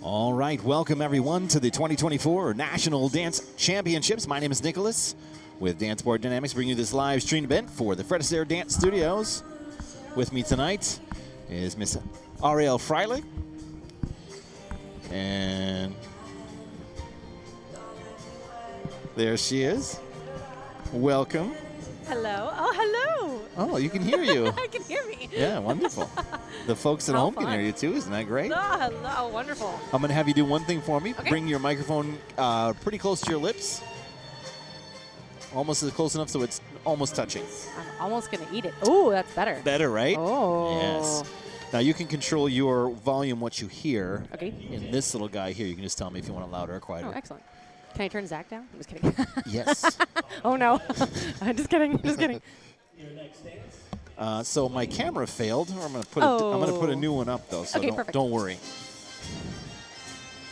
All right, welcome everyone to the 2024 National Dance Championships. My name is Nicholas with Dance Board Dynamics, bringing you this live stream event for the Astaire Dance Studios. With me tonight is Miss Ariel Freilich. And there she is. Welcome. Hello. Oh, hello. Oh, you can hear you. I can hear me. Yeah, wonderful. The folks at home fun. can hear you too. Isn't that great? Oh, hello. Wonderful. I'm going to have you do one thing for me. Okay. Bring your microphone pretty close to your lips. Almost close enough so it's almost touching. I'm almost going to eat it. Oh, that's better. Better, right? Oh. Yes. Now you can control your volume, what you hear. Okay. In this little guy here, you can just tell me if you want it louder or quieter. Oh, excellent. Can I turn Zach down? I'm just kidding. Yes. Oh, no. I'm just kidding. I'm just kidding. So my camera failed. I'm going to put I'm going to put a new one up though. So Okay, perfect. don't worry.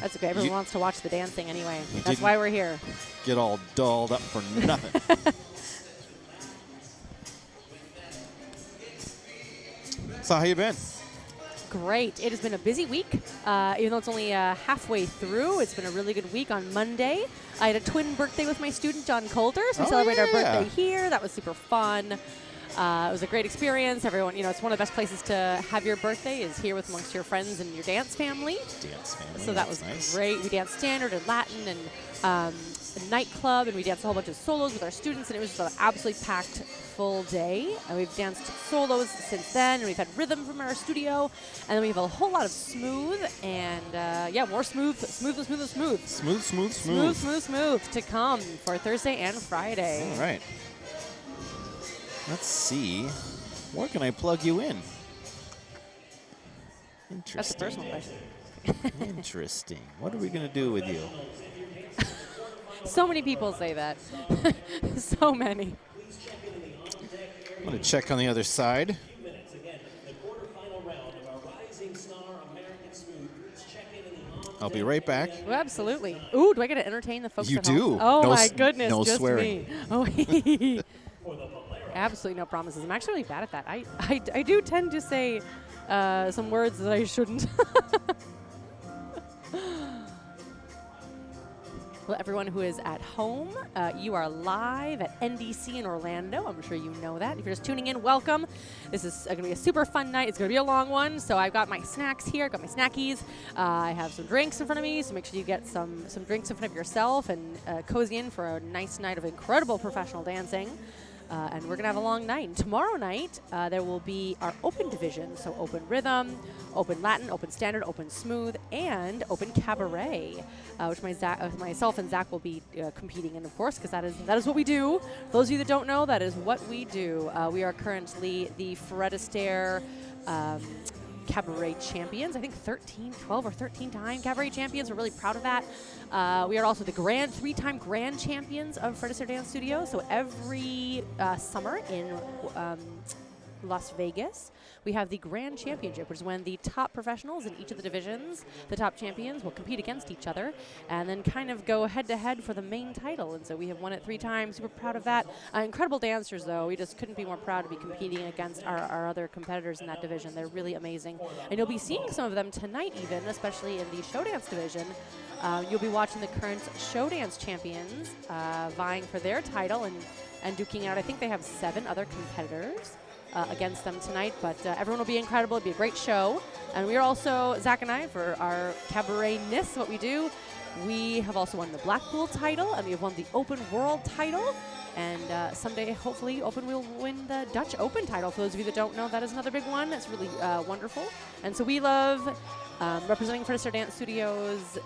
That's okay. Everyone wants to watch the dancing anyway. That's didn't why we're here. Get all dolled up for nothing. So how you been? Great. It has been a busy week. Even though it's only halfway through, it's been a really good week. On Monday, I had a twin birthday with my student, John Coulter, so we celebrated our birthday here. That was super fun. It was a great experience. Everyone, it's one of the best places to have your birthday is here with amongst your friends and your dance family. Dance family. So that was nice. great. We danced standard and Latin and a nightclub, and we danced a whole bunch of solos with our students, and it was just an absolutely packed full day. And we've danced solos since then, and we've had rhythm from our studio, and then we have a whole lot of smooth and more smooth to come for Thursday and Friday. All right. Let's see. Where can I plug you in? Interesting. That's a personal question. Interesting. What are we going to do with you? So many people say that. So many. I'm going to check on the other side. I'll be right back. Oh, absolutely. Ooh, do I get to entertain the folks You at home? do. Oh, No my goodness. no just swearing. me. Oh, absolutely no promises. I'm actually really bad at that. I do tend to say some words that I shouldn't. Well, everyone who is at home, you are live at NDC in Orlando. I'm sure you know that. If you're just tuning in, welcome. This is going to be a super fun night. It's going to be a long one. So I've got my snacks here. I've got my snackies. I have some drinks in front of me. So make sure you get some drinks in front of yourself and cozy in for a nice night of incredible professional dancing. And we're going to have a long night. And tomorrow night, there will be our open division. So open rhythm, open Latin, open standard, open smooth, and open cabaret, which myself and Zach will be competing in, of course, because that is what we do. For those of you that don't know, that is what we do. We are currently the Astaire cabaret champions. I think 12 or 13 time cabaret champions. We're really proud of that. We are also the 3-time grand champions of Astaire Dance Studio. So every summer in Las Vegas, we have the Grand Championship, which is when the top professionals in each of the divisions, the top champions, will compete against each other and then kind of go head-to-head for the main title. And so we have won it 3 times. Super proud of that. Incredible dancers, though. We just couldn't be more proud to be competing against our other competitors in that division. They're really amazing. And you'll be seeing some of them tonight even, especially in the show dance division. You'll be watching the current show dance champions vying for their title and duking out. I think they have 7 other competitors against them tonight, but everyone will be incredible. It'll be a great show. And we are also, Zach and I, for our cabaret-ness, what we do, we have also won the Blackpool title, and we have won the Open World title. And someday, hopefully, Open will win the Dutch Open title. For those of you that don't know, that is another big one. It's really wonderful. And so we love representing Astaire Dance Studios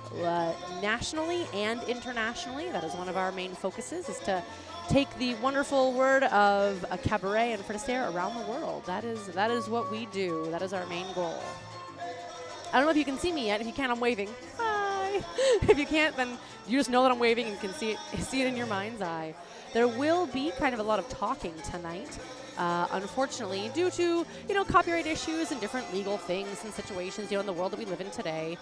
nationally and internationally. That is one of our main focuses, is to take the wonderful word of a cabaret and Astaire around the world. That is what we do. That is our main goal. I don't know if you can see me yet. If you can, I'm waving. Hi. If you can't, then you just know that I'm waving and can see it in your mind's eye. There will be kind of a lot of talking tonight. Unfortunately, due to copyright issues and different legal things and situations in the world that we live in today,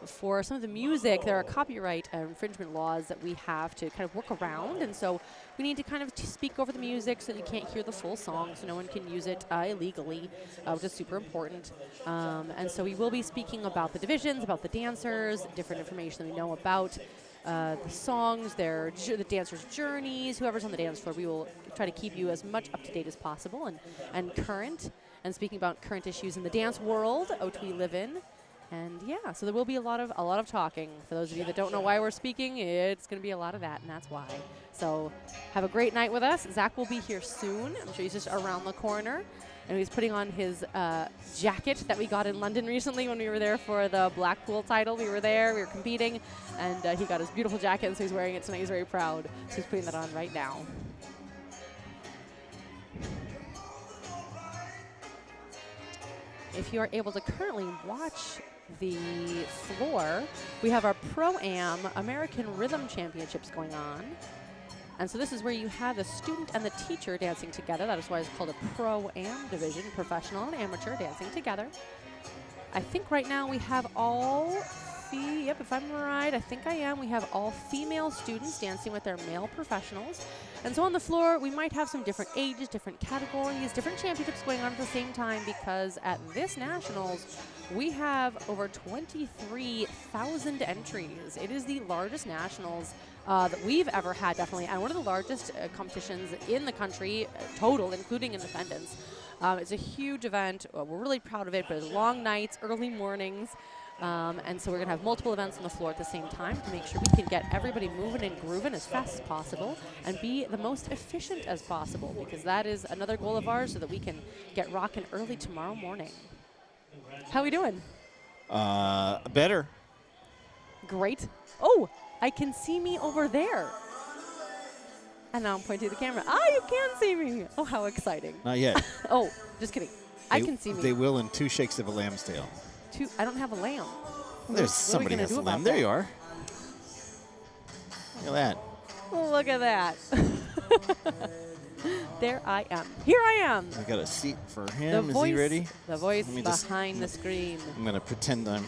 for some of the music, there are copyright infringement laws that we have to kind of work around, and so we need to kind of speak over the music so that you can't hear the full song, so no one can use it illegally, which is super important. And so we will be speaking about the divisions, about the dancers, different information that we know about the songs, the dancers' journeys, whoever's on the dance floor. We will try to keep you as much up to date as possible and current. And speaking about current issues in the dance world, which we live in. And yeah, so there will be a lot of talking. For those of you that don't know why we're speaking, it's going to be a lot of that, and that's why. So have a great night with us. Zach will be here soon. I'm sure he's just around the corner. And he's putting on his jacket that we got in London recently when we were there for the Blackpool title. We were there, we were competing, and he got his beautiful jacket, and so he's wearing it tonight. He's very proud. So he's putting that on right now. If you are able to currently watch the floor, we have our Pro-Am American Rhythm Championships going on. And so this is where you have the student and the teacher dancing together. That is why it's called a Pro-Am division, professional and amateur dancing together. I think right now we have all yep, if I'm right, I think I am. We have all female students dancing with their male professionals. And so on the floor, we might have some different ages, different categories, different championships going on at the same time, because at this Nationals, we have over 23,000 entries. It is the largest Nationals that we've ever had, definitely, and one of the largest competitions in the country, total, including independents. It's a huge event. We're really proud of it, but it's long nights, early mornings. And so we're going to have multiple events on the floor at the same time to make sure we can get everybody moving and grooving as fast as possible and be the most efficient as possible, because that is another goal of ours, so that we can get rocking early tomorrow morning. How are we doing? Better. Great. Oh, I can see me over there. And now I'm pointing to the camera. Ah, you can see me. Oh, how exciting. Not yet. Oh, just kidding. I can see me. They will in 2 shakes of a lamb's tail. I don't have a lamb. There's somebody has a lamb. There you are. Look at that. Look at that. There I am. Here I am. I got a seat for him. Is he ready? The voice behind the screen. I'm going to pretend I'm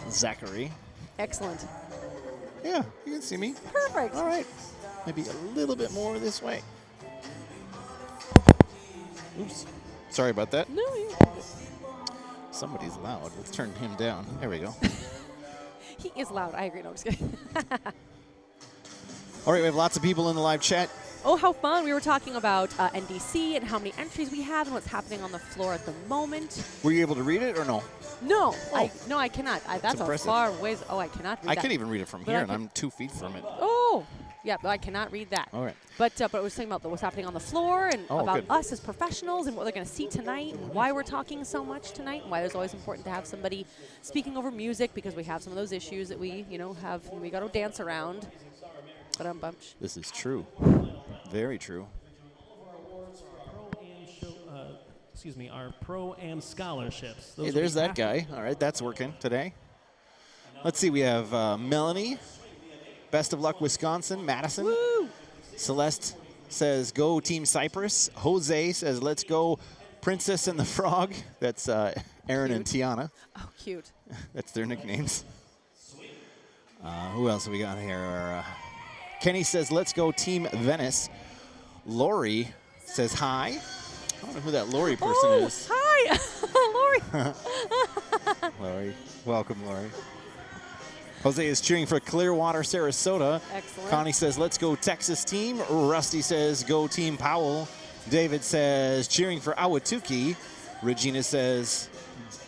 Zachary. Excellent. Yeah, you can see me. Perfect. All right. Maybe a little bit more this way. Oops. Sorry about that. No, you're Somebody's loud. Let's turn him down. There we go. He is loud. I agree. No, I'm just kidding. All right, we have lots of people in the live chat. Oh, how fun. We were talking about NDC and how many entries we have and what's happening on the floor at the moment. Were you able to read it or no? No. Oh. I cannot. That's a impressive. far ways. Oh, I cannot read that. I can't even read it from here, and I'm 2 feet from it. Oh. Yeah, but I cannot read that. All right. But I was talking about what's happening on the floor and about good. us as professionals and what they're going to see tonight and why we're talking so much tonight and why it's always important to have somebody speaking over music, because we have some of those issues that we, have, we got to dance around. But I'm bumped. This is true. Very true. Our Pro-Am scholarships. Hey, there's that guy. All right, that's working today. Let's see. We have Melanie. Best of luck, Wisconsin. Madison. Woo! Celeste says, go Team Cyprus. Jose says, let's go Princess and the Frog. That's Aaron and Tiana. Oh, cute. That's their nicknames. Who else have we got here? Kenny says, let's go Team Venice. Lori says, hi. I don't know who that Lori person is. Hi. Lori. Lori. Welcome, Lori. Jose is cheering for Clearwater, Sarasota. Excellent. Connie says, let's go Texas team. Rusty says, go Team Powell. David says, cheering for Ahwatukee. Regina says,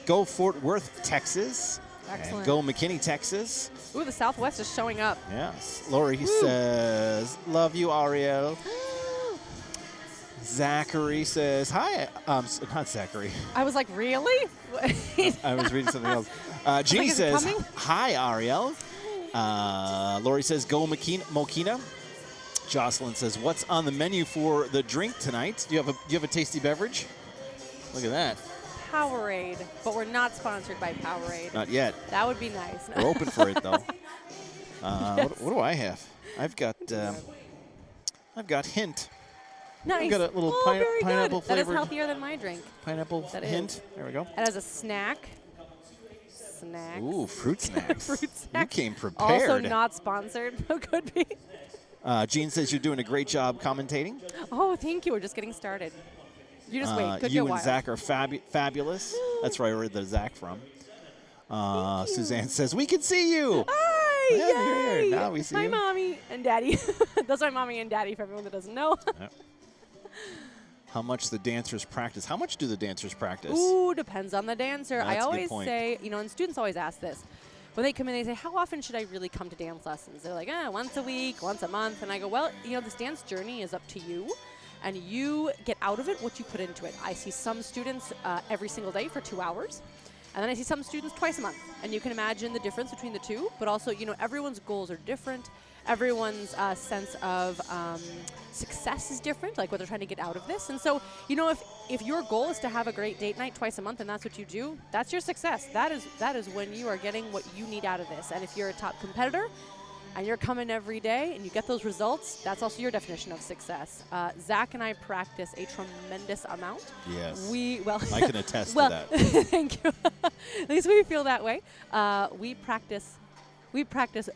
go Fort Worth, Texas. Excellent. And go McKinney, Texas. Ooh, the Southwest is showing up. Yes. Lori says, love you, Ariel. Zachary says, hi. Not Zachary. I was like, really? I was reading something else. Jeannie says, hi, Ariel. Lori says, go Mokina. Jocelyn says, what's on the menu for the drink tonight? Do you have a tasty beverage? Look at that. Powerade, but we're not sponsored by Powerade. Not yet. That would be nice. We're open for it, though. Yes. What do I have? I've got Hint. Nice. We got a little very good. pineapple That is flavored healthier than my drink. pineapple That hint. is. There we go. And as a snack. Snacks. Ooh, fruit snacks. Fruit You snacks. came prepared. Also not sponsored, but could be. Jean says you're doing a great job commentating. Oh, thank you. We're just getting started. You just wait. Could be You a and while. Zach are fabulous. That's where I heard the Zach from. Suzanne says, we can see you. Hi! Yeah, you're here. Now we see my you. mommy and daddy. Those are my mommy and daddy for everyone that doesn't know. How much the dancers practice. How much do the dancers practice? Ooh, depends on the dancer. That's a I good always point. say, and students always ask this. When they come in, they say, how often should I really come to dance lessons? They're like, once a week, once a month. And I go, well, this dance journey is up to you. And you get out of it what you put into it. I see some students every single day for 2 hours. And then I see some students twice a month. And you can imagine the difference between the two. But also, everyone's goals are different. Everyone's sense of success is different, like what they're trying to get out of this. And so, if your goal is to have a great date night twice a month and that's what you do, that's your success. That is when you are getting what you need out of this. And if you're a top competitor and you're coming every day and you get those results, that's also your definition of success. Zach and I practice a tremendous amount. Yes. I I can attest to that. Thank you. At least we feel that way. We practice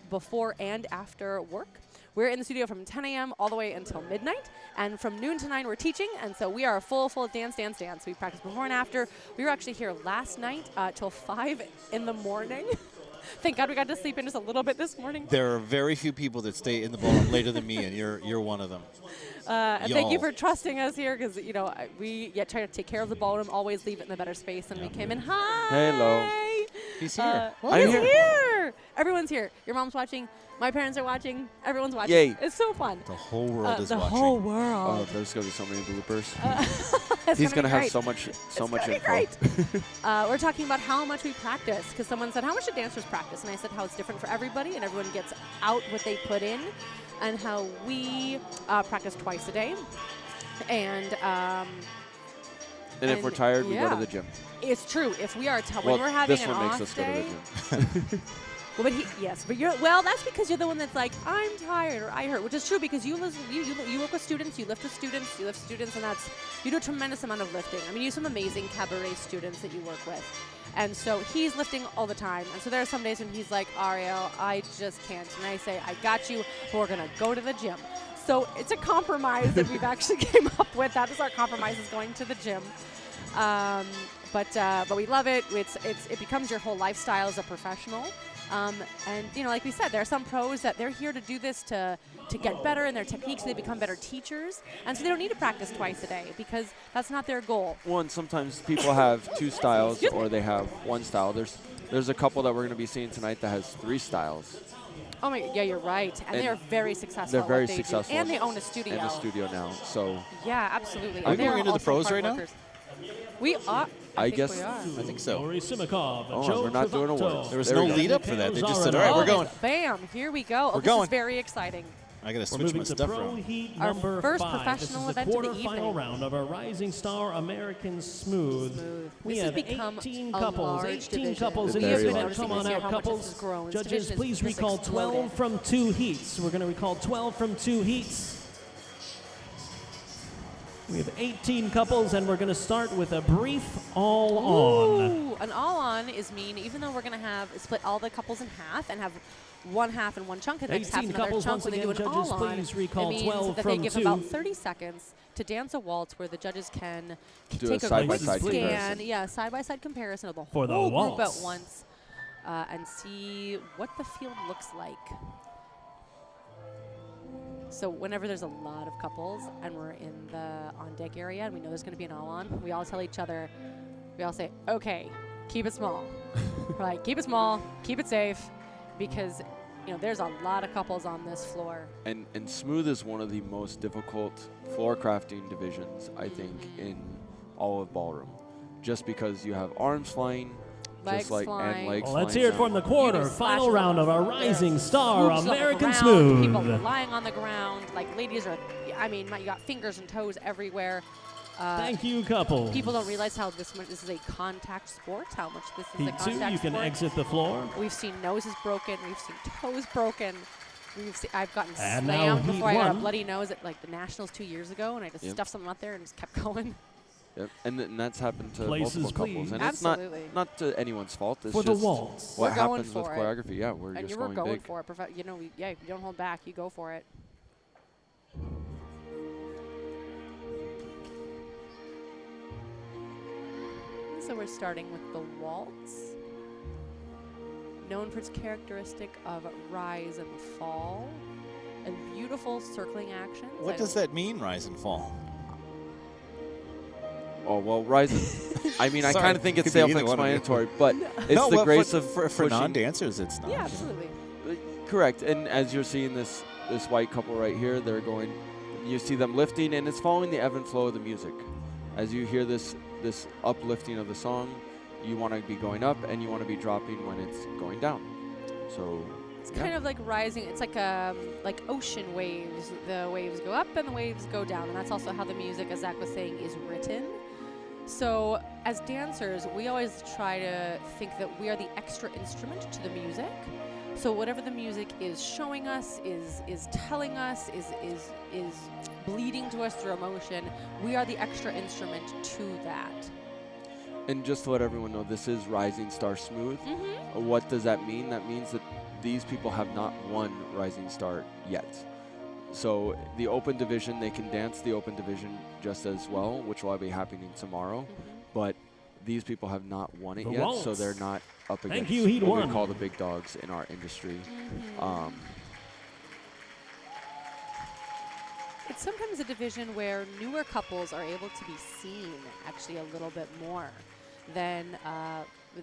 before and after work. We're in the studio from 10 a.m. all the way until midnight. And from noon to 9, we're teaching. And so we are a full dance. We practice before and after. We were actually here last night till 5 in the morning. Thank God we got to sleep in just a little bit this morning. There are very few people that stay in the ballroom later than me, and you're one of them. And thank you for trusting us here because, we try to take care of the ballroom, always leave it in a better space. And we came in. Hi. Hello. He's here. He's here. Everyone's here. Your mom's watching. My parents are watching. Everyone's watching. Yay. It's so fun. The whole world is the watching. whole world. Oh, there's gonna be so many bloopers. He's gonna have great. so much It's info. gonna be great. We're talking about how much we practice because someone said, how much do dancers practice? And I said how it's different for everybody and everyone gets out what they put in and how we practice twice a day. And if we're tired, we go to the gym. It's true. If we are when Well, we're having this an one makes off us go day. to the gym. Well, that's because you're the one that's like, I'm tired or I hurt, which is true because you work with students, you lift with students, and you do a tremendous amount of lifting. I mean, you have some amazing cabaret students that you work with. And so he's lifting all the time. And so there are some days when he's like, Ariel, I just can't. And I say, I got you, but we're going to go to the gym. So it's a compromise that we've actually came up with. That is our compromise, is going to the gym. But we love it. It becomes your whole lifestyle as a professional. And like we said, there are some pros that they're here to do this to get better in their techniques. They become better teachers, and so they don't need to practice twice a day because that's not their goal. One, sometimes people have 2 styles or they have 1 style. There's a couple that we're going to be seeing tonight that has 3 styles. Oh my, yeah, you're right. And they are very successful. They're at very what they successful. do. And they own a studio. In the studio now, so. Yeah, absolutely. Are we And they going into the also pros hard right now? workers. We are. I think guess- we are. I think so. Lori Simakov, Oh, Joe we're not doing Travato. awards. There was There no we go. lead up for that. They just said, all Oh, right, we're Oh, going. Bam! Here we go. We're This going. is very exciting. I got to We're switch moving my to stuff Pro around. Heat Our number first 5. professional This is event the of the quarterfinal evening. round of our Rising Star American Smooth. We This has have become 18 a couples. large 18 division. couples in We this have been event. noticing Come on this year out, how much this couples. has grown. This Judges, division has please just recall 12 exploded. from 2 heats. We're going to recall 12 from 2 heats. We have 18 couples, and we're going to start with a brief all-on. Ooh, an all-on is mean, even though we're going to have split all the couples in half and have one half and one chunk, and the next half 18 another couples, chunk. once When they do again, an judges, all-on, please recall it means 12 that they from give 2. about 30 seconds to dance a waltz where the judges can Do a take side-by-side quick scan, comparison. side-by-side comparison of the For the whole group waltz. at once and see what the field looks like. So whenever there's a lot of couples and we're in the on-deck area and we know there's going to be an all-on, we all tell each other, we all say, okay, keep it small. We're like, keep it small, keep it safe, because there's a lot of couples on this floor. And smooth is one of the most difficult floor crafting divisions, I think, in all of ballroom. Just because you have arms flying, Legs just like flying. and legs Well, flying. let's hear it from the quarter You final slash round of our them. Rising Star Swoops on the American ground, People Smooth. lying on the ground. Like ladies are, you got fingers and toes everywhere. Thank you, couples. People don't realize how this is a contact sport, how much this is a Heat 2, contact you can sport. exit the floor. We've seen noses broken. We've seen toes broken. I've gotten And now slammed heat before I got a one. bloody nose at like the Nationals 2 years ago, and I just Yep. stuffed something up there and just kept going. Yep. And that's happened to Places, multiple couples. please. And Absolutely. it's not to anyone's fault. It's For the just waltz. what We're going happens with for it. choreography. Yeah, we're And just you were going going big. for it. You know, you don't hold back. You go for it. So we're starting with the waltz, known for its characteristic of rise and fall, and beautiful circling actions. What does that mean, rise and fall? Oh, well, rise. I mean, I Sorry, kind of think it's could be either one of you. self-explanatory, but it's no, the but grace for, of for pushing. non-dancers, it's not. Yeah, absolutely. Correct. And as you're seeing this white couple right here, they're going. You see them lifting, and it's following the ebb and flow of the music. As you hear this uplifting of the song, you want to be going up, and you want to be dropping when it's going down. So It's yeah. kind of like rising. It's like ocean waves. The waves go up and the waves go down, and that's also how the music, as Zach was saying, is written. So as dancers, we always try to think that we are the extra instrument to the music. So whatever the music is showing us, is telling us, is bleeding to us through emotion, we are the extra instrument to that. And just to let everyone know, this is Rising Star Smooth. What does that mean? That means that these people have not won Rising Star yet. So the open division, they can dance the open division just as well, which will be happening tomorrow. But these people have not won it The yet, so waltz. they're not up Thank against you, Heat what One. we call the big dogs in our industry. It's sometimes a division where newer couples are able to be seen actually a little bit more than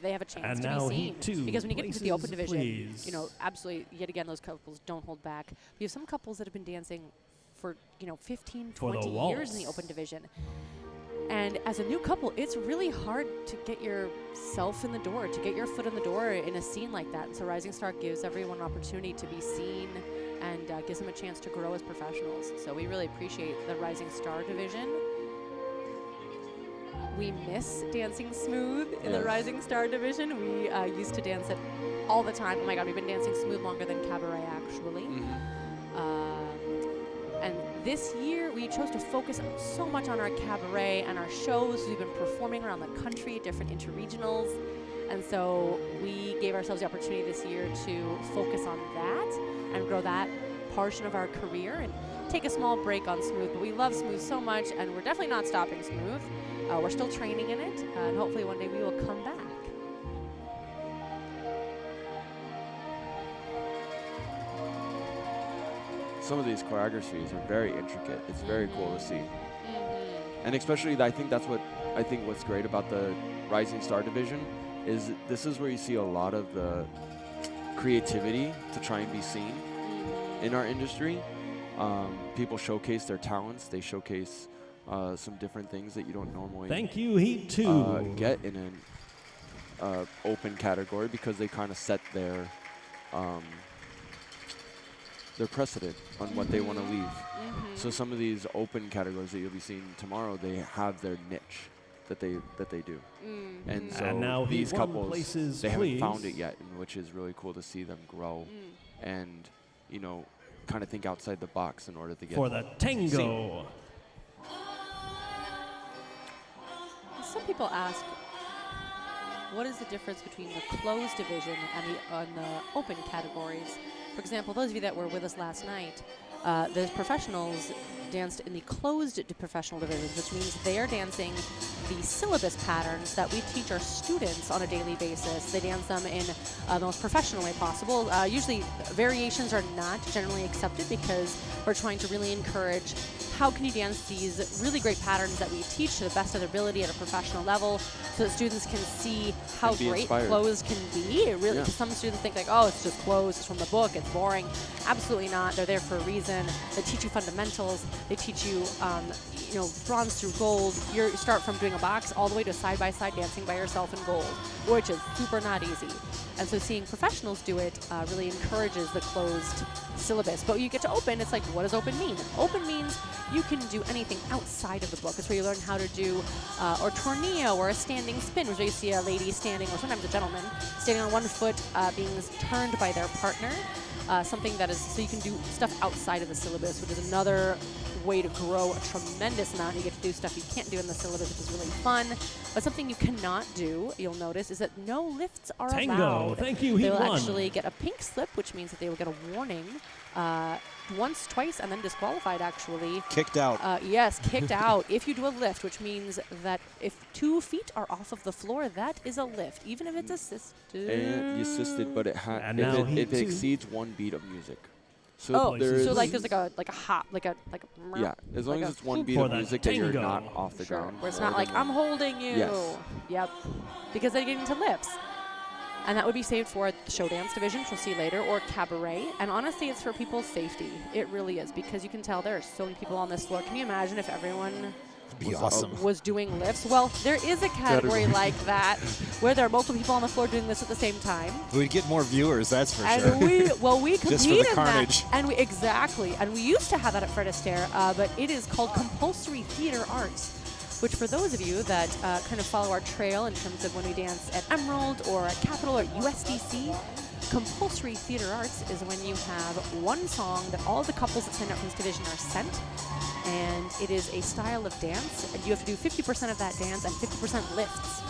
they have a chance And to now be Heat seen. Two, Because when you get into the open places, division, please. you know, absolutely, yet again, those couples don't hold back. We have some couples that have been dancing for, 15, For the 20 years in the waltz. open division. And as a new couple, it's really hard to get yourself in the door, to get your foot in the door in a scene like that. And so Rising Star gives everyone an opportunity to be seen and gives them a chance to grow as professionals. So we really appreciate the Rising Star division. We miss dancing smooth in the Yes. Rising Star division. We used to dance it all the time. Oh my God, we've been dancing smooth longer than cabaret, actually. And this year, we chose to focus so much on our cabaret and our shows. We've been performing around the country, different interregionals. And so we gave ourselves the opportunity this year to focus on that and grow that portion of our career and take a small break on smooth. But we love smooth so much, and we're definitely not stopping smooth. We're still training in it, and hopefully one day we will come back. Some of these choreographies are very intricate. It's very cool to see. And especially, I think what's great about the Rising Star division is this is where you see a lot of the creativity to try and be seen in our industry. People showcase their talents. They showcase some different things that you don't normally Thank you, Heat Two. get in an open category because they kind of set their precedent on what they want to leave. So some of these open categories that you'll be seeing tomorrow, they have their niche that they do. And so And now these Heat One, couples, places, they haven't found please. it yet, and which is really cool to see them grow and, kind of think outside the box in order to get For the tango. Some people ask, what is the difference between the closed division and the open categories? For example, those of you that were with us last night, the professionals danced in the closed professional divisions, which means they are dancing the syllabus patterns that we teach our students on a daily basis. They dance them in the most professional way possible. Usually variations are not generally accepted because we're trying to really encourage how can you dance these really great patterns that we teach to the best of their ability at a professional level so that students can see how And be great inspired. closed can be. It really, Yeah. 'cause some students think like, oh, it's just closed, it's from the book, it's boring. Absolutely not. They're there for a reason. They teach you fundamentals. They teach you, bronze through gold. You start from doing a box all the way to side-by-side dancing by yourself in gold, which is super not easy. And so seeing professionals do it really encourages the closed syllabus. But when you get to open, it's like, what does open mean? Open means you can do anything outside of the book. It's where you learn how to do or tornillo or a standing spin, which is where you see a lady standing, or sometimes a gentleman, standing on one foot being turned by their partner. something that is so you can do stuff outside of the syllabus, which is another way to grow a tremendous amount. You get to do stuff you can't do in the syllabus, which is really fun. But something you cannot do, you'll notice, is that no lifts are Tango. allowed. Thank you, Heat They'll 1. actually get a pink slip, which means that they will get a warning once, twice, and then disqualified, actually. Kicked out. Yes, kicked out if you do a lift, which means that if 2 feet are off of the floor, that is a lift, even if it's assisted. And assisted, but And now if Heat it 2. exceeds 1 beat of music. So Oh, there's so like there's like a hop, like a yeah, as long like as a it's 1 beat For of the music that you're tango. not off the Sure, ground. where it's more not like than I'm one. holding you. Yes. Yep. Because they get into lifts. And that would be saved for the show dance division, which we'll see later, or cabaret. And honestly, it's for people's safety. It really is, because you can tell there are so many people on this floor. Can you imagine if everyone It'd be awesome. was doing lifts? Well, there is a category like that where there are multiple people on the floor doing this at the same time. We'd get more viewers, that's for And sure. we compete Just for the in carnage. that. And exactly. And we used to have that at Fred Astaire, but it is called compulsory theater arts, which for those of you that kind of follow our trail in terms of when we dance at Emerald or at Capitol or USDC, compulsory theater arts is when you have one song that all of the couples that sign up for this division are sent, and it is a style of dance, and you have to do 50% of that dance and 50% lifts.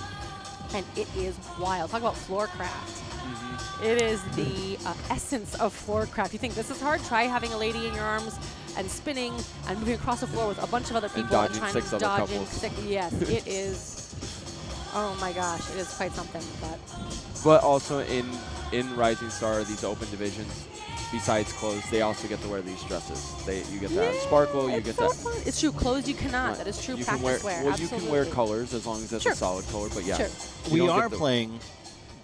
And it is wild. Talk about floor craft. It is the essence of floor craft. You think this is hard? Try having a lady in your arms and spinning and moving across the floor with a bunch of other people dodging trying 6 to other dodge couples. Yes, it is. Oh my gosh, it is quite something. But also in Rising Star, these open divisions, besides clothes, they also get to wear these dresses. You get to have sparkle. You it's get so to. fun. It's true. Clothes you cannot. Right. That is true. You can Practice wear. wear. Well, Absolutely. you can wear colors as long as it's Sure. a solid color. But yes, Sure. you We don't are get the- playing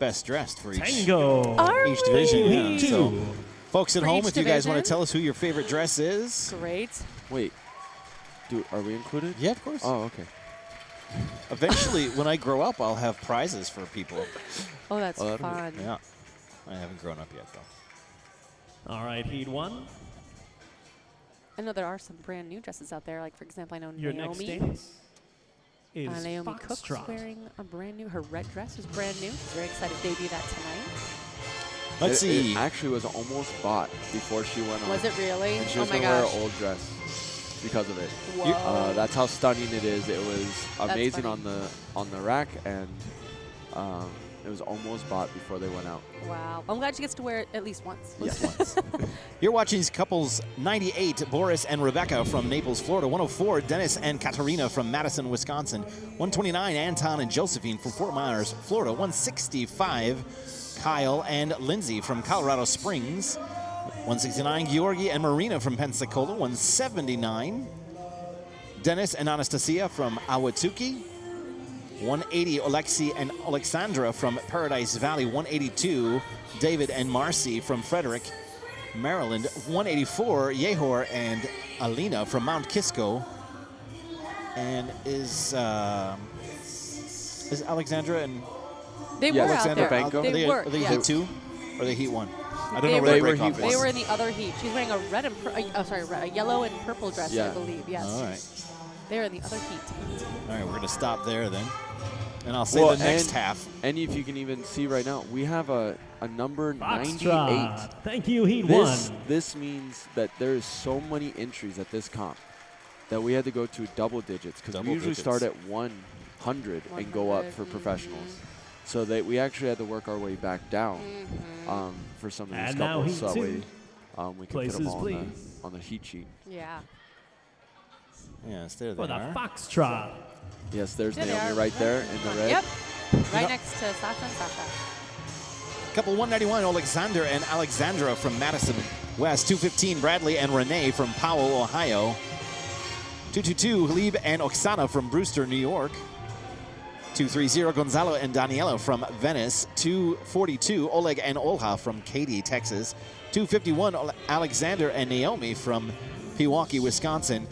best dressed for each Tango. Are each we? division. Heat Yeah. So, 2. folks at For home, each if you guys want to division? tell us who your favorite dress is. Great. Wait, are we included? Yeah, of course. Oh, okay. Eventually, when I grow up, I'll have prizes for people. Oh, that's Oh, that'll be- fun. Yeah. I haven't grown up yet, though. All right, Heat 1. I know there are some brand new dresses out there. Like, for example, I know Your next Naomi. dance is Naomi Cook's Foxtrot. wearing a brand new, her red dress is brand new. She's very excited to debut that tonight. Let's see. It actually was almost bought before she went on. Was it really? And she Oh was my gonna wear gosh. an old dress because of it. Whoa. That's how stunning it is. It was amazing funny. on the rack, and it was almost bought before they went out. Wow. I'm glad she gets to wear it at least once. Yes. You're watching couples 98, Boris and Rebecca from Naples, Florida. 104, Dennis and Katarina from Madison, Wisconsin. 129, Anton and Josephine from Fort Myers, Florida. 165, Kyle and Lindsay from Colorado Springs. 169, Georgi and Marina from Pensacola. 179, Dennis and Anastasia from Ahwatukee. 180, Alexi and Alexandra from Paradise Valley. 182, David and Marcy from Frederick, Maryland. 184, Yehor and Alina from Mount Kisco. And is Alexandra and They Yeah, were Alexandra out there. Banco? They were. Are they yeah. Heat 2? Or are they Heat 1? I don't They know were- where They the were break-off Heat is. They were in the other heat. She's wearing a red and a yellow and purple dress, I Yeah. believe. Yes. All right. They're in the other heat. All right, we're going to stop there then. And I'll say Well, the next and- half. And if you can even see right now, we have a number 98. Foxtrot. Thank you, Heat 1. This means that there is so many entries at this comp that we had to go to double digits because we Double usually digits. start at 100 and go up 100, for professionals. So that we actually had to work our way back down for some of these And now couples. Heat So that 2. way we can put Places, them all please. on the heat sheet. Yeah. Yes, there For they the are. Foxtrot. Yes, there's There they Naomi are. right there in the red. Yep. Right know- next to Sasha and Sasha. Couple 191, Alexander and Alexandra from Madison West. 215, Bradley and Renee from Powell, Ohio. 222, Halib and Oksana from Brewster, New York. 230, Gonzalo and Daniela from Venice. 242, Oleg and Olha from Katy, Texas. 251, Alexander and Naomi from Pewaukee, Wisconsin.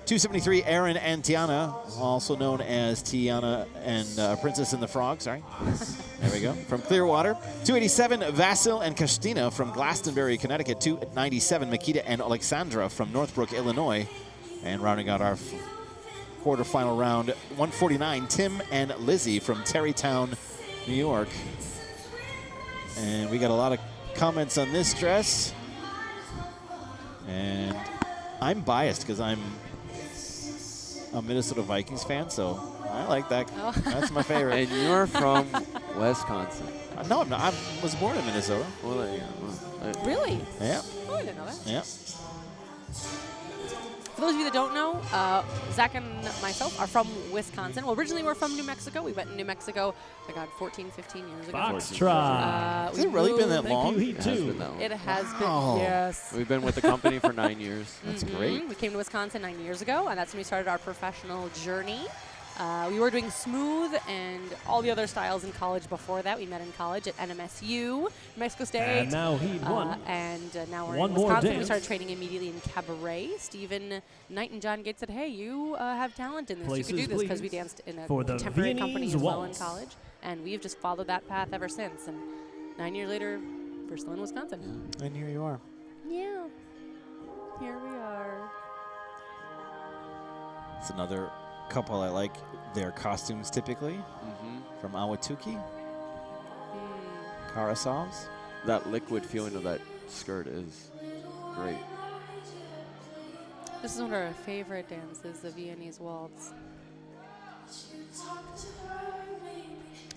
273, Aaron and Tiana, also known as Tiana and Princess and the Frog, sorry. There we go, from Clearwater. 287, Vasil and Kristina from Glastonbury, Connecticut. 297, Makita and Alexandra from Northbrook, Illinois. And rounding out our quarterfinal round, 149, Tim and Lizzie from Terrytown, New York. And we got a lot of comments on this dress. And I'm biased because I'm a Minnesota Vikings fan, so I like that. Oh. That's my favorite. And you're from Wisconsin. No, I'm not. I was born in Minnesota. Well, there you go. Well, Really? Yeah. Oh, I didn't know that. Yeah. For those of you that don't know, Zach and myself are from Wisconsin. Well, originally we're from New Mexico. We went to New Mexico, 14, 15 years ago. Foxtrot. Has it really been that Thank long? you, Heat it has 2. been that long. It has Wow. been, yes. We've been with the company for 9 years. That's great. We came to Wisconsin 9 years ago, and that's when we started our professional journey. We were doing smooth and all the other styles in college before that. We met in college at NMSU, New Mexico State. And now Heat 1. And now we're One in more Wisconsin. We dance. started training immediately in cabaret. Stephen Knight and John Gates said, hey, you have talent in this. Places, you could do this because we please, danced in a for the contemporary company Viennese as well in waltz. college. And we've just followed that path ever since. And 9 years later, we're still in Wisconsin. And here you are. Yeah. Here we are. It's another couple I like their costumes typically from Awatuki, Karasov's. That liquid feeling of that skirt is great. This is one of our favorite dances, the Viennese waltz.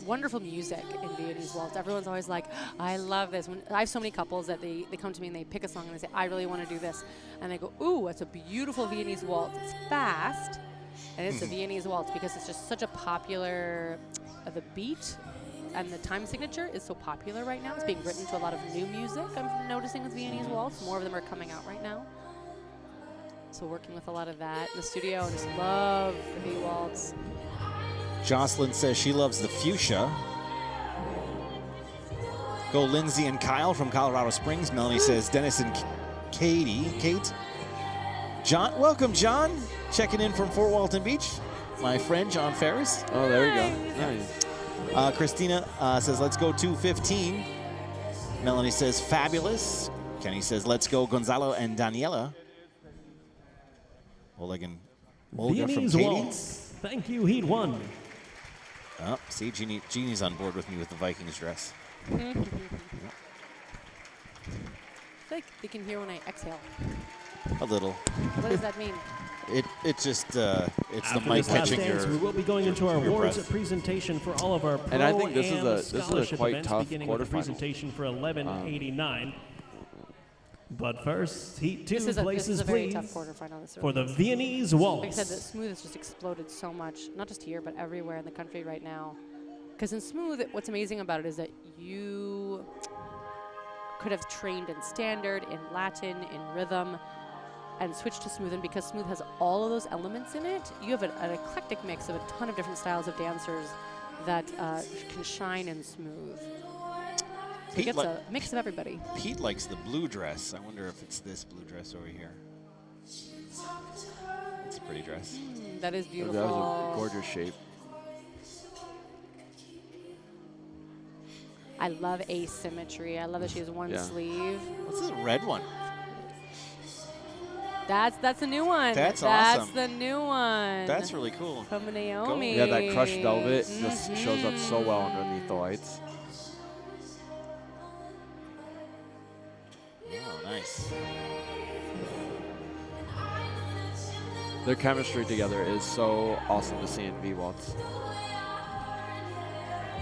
Wonderful music in Viennese waltz. Everyone's always like, I love this. When I have so many couples that they come to me and they pick a song and they say, I really want to do this. And they go, ooh, it's a beautiful Viennese waltz. It's fast, and it's a Viennese waltz because it's just such a popular, the beat and the time signature is so popular right now. It's being written to a lot of new music, I'm noticing with Viennese waltz. More of them are coming out right now. So working with a lot of that in the studio, and just love the V waltz. Jocelyn says she loves the fuchsia. Go Lindsay and Kyle from Colorado Springs. Melanie says Dennis and Kate. John, welcome John. Checking in from Fort Walton Beach. My friend John Ferris. Oh, there you go. Nice. Christina says let's go 215. Melanie says fabulous. Kenny says let's go Gonzalo and Daniela. Olga from Viennese Katie. waltz. Thank you, Heat 1. Oh, see, Jeannie's on board with me with the Vikings dress. I feel like they can hear when I exhale. A little. What does that mean? It just it's After the mic this last catching dance, your. we will be going into our your awards breath. presentation for all of our pro And I think this is am a- this is a scholarship quite events, tough beginning with the quarterfinal. presentation for 1189. But first, Heat 2 This is places, a very please, tough quarterfinal. This for the really is. Viennese Like I waltz. said, the smooth has just exploded so much, not just here, but everywhere in the country right now. Because in smooth, what's amazing about it is that you could have trained in standard, in Latin, in rhythm, and switched to smooth. And because smooth has all of those elements in it, you have an eclectic mix of a ton of different styles of dancers that can shine in smooth. So it Pete, gets a mix of everybody. Pete likes the blue dress. I wonder if it's this blue dress over here. It's a pretty dress. That is That beautiful. was a gorgeous shape. I love asymmetry. I love that she has one Yeah. sleeve. What's the red one? That's a new one. That's That's awesome. the new one. That's really cool. From Naomi. Yeah, that crushed velvet just shows up so well underneath the lights. Oh, nice. Their chemistry together is so awesome to see in V-Waltz.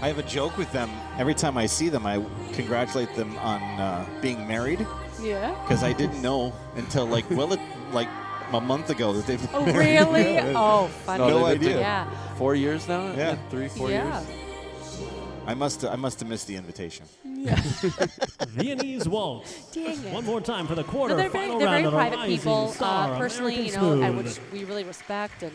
I have a joke with them. Every time I see them, I congratulate them on being married Yeah. because I didn't know until like a month ago that they've been Oh, married. really? Oh, funny. No they've been idea. Yeah. 4 years now? Yeah. 3-4 Yeah. years? I must have missed the invitation. Yeah. Viennese waltz. Dang it. One more time for the No, they're very, quarter-final they're very round of the private Rising people, Star personally, American you know, and Smooth. which we really respect. And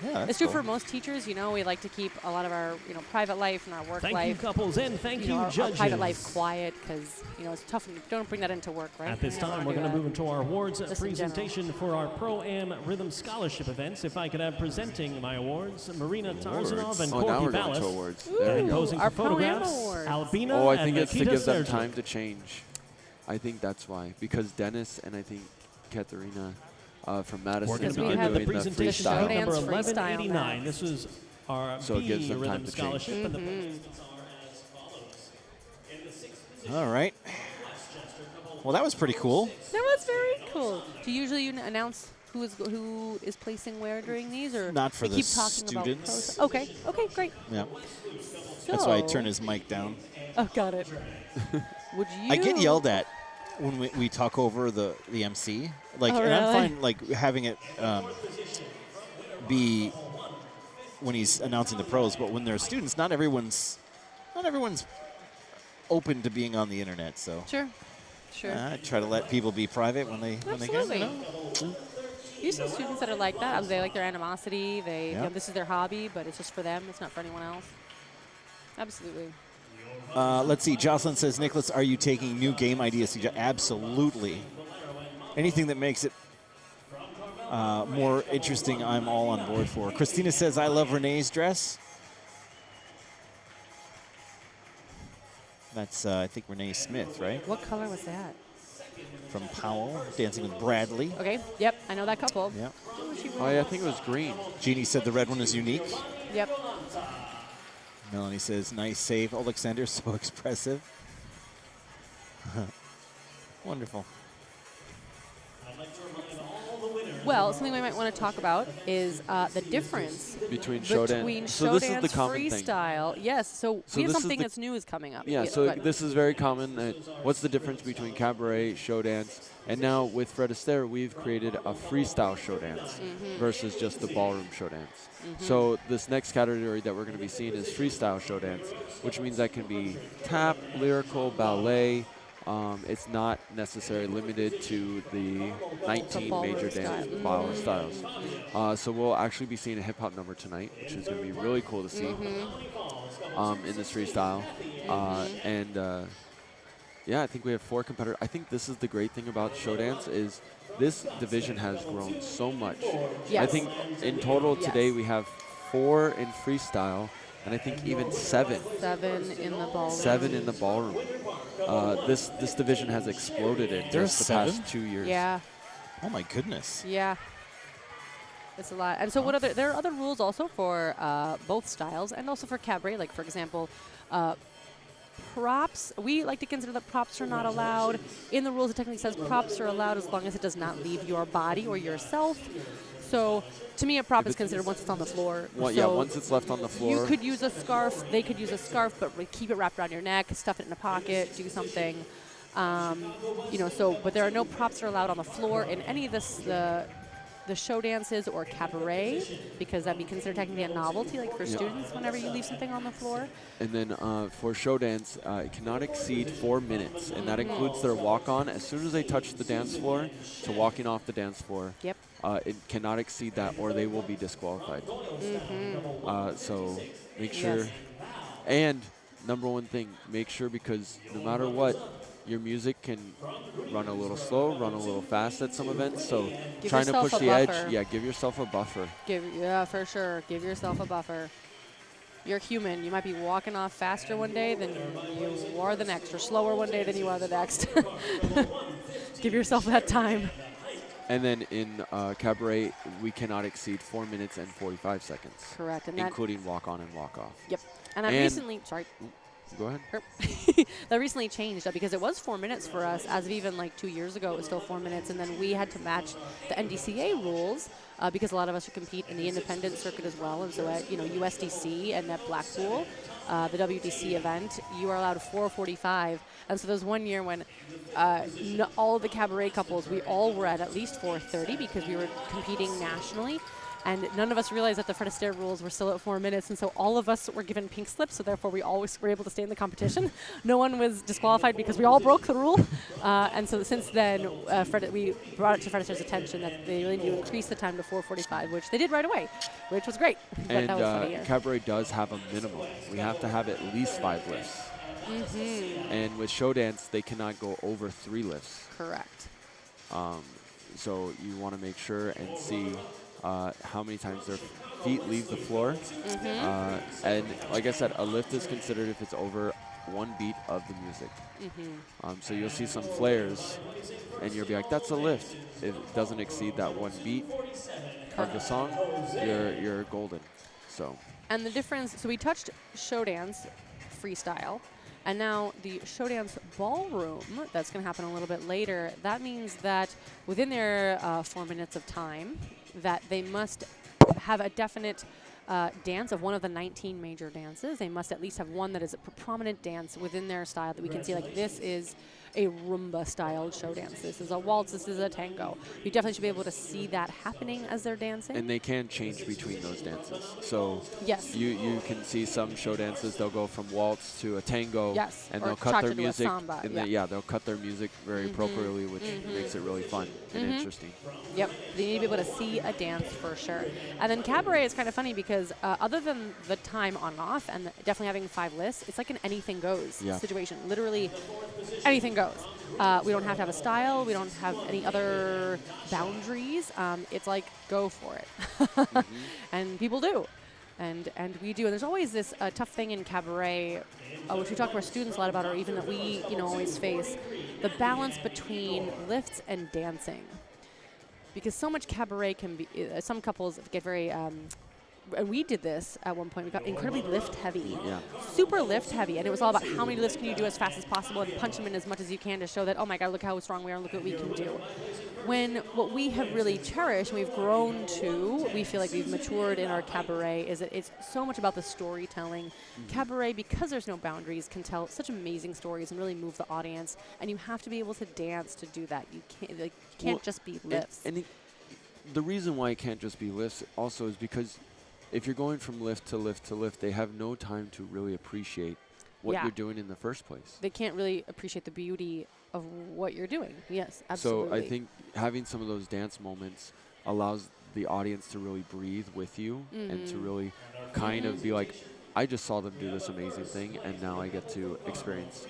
Yeah, that's it's true cool. for most teachers. You know, we like to keep a lot of our, private life and our work Thank you, life, couples, and thank you, our judges. private life quiet because, it's tough when you don't bring that into work, right? At this You don't time, wanna we're do going to that. move into our awards Just in general. presentation for our Pro-Am Rhythm Scholarship events. If I could have presenting my awards, Marina Tarzanov and Oh, now Corky we're going to Ballas. awards. Ooh. There And you go. posing Our for Pro-Am photographs, awards. Albina Oh, I and think it's to Nikita give them Sergey. time to change. I think that's why. Because Dennis and I think Katerina from Madison We're going to we are begin have the doing the presentation freestyle. for freestyle. number Dance freestyle 1189. now. This is our So it B gives them Rhythm time to change. Scholarship, and the participants are as follows. In the sixth position, All right. Well, that was pretty cool. That was very cool. Do you usually announce who is placing where during these, or Not for we the keep talking students. about pros? Okay, great. Yeah. So, That's why I turn his mic down. Oh, got it. Would you? I get yelled at when we talk over the MC. Like, Oh, and I'm really? fine like having it be when he's announcing the pros, but when they're students, not everyone's open to being on the internet. So Sure. I try to let people be private when they Absolutely. can. You know? You see students that are like that. They like their animosity. They, Yeah. this is their hobby, but it's just for them. It's not for anyone else. Absolutely. Let's see. Jocelyn says, Nicholas, are you taking new game ideas? Absolutely. Anything that makes it more interesting, I'm all on board for. Christina says, I love Renee's dress. That's, I think, Renee Smith, right? What color was that? From Powell, Dancing with Bradley. Okay. Yep. I know that couple. Yep. Oh, yeah, I think it was green. Jeannie said the red one is unique. Yep. Melanie says, nice save, Alexander, so expressive. Wonderful. Well, something we might want to talk about is the difference Between show dance. So show this is the dance common thing. freestyle. Yes. So So we have this is something the- that's new is coming up. Yeah, go so ahead. this is very common. What's the difference between cabaret, show dance, and now with Fred Astaire, we've created a freestyle show dance versus just the ballroom show dance. So this next category that we're going to be seeing is freestyle show dance, which means that can be tap, lyrical, ballet. It's not necessarily limited to the 19 ballroom major style. dance ballroom styles. So we'll actually be seeing a hip hop number tonight, which is going to be really cool to see in this freestyle. Yeah, I think we have 4 competitors. I think this is the great thing about show dance is this division has grown so much. I Yes. think in total Yes. today we have 4 in freestyle, and I think even 7. 7 in the ballroom. 7 in the ballroom. This division has exploded in There's just the 7? past 2 years. Yeah. Oh, my goodness. Yeah. It's a lot. And so there are other rules also for both styles and also for cabaret. Like, for example, props. We like to consider that props are not allowed. In the rules, it technically says props are allowed as long as it does not leave your body or yourself. So to me, a prop is considered once it's on the floor. Well, so yeah, once it's left on the floor. you could use a scarf. They could use a scarf, but keep it wrapped around your neck, stuff it in a pocket, do something. But there are no props that are allowed on the floor in any of the show dances or cabaret, because that'd be considered technically a novelty, like for students, whenever you leave something on the floor. And then for show dance, it cannot exceed 4 minutes, and that includes their walk-on. As soon as they touch the dance floor to walking off the dance floor, Yep. it cannot exceed that, or they will be disqualified. So make sure. Yes. And number one thing, make sure, because no matter what, your music can run a little slow, run a little fast at some events. So Give trying to yourself push a the buffer. edge, give yourself a buffer. Yeah, for sure. Give yourself a buffer. You're human. You might be walking off faster one day than you are the next, or slower one day than you are the next. Give yourself that time. And then in cabaret, we cannot exceed 4 minutes and 45 seconds. Correct. And that, including walk on and walk off. yep. And I And- recently, sorry. Go ahead. That recently changed because it was 4 minutes for us. As of even like 2 years ago, it was still 4 minutes, and then we had to match the NDCA rules because a lot of us would compete in the independent circuit as well. And so at USDC and at Blackpool, the WDC event, you are allowed 4:45. And so there was one year when all the cabaret couples, we all were at least 4:30 because we were competing nationally. And none of us realized that the Fred Astaire rules were still at 4 minutes, and so all of us were given pink slips, so therefore we always were able to stay in the competition. No one was disqualified because we all broke the rule. And so since then, we brought it to Fred Astaire's attention that they really need to increase the time to 4:45, which they did right away, which was great. But And that was funny. cabaret does have a minimum. We have to have at least 5 lifts. And with show dance, they cannot go over 3 lifts. Correct. So you want to make sure and see how many times their feet leave the floor. And like I said, a lift is considered if it's over 1 beat of the music. So you'll see some flares, and you'll be like, that's a lift. If it doesn't exceed that 1 beat of the song, you're golden. So. And the difference, so we touched show dance, freestyle, And now the show dance ballroom, that's going to happen a little bit later. That means that within their 4 minutes of time, that they must have a definite dance of one of the 19 major dances. They must at least have one that is a prominent dance within their style that we can see, like, this is a rumba-styled show dance. This is a waltz. This is a tango. You definitely should be able to see that happening as they're dancing. And they can change between those dances. So yes, you can see some show dances, they'll go from waltz to a tango, yes, and or they'll cut their cha-cha to a music. samba, And yeah. they'll cut their music very appropriately, which makes it really fun and interesting. Yep, they need to be able to see a dance for sure. And then cabaret is kind of funny because other than the time on and off and definitely having 5 lists, it's like an anything goes situation. Literally anything goes. We don't have to have a style. We don't have any other boundaries. It's like, go for it. And people do. And we do. And there's always this tough thing in cabaret, which we talk to our students a lot about, or even that we always face, the balance between lifts and dancing. Because so much cabaret can be, some couples get very, and we did this at one point. We got incredibly lift heavy, super lift heavy, and it was all about how many lifts can you do as fast as possible and punch them in as much as you can to show that, oh my God, look how strong we are and look what we can do. When what we have really cherished and we've grown to, we feel like we've matured in our cabaret, is that it's so much about the storytelling. Cabaret, because there's no boundaries, can tell such amazing stories and really move the audience, and you have to be able to dance to do that. You can't just be lifts. And the reason why it can't just be lifts also is because if you're going from lift to lift to lift, they have no time to really appreciate what you're doing in the first place. They can't really appreciate the beauty of what you're doing. Yes, absolutely. So I think having some of those dance moments allows the audience to really breathe with you and to really kind of be like, I just saw them do this amazing thing, and now I get to experience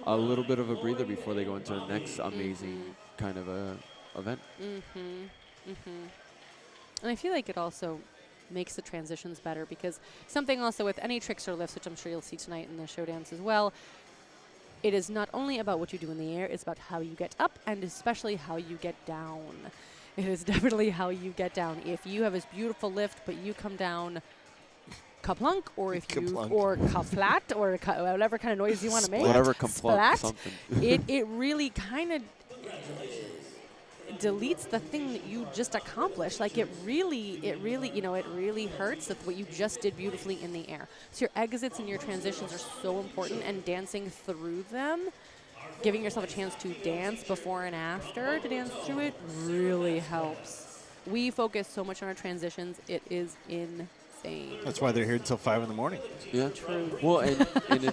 a little bit of a breather before they go into the next amazing kind of a event. And I feel like it also makes the transitions better, because something also with any tricks or lifts, which I'm sure you'll see tonight in the show dance as well, it is not only about what you do in the air, it's about how you get up and especially how you get down. It is definitely how you get down. If you have this beautiful lift, but you come down kaplunk, or if you, or ka-flat, or whatever kind of noise you want to make. Whatever kaplunk, something. it really kind of deletes the thing that you just accomplished. Like it really, it really hurts that what you just did beautifully in the air. So your exits and your transitions are so important, and dancing through them, giving yourself a chance to dance before and after to dance through it really helps. We focus so much on our transitions, it is insane. That's why they're here until 5 in the morning. Yeah. True. Well, and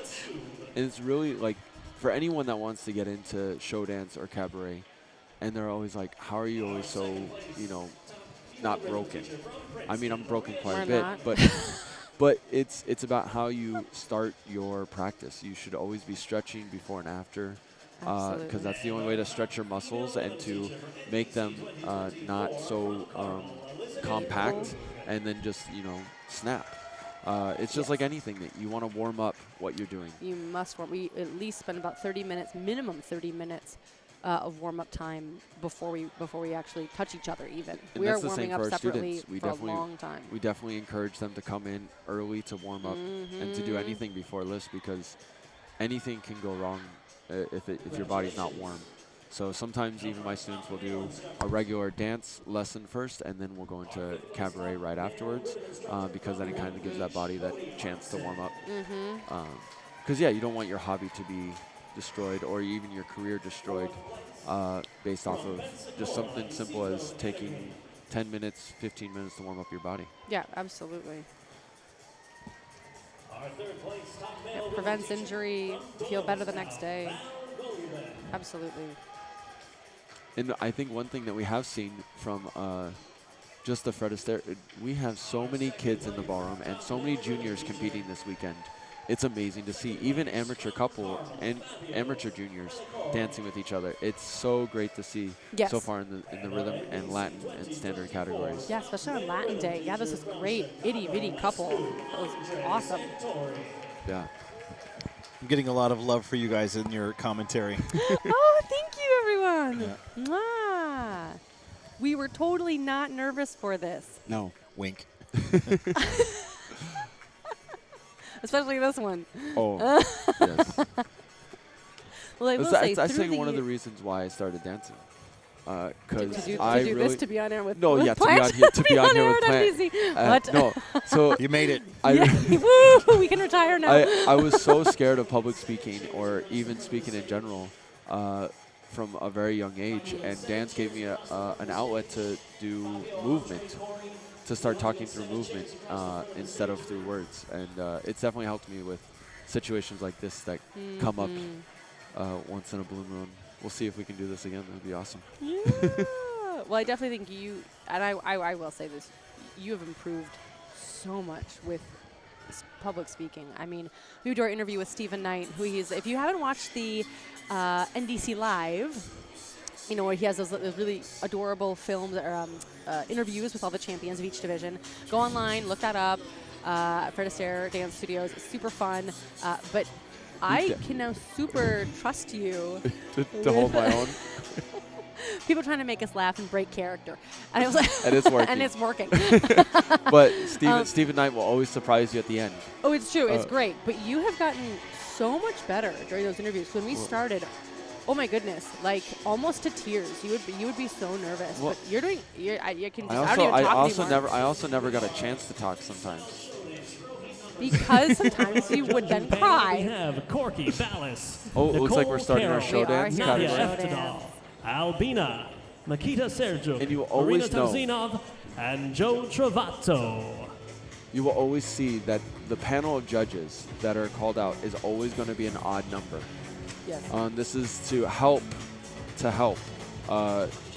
it's really like, for anyone that wants to get into show dance or cabaret, and they're always like, how are you always so, not broken? I mean, I'm broken quite a bit, but it's about how you start your practice. You should always be stretching before and after, because that's the only way to stretch your muscles and to make them not so compact and then just, snap. It's just like anything that you want to warm up what you're doing. You must warm. We at least spend about 30 minutes, minimum 30 minutes of warm-up time before we actually touch each other even. And we are that's the warming same up for our separately students. for a long time. We definitely encourage them to come in early to warm up and to do anything before lifts, because anything can go wrong if your body's not warm. So sometimes even my students will do a regular dance lesson first, and then we'll go into cabaret right afterwards, because then it kind of gives that body that chance to warm up. Because, you don't want your hobby to be destroyed, or even your career destroyed, based off of just something simple as taking 10 minutes, 15 minutes to warm up your body. Yeah, absolutely. It prevents injury, feel better the next day. Absolutely. And I think one thing that we have seen from just the Fred Astaire, we have so many kids in the ballroom and so many juniors competing this weekend. It's amazing to see, even amateur couple and amateur juniors dancing with each other. It's so great to see so far in the rhythm and Latin and standard categories. Yeah, especially on Latin Day. Yeah, this is great itty-bitty couple. That was awesome. Yeah. I'm getting a lot of love for you guys in your commentary. Oh, thank you, everyone. Yeah. Mwah. We were totally not nervous for this. No. Wink. Especially this one. Oh, yes. Well, I will That's say actually through one of the the reasons why I started dancing. to Because do I this really to be on air with no, with yeah, Plant? to be on here with air at Plant. NBC. What? No, so You made it. Woo! We can retire now. I was so scared of public speaking or even speaking in general from a very young age, and dance gave me an outlet to do movement, to start talking through movement instead of through words, and it's definitely helped me with situations like this that come up once in a blue moon. We'll see if we can do this again. That'd be awesome. Yeah. Well, I definitely think you, and I will say this, you have improved so much with public speaking. I mean, we do our interview with Stephen Knight, who if you haven't watched the NDC Live, you know, where he has those really adorable films or interviews with all the champions of each division. Go online, look that up. Fred Astaire Dance Studios. It's super fun. But I can now super trust you to hold my own. People trying to make us laugh and break character, and it was like, And it's working. and it's working. But Stephen Knight will always surprise you at the end. Oh, it's true. It's great. But you have gotten so much better during those interviews. When we started, oh my goodness, like almost to tears. You would be so nervous. Well, but you're doing. You can. I Just, I don't even talk anymore. I also never got a chance to talk sometimes. Because sometimes you would then We cry. have Corky Ballas. Oh, it looks like we're Nicole starting our Carroll, show We are dance here. Nadia category. Show Eftadal, Albina, Makita Serjuk, And you will Marina always know. Tamzinov, and Joe Travato. You will always see that the panel of judges that are called out is always going to be an odd number. Yes. This is to help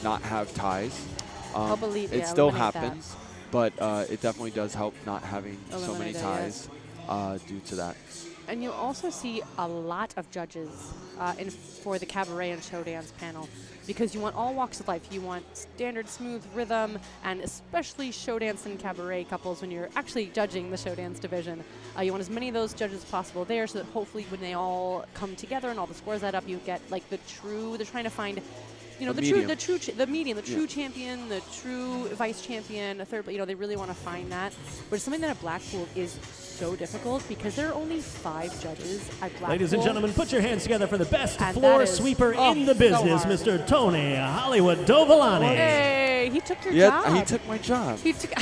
not have ties. Help alleviate- It yeah, still eliminate that. happens, but it definitely does help not having so many Eliminate it, ties due to that. And you also see a lot of judges for the cabaret and show dance panel, because you want all walks of life. You want standard, smooth rhythm, and especially show dance and cabaret couples when you're actually judging the show dance division. You want as many of those judges as possible there, so that hopefully when they all come together and all the scores add up, you get like the true. They're trying to find, you know, the medium, true champion, the true vice champion, the third. You know, they really want to find that. But it's something that at Blackpool is so difficult because there are only 5 judges at Blackpool. Ladies and gentlemen, put your hands together for the best And floor that is- sweeper oh, in the so business, hard. Mr. Tony Hollywood Dovolani. Hey, he took your Yeah, job. he took my job. He took.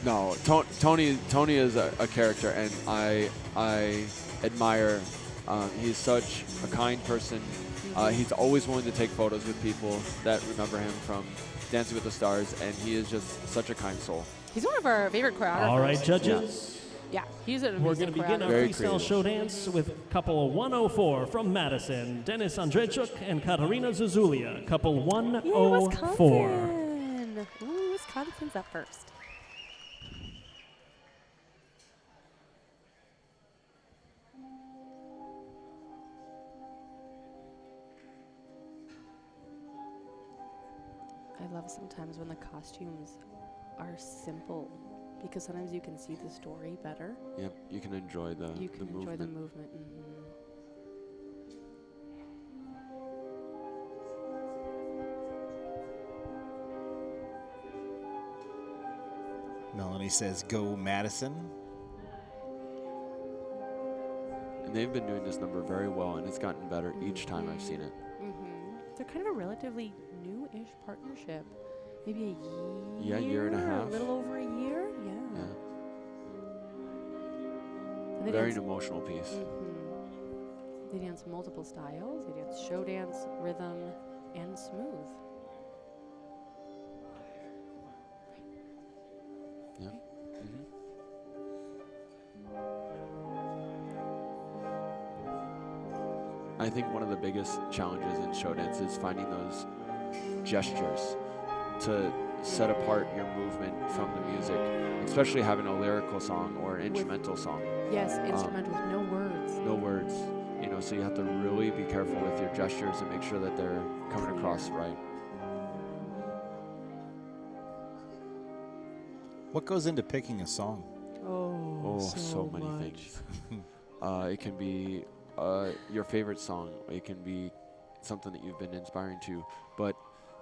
No, Tony is a character, and I admire. He's such a kind person. He's always willing to take photos with people that remember him from Dancing with the Stars, and he is just such a kind soul. He's one of our favorite choreographers. All right, judges. Yeah, he's an We're amazing going to begin our choreographer. Very freestyle creative. show dance with couple 104 from Madison, Dennis Andrejchuk and Katarina Zuzulia, couple Yay, 104. Wisconsin. Ooh, Wisconsin's up first. I love sometimes when the costumes are simple, because sometimes you can see the story better. Yep, you can enjoy the You can enjoy movement. the movement. Melanie says, go Madison. And they've been doing this number very well, and it's gotten better each time I've seen it. They're kind of a relatively new-ish partnership. Maybe a year. Yeah, year and a half. A little over a year. Yeah. Yeah, And they very dance- emotional piece. They dance multiple styles. They dance show dance, rhythm, and smooth. Yeah. I think one of the biggest challenges in show dance is finding those gestures to set apart your movement from the music, especially having a lyrical song or an instrumental song. Yes, instrumental with no words. No words, you know, so you have to really be careful with your gestures and make sure that they're coming across right. What goes into picking a song? Oh, so many things. It can be your favorite song. It can be something that you've been inspiring to. But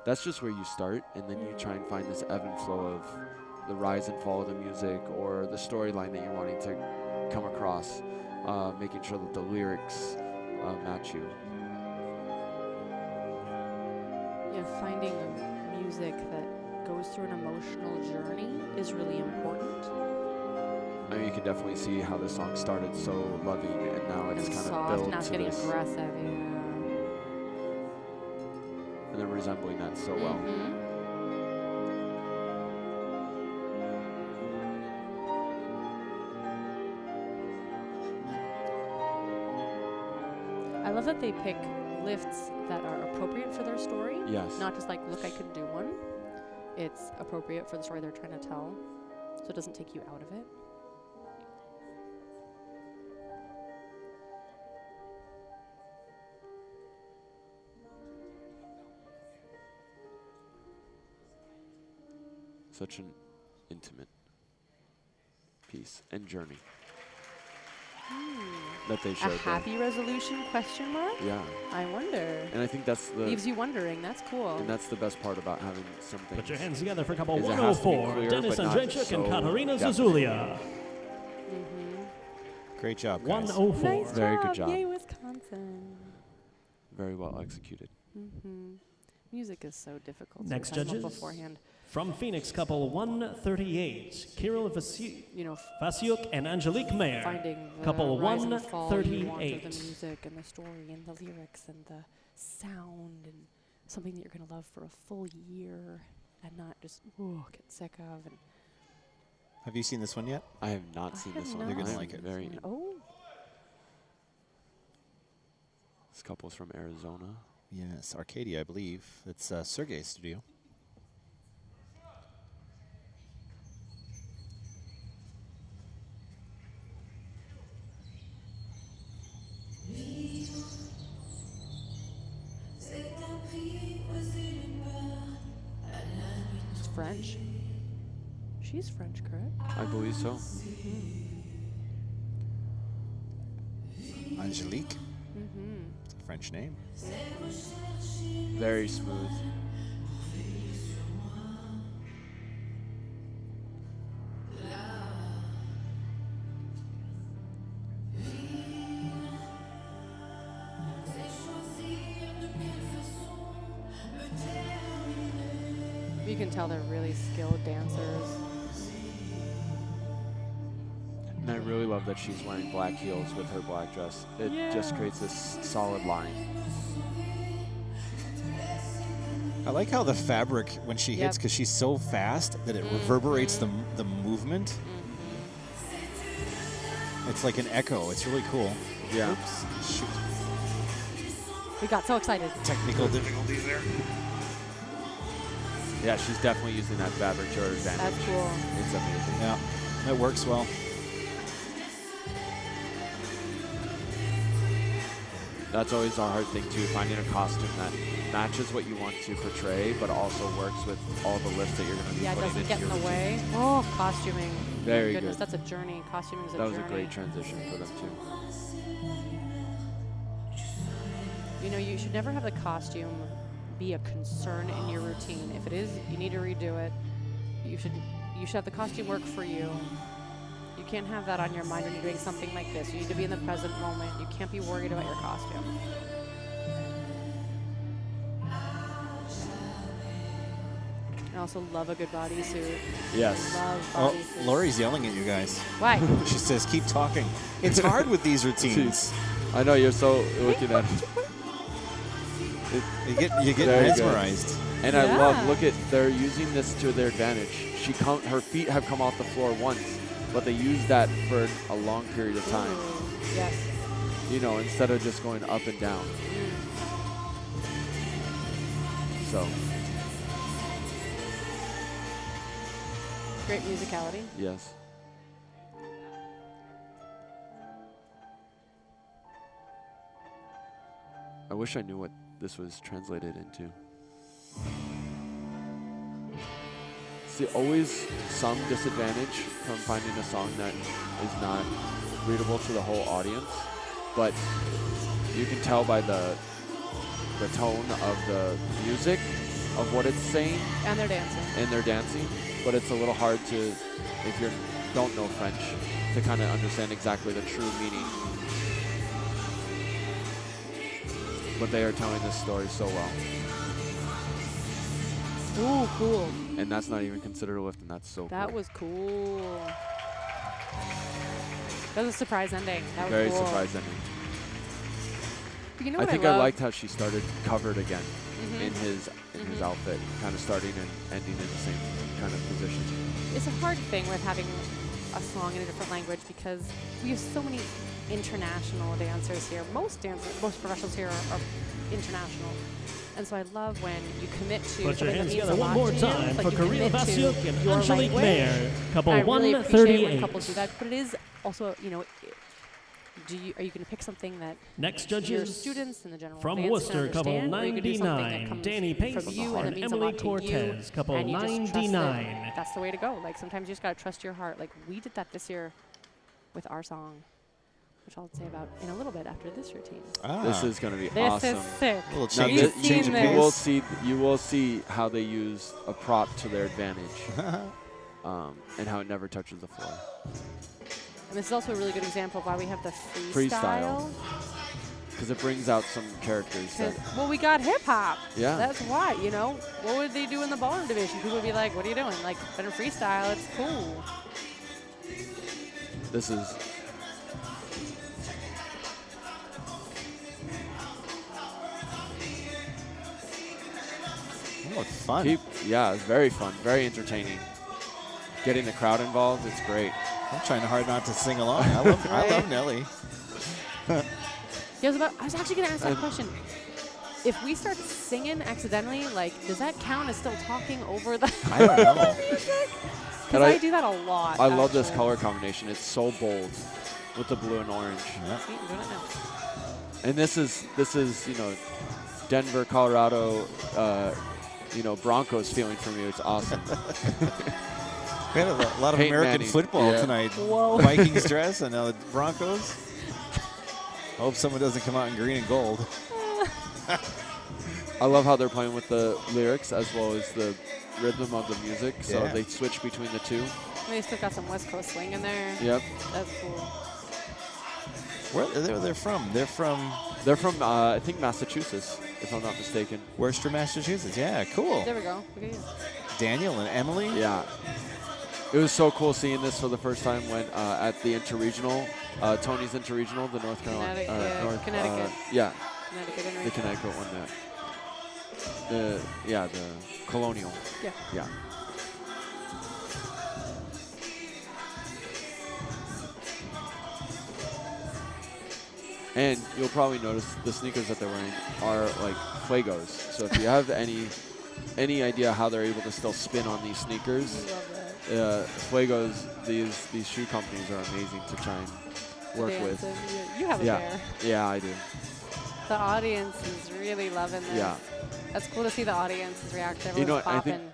that's just where you start, and then you try and find this ebb and flow of the rise and fall of the music or the storyline that you're wanting to come across, making sure that the lyrics match you. Yeah, finding a music that goes through an emotional journey is really important. I mean, you can definitely see how the song started so loving, and now it's And kind of soft, built now it's to getting this, aggressive, yeah. and they're resembling that so well. I love that they pick lifts that are appropriate for their story. Yes. Not just like, look, I could do one. It's appropriate for the story they're trying to tell, so it doesn't take you out of it. Such an intimate piece and journey that they A showed there. happy resolution, question mark? Yeah, I wonder. and I think that's the Leaves you wondering. That's cool. and that's the best part about having something. Put your hands together for couple Is it has to be 104, clear, Dennis but not Andrzejczyk and so Katarina definite. Zuzulia. Great job, guys. 104. Nice Very job. good job. Yay, Wisconsin. Very well executed. Music is so difficult. Next sometimes judges. beforehand. From Phoenix, couple 138, Kirill You know, Vasiuk and Angelique Mayer. finding the Couple rise and fall you want of 138. the music and the story and the lyrics and the sound and something that you're going to love for a full year and not just get sick of. And Have you seen this one yet? I have not seen I this have one. You're gonna not like seen it. this Very. one. Oh, This couple's from Arizona. Yes, Arcadia, I believe. It's Sergey's studio. it's French. She's French, correct? I believe so. Angelique. It's a French name. Very smooth. You can tell they're really skilled dancers. And I really love that she's wearing black heels with her black dress. It just creates this solid line. I like how the fabric, when she hits, Yep. because she's so fast that it reverberates the movement. It's like an echo. It's really cool. Yeah. Oops. Shoot. We got so excited. Technical difficulties there. Yeah, she's definitely using that fabric to her advantage. That's cool. It's amazing. Yeah, that works well. That's always a hard thing too, finding a costume that matches what you want to portray, but also works with all the lifts that you're going to be Yeah, it putting doesn't into get in your the routine. way. Oh, costuming. Very Goodness, good. that's a journey. Costuming is a That journey. was a great transition for them too. You know, you should never have the costume be a concern in your routine. If it is, you need to redo it. You should have the costume work for you. You can't have that on your mind when you're doing something like this. You need to be in the present moment. You can't be worried about your costume. I also love a good bodysuit. Yes. Love Oh, bodysuits. Lori's yelling at you guys. Why? She says, keep talking. It's hard with these routines. I know you're so looking at it. You get Very good. mesmerized. And I love, Yeah. look at, they're using this to their advantage. Her feet have come off the floor once, but they use that for a long period of time. Ooh, yes. You know, instead of just going up and down. So, Great musicality. yes. I wish I knew what this was translated into. See, always some disadvantage from finding a song that is not readable to the whole audience, but you can tell by the tone of the music of what it's saying And they're dancing. and they're dancing, but it's a little hard to, if you don't know French, to kind of understand exactly the true meaning. but they are telling this story so well. Ooh, cool. And that's not even considered a lift, and that's so That cool. was cool. That was a surprise ending. That was Very cool. surprise ending. You know I what think I I love? liked how she started covered again in his outfit, kind of starting and ending in the same kind of position. It's a hard thing with having a song in a different language because we have so many international dancers here. Most professionals here are international. And so I love when you commit to Put your something that hands means together a one lot more to you. time It's like for you Karina commit to Vasyuk and your Angelique language. Mayer, couple I really appreciate when 138. couples do that, but it is also, you know, are you going to pick something that Next your judges students and the general from audience can Worcester, couple understand, or you could do something that 99, comes Danny Pace from you and it and means a Emily lot to Cortez, you, couple and you just trust that 99. that's the way to go. Like sometimes you just got to trust your heart. Like we did that this year with our song, which I'll say about in a little bit after this routine. This is going to be This awesome. is sick. A little Now, change, You've change seen of this. pace. you will see how they use a prop to their advantage, and how it never touches the floor. And this is also a really good example of why we have the freestyle. Because it brings out some characters that, Well, we got hip hop. Yeah. That's why, you know. What would they do in the ballroom division? People would be like, what are you doing? Like, but in freestyle, it's cool. this is, Oh, it's fun. yeah, it's very fun, very entertaining. Getting the crowd involved, it's great. I'm trying hard not to sing along. I love Nelly. Yeah, I was actually going to ask that question. If we start singing accidentally, like, does that count as still talking over the I don't know. Because I do that a lot. I love this actually. color combination. It's so bold with the blue and orange. Yeah. See, I'm doing it now. And this is you know, Denver, Colorado, you know, Broncos feeling for me. It's awesome. We had a lot of Peyton American Manning. football Yeah. tonight. Whoa. Vikings dress and now the Broncos. I hope someone doesn't come out in green and gold. I love how they're playing with the lyrics as well as the rhythm of the music. So Yeah. they switch between the two. They still got some West Coast swing in there. Yep. That's cool. Where they're from? They're from They're from, I think, Massachusetts, if I'm not mistaken. Worcester, Massachusetts. Yeah, cool. There we go. Look at you. Daniel and Emily. Yeah. It was so cool seeing this for the first time when at the interregional, Tony's interregional, the North Carolina, Connecticut. yeah, Connecticut the Henry. Connecticut one. The Colonial. Yeah. Yeah. And you'll probably notice the sneakers that they're wearing are like Fuegos. So if you have any idea how they're able to still spin on these sneakers, I love that. Fuegos, these shoe companies are amazing to try and work with. Dancing. You have a Yeah, pair. yeah, I do. The audience is really loving this. Yeah. That's cool to see the audience's reaction. You know, Everyone's I think popping.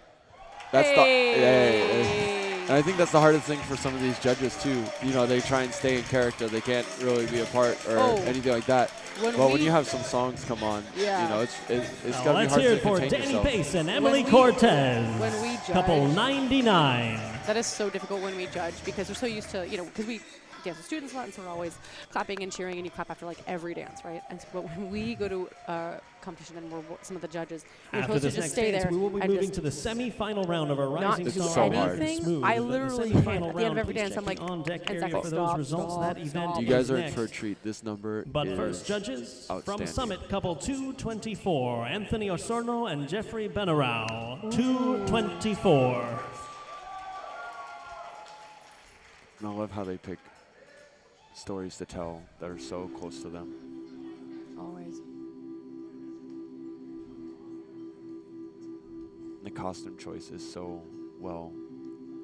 That's Hey. and I think that's the hardest thing for some of these judges too. You know, they try and stay in character. They can't really be a part or anything like that. But when you have some songs come on, Yeah. you know, it's Now gotta be let's hard hear to it for contain Danny yourself. Pace and Emily we- Cortez. when we couple judge- 99. That is so difficult when we judge because we're so used to, you know, because we dance with students a lot, and so we're always clapping and cheering, and you clap after like every dance, right? And so, but when we go to competition and we're some of the judges, we're After supposed to this just next stay dance, there we will be and moving just to the semi-final round of our not Rising do It's Star so hard. anything. Smooth. I The literally semi-final can't. At the end of round, every please dance, I'm checking like, on deck area exactly, for stop, those results. stop, That event stop. You is guys are in next. for a treat. This number But is first, judges, from outstanding. Summit, couple 224, Anthony Osorno and Jeffrey Benarau, 224. And I love how they pick stories to tell that are so close to them. Always. The costume choice is so well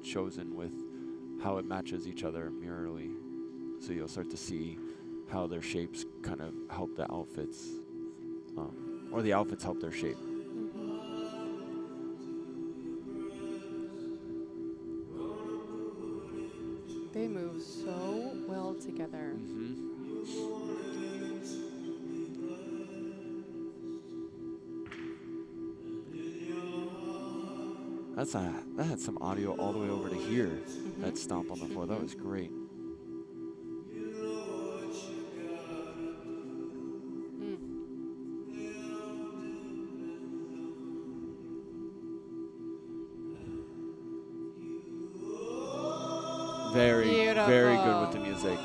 chosen with how it matches each other mirrorly. So you'll start to see how their shapes kind of help the outfits, or the outfits help their shape. They move so well together. That had some audio all the way over to here. That stomp on the floor, that was great. very Beautiful. good with the music.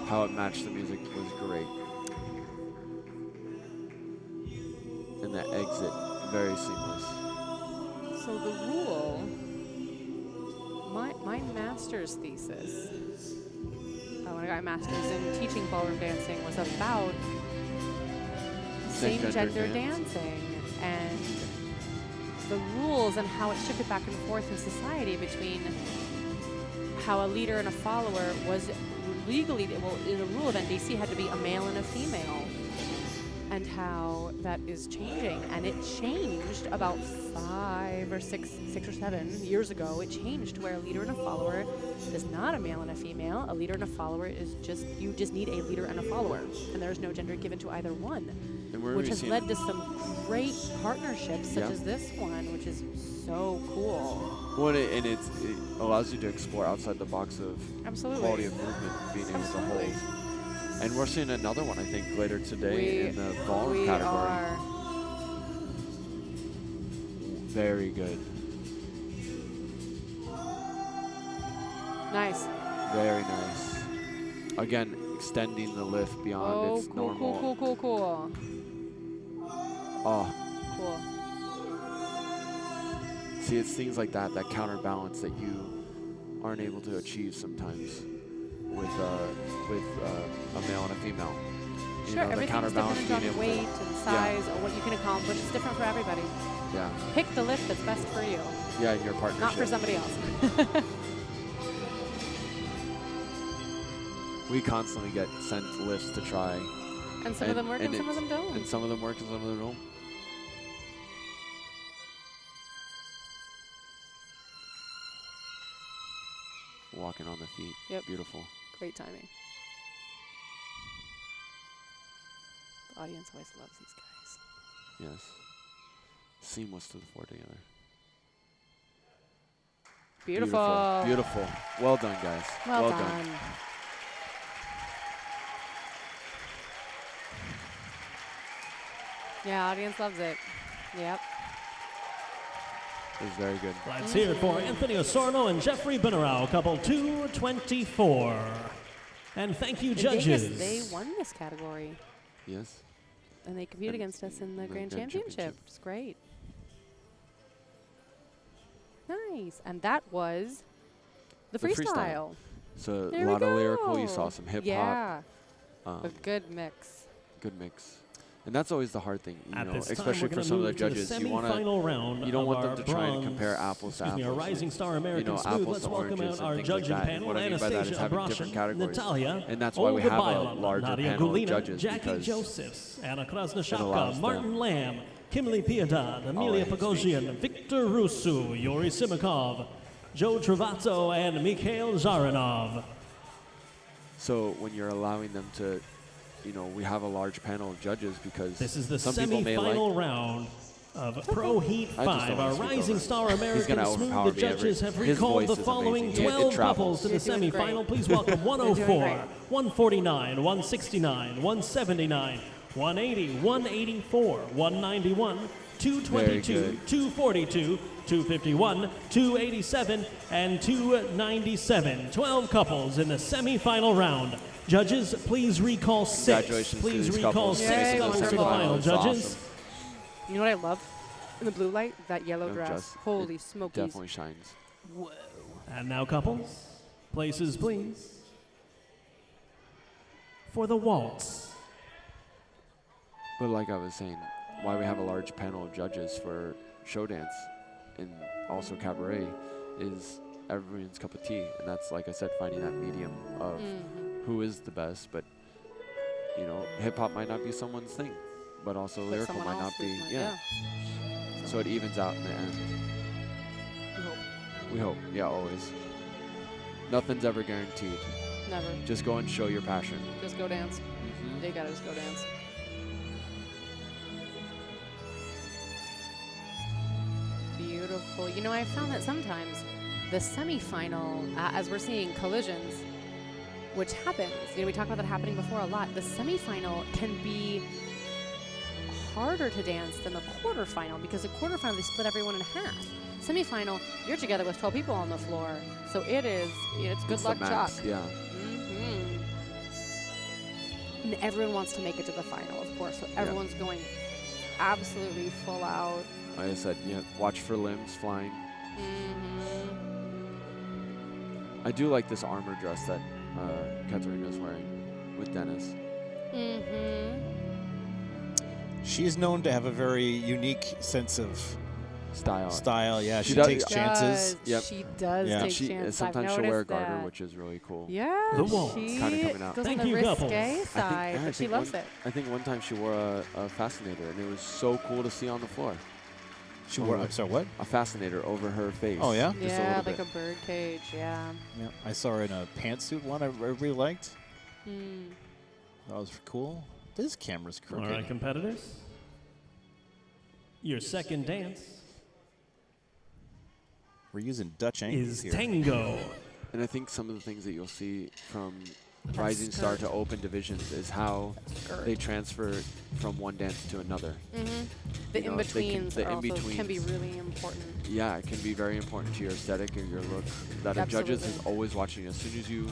How it matched the music was great. And that exit, very seamless. So the rule, my master's thesis, when I got my master's in teaching ballroom dancing, was about same-gender dancing and the rules and how it shifted back and forth in society between how a leader and a follower was legally, well, in the rule of NDC had to be a male and a female, and how that is changing. And it changed about 5 or 6 or 7 years ago. It changed to where a leader and a follower is not a male and a female. A leader and a follower is just, you just need a leader and a follower, and there's no gender given to either one, which has led to some great partnerships such as this one, which is so cool. Well, and it allows you to explore outside the box of quality of movement, being able to hold. And we're seeing another one, I think, later today in the ballroom category. Are. Very good. Nice. Very nice. Again, extending the lift beyond its normal. Cool. Oh. Cool. See, it's things like that, that counterbalance that you aren't able to achieve sometimes with a male and a female. You know, the everything's counterbalance dependent being on able weight and size or what you can accomplish. It's different for everybody. Yeah. Pick the lift that's best for you, Yeah, in your partnership. not for somebody else. We constantly get sent lifts to try. And some of them work and some of them don't. And some of them work and some of them don't. Walking on the feet. Yep. Beautiful. Great timing. The audience always loves these guys. Yes. Seamless to the floor together. Beautiful. Beautiful. Well done, guys. Well done. Yeah, audience loves it. Yep. It was very good. Let's hear it for Anthony Osorno and Jeffrey Benarau, couple 224. And thank you, In judges. Vegas, they won this category. Yes. And they competed against us in the Grand Championship. It's great. Nice. And that was the freestyle. So There a lot we of lyrical. You go. saw some hip hop. Yeah. Um, A good mix. good mix. And that's always the hard thing, you At know, this time, especially we're for gonna some of the move to judges. You semi-final round you don't of want them our to try and bronze- compare apples to apples. Our Rising Star American know, Smooth. apples Let's to welcome oranges out and our things like judging that. panel. What I mean by that is Anastasia having different Abrashin, categories. Natalia, And that's why we have a Olga larger Nadia panel of Gulina, judges, Jackie because Josephs, Anna it allows Krasnoshapka, them. Martin Lamb, Kimberly Piedad, Amelia hate Pogosian, Victor Rusu, Yuri Simakov, Joe Travazzo, and Mikhail Zaranov. So when you're allowing them to, you know, we have a large panel of judges because This is the some people may semi-final like. round of Pro Heat I just 5. don't Our wanna speak Rising over Star him. He's American gonna Smooth. overpower The me judges every- have his recalled voice the is following amazing. It 12 travels. couples to the You're doing great. semi-final. Please welcome You're doing 104, great. 149, 169, 179, 180, 184, 191, 222, Very good. 242, 251, 287, and 297. 12 couples in the semi-final round. Judges, please recall 6. Congratulations to Please these recall couples. 6 Yay, couples to the wonderful. final. It's Judges. awesome. You know what I love? In the blue light, that yellow No, dress. just- Holy it smokies. Definitely shines. Whoa. And now, couples, places, please, for the waltz. But like I was saying, why we have a large panel of judges for show dance and also cabaret is everyone's cup of tea. And that's, like I said, finding that medium of who is the best. But, you know, hip-hop might not be someone's thing, but also But lyrical someone might not else be. is like- Yeah. So it evens out in the end. We hope. We hope. Yeah, always. Nothing's ever guaranteed. Never. Just go and show your passion. Just go dance. Mm-hmm. They gotta just go dance. Beautiful. You know, I found that sometimes the semifinal, as we're seeing collisions, which happens, you know, we talked about that happening before a lot, the semifinal can be harder to dance than the quarterfinal because the quarterfinal, they split everyone in half. Semifinal, you're together with 12 people on the floor. So it's good It's luck the chalk. max, yeah. And everyone wants to make it to the final, of course. So everyone's going absolutely full out. Like I said, watch for limbs flying. I do like this armor dress that Katarina's wearing with Dennis. She's known to have a very unique sense of Style. Yeah, she does- takes chances. Yep. She does Yeah. take She chances. sometimes I've she'll wear a noticed garter, that. which is really cool. Yeah, The wall. she Kinda coming out. goes Thank on the you, couples. risque side, I but she think loves one, it. I think one time she wore a fascinator, and it was so cool to see on the floor. She wore, I'm sorry, what? A fascinator over her face. Oh, yeah? Just a Yeah, little like bit. a bird cage, yeah. Yeah, I saw her in a pantsuit one I really liked. Mm. That was cool. This camera's All crooked. right, competitors. Your second dance We're using Dutch angles is here. tango. And I think some of the things that you'll see from Rising Star to open divisions is how they transfer from one dance to another. The You know, they can- in-betweens the also can be in-betweens. really important. Yeah, it can be very important to your aesthetic or your look. That a judges is Absolutely. always watching. As soon as you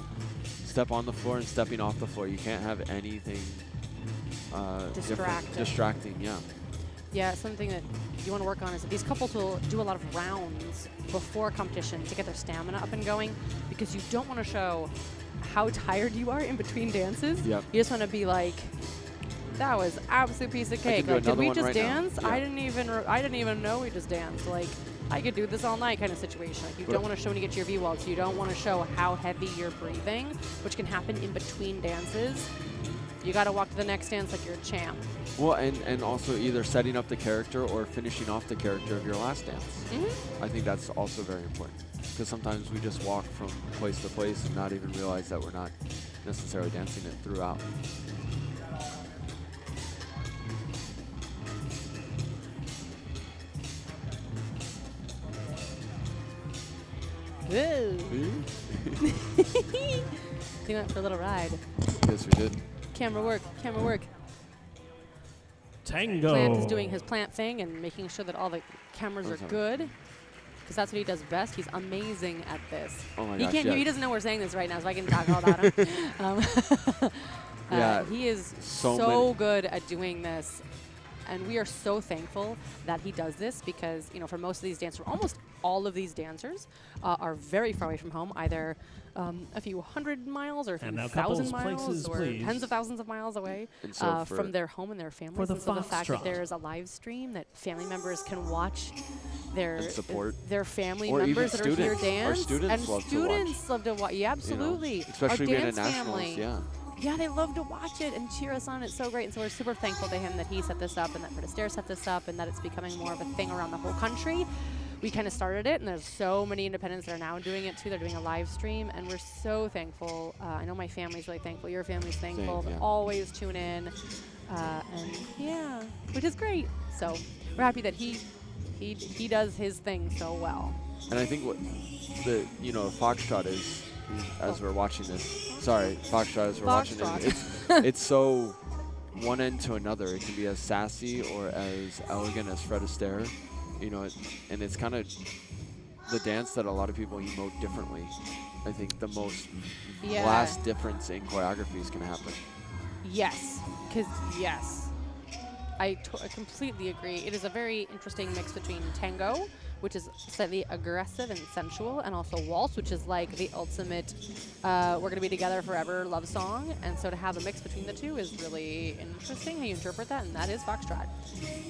step on the floor and stepping off the floor, you can't have anything different. Distracting, yeah. Yeah, something that you want to work on is that these couples will do a lot of rounds before competition to get their stamina up and going, because you don't want to show how tired you are in between dances. Yep. You just want to be like, that was absolute piece of cake. do Like, did another we one just right now. dance? Yeah. I didn't even know we just danced. Like, I could do this all night kind of situation. Like, you don't want to show when you get to your V-waltz. You don't want to show how heavy you're breathing, which can happen in between dances. You got to walk to the next dance like you're a champ. Well, and also either setting up the character or finishing off the character of your last dance. I think that's also very important, because sometimes we just walk from place to place and not even realize that we're not necessarily dancing it throughout. Woo. You went for a little ride. Yes, we did. Camera work, camera work. Tango. Plant is doing his plant thing and making sure that all the cameras are Those are- good, because that's what he does best. He's amazing at this. Oh my He gosh, can't. yeah. He doesn't know we're saying this right now, so I can talk all about him. Yeah, he is so so many- good at doing this, and we are so thankful that he does this, because for most of these dancers, almost all of these dancers are very far away from home, either a few 100 miles or a few And now 1,000 couples, miles places, or please. tens of thousands of miles away And so from their home and their families. the And so the fact that foxtrot. there's a live stream that family members can watch their And support. their family Or even members that are here students. Our dance, students and love to students love to watch. Yeah, you know, absolutely. especially Our being at dance nationals, family. yeah. Yeah, they love to watch it and cheer us on. It's so great. And so we're super thankful to him that he set this up, and that Astaire set this up, and that it's becoming more of a thing around the whole country. We kind of started it, and there's so many independents that are now doing it too. They're doing a live stream, and we're so thankful. I know my family's really thankful. Your family's thankful. Same, They yeah. always tune in, and yeah, which is great. So we're happy that he does his thing so well. And I think what the Foxtrot is, as we're watching this. Sorry, Foxtrot as we're watching Foxtrot. it's so one end to another. It can be as sassy or as elegant as Fred Astaire, and it's kind of the dance that a lot of people emote differently. I think the most Yeah. vast difference in choreographies can happen. Yes, because yes, I completely agree. It is a very interesting mix between tango, which is slightly aggressive and sensual, and also waltz, which is like the ultimate we're gonna be together forever love song. And so to have a mix between the two is really interesting how you interpret that, and that is Foxtrot.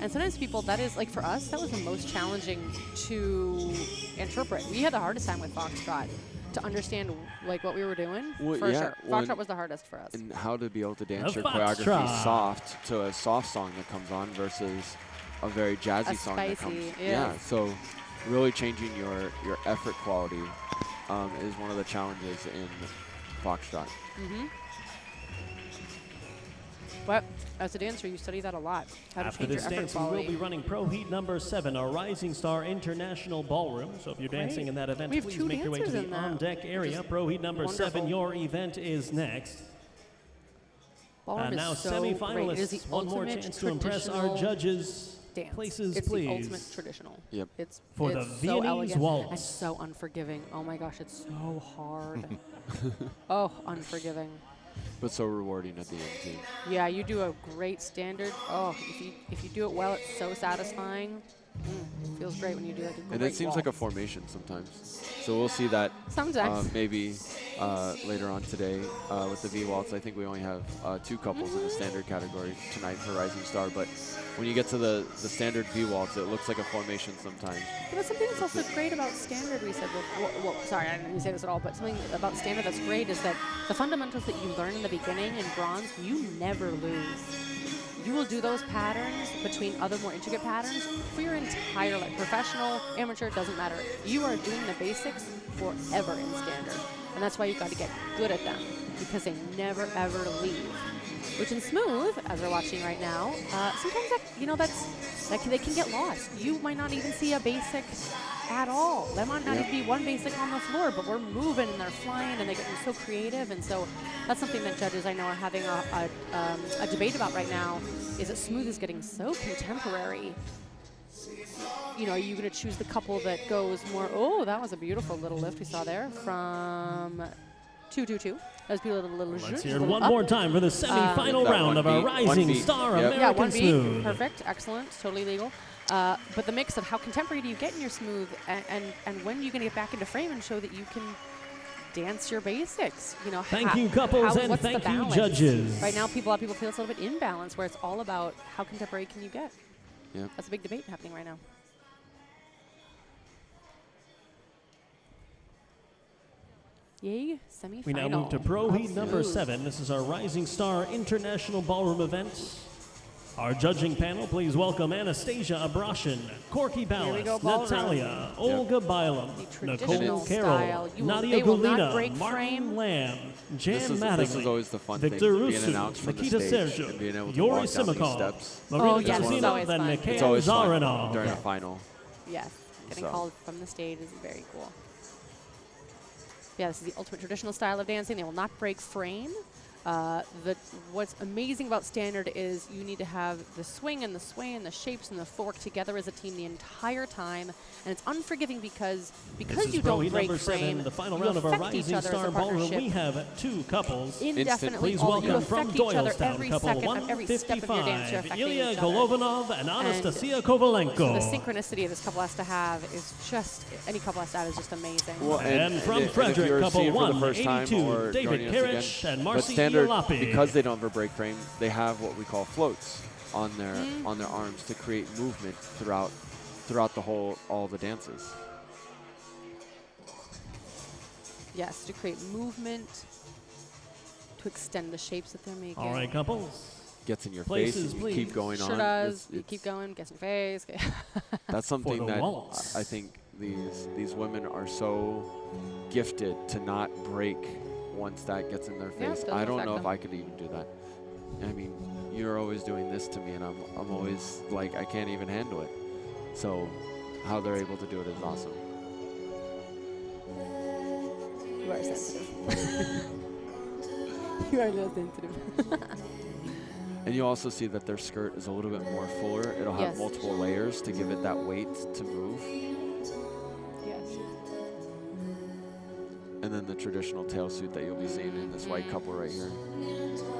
And sometimes people, that is, like for us, that was the most challenging to interpret. We had the hardest time with Foxtrot to understand like what we were doing, Well, for yeah, sure. well, Foxtrot was the hardest for us. And how to be able to dance The your choreography Foxtrot. soft to a soft song that comes on versus a very jazzy A song that comes. spicy, Yeah, yes. so really changing your effort quality is one of the challenges in Foxtrot. But as a dancer, you study that a lot. How to After change your this effort dance, we will quality. be running Pro Heat number 7, our Rising Star International Ballroom. So if you're dancing Great. in that event, We have please two make your way to dancers the in that, on-deck which area. is Pro Heat number 7, wonderful. your event is next. Ballroom And now is so great. It is semi-finalists, the one more ultimate chance to impress our traditional judges. dance. Places, it's please. the ultimate traditional. Yep. It's For it's the so Viennese elegant waltz. and so unforgiving. Oh my gosh, it's so hard. Oh, unforgiving. But so rewarding at the end too. Yeah, you do a great standard. Oh, if you do it well, it's so satisfying. It feels great when you do like a great And it seems like a waltz. formation sometimes. So we'll see that Sometimes. maybe later on today with the V-Waltz. I think we only have 2 couples in the standard category tonight for Rising Star. But when you get to the standard V-Waltz, it looks like a formation sometimes. But something that's also great about standard, we said, well, sorry, I didn't say this at all, but something about standard that's great is that the fundamentals that you learn in the beginning in bronze, you never lose. You will do those patterns between other more intricate patterns for your entire life. Professional, amateur, doesn't matter. You are doing the basics forever in standard. And that's why you've got to get good at them, because they never, ever leave. Which in smooth, as we're watching right now, sometimes they can get lost. You might not even see a basic at all. There might not even be one basic on the floor, but we're moving and they're flying and they're getting so creative. And so that's something that judges I know are having a debate about right now, is that smooth is getting so contemporary. You know, are you going to choose the couple that goes more, oh, that was a beautiful little lift we saw there from 222. That was beautiful little Let's jeu, hear it little one up. more time for the semifinal That round of 1 our beat, 1 Rising beat. Star Yep. American Yeah, 1 beat. Smooth. Perfect. Excellent. Totally legal. But the mix of how contemporary do you get in your smooth, and when are you going to get back into frame and show that you can dance your basics? You know, Thank you, couples, and what's the thank you, balance? judges. Right now, a lot of people feel it's a little bit imbalanced, where it's all about how contemporary can you get. Yep. That's a big debate happening right now. Yay, semifinal. We now move to Pro Heat number Smooth. 7. This is our Rising Star International Ballroom event. Our judging panel, please welcome Anastasia Abrashin, Corky we Ballas, go, Ballroom. Natalia, Olga Bailam, The Nicole traditional Carroll, style. Nadia They will not Gulina, break Martin frame. Lamb, Jan This is Mattingly, always the fun Victor thing, being Rusu, announced from the Nikita stage Sergio, and being able to Yuri walk down these Simakov, steps. Marina Oh, yes, it's Turzino, always and fun. It's Mikhail always fun Zaranov. during a final. Yes, getting So. called from the stage is very cool. Yeah, this is the ultimate traditional style of dancing. They will not break frame. What's amazing about standard is you need to have the swing and the sway and the shapes and the fork together as a team the entire time, and it's unforgiving because This is you Pro don't Heat break number 7, frame. the final you round of our affect each Rising other as Star a Ballroom. partnership. We have 2 couples. Indefinitely, Please all you welcome from affect each other Doylestown, every couple second of every step of your dance. You're 155, affecting Ilya each other. Golovanov and Anastasia So Kovalenko. the synchronicity this couple has to have is just, any couple has to have is just amazing. Well, And from if Frederick, you're couple seeing for the first time 182, or David joining us Karich again, and but Marcy standard, Iolapi. because they don't ever break frame, they have what we call floats on their arms to create movement throughout all the dances. Yes, to create movement, to extend the shapes that they're making. All right, couples. Gets in your Places, face and you please. keep going Sure on. does. You It's- keep going, gets in your face. That's something the that waltz. I think these women are so gifted to not break once that gets in their Yeah, it face. doesn't I don't affect know if them. I could even do that. I mean, you're always doing this to me, and I'm always like, I can't even handle it. So how they're able to do it is awesome. You are sensitive. You are a little sensitive. And you also see that their skirt is a little bit more fuller. It'll have Yes. multiple layers to give it that weight to move. Yes. And then the traditional tail suit that you'll be seeing in this white couple right here,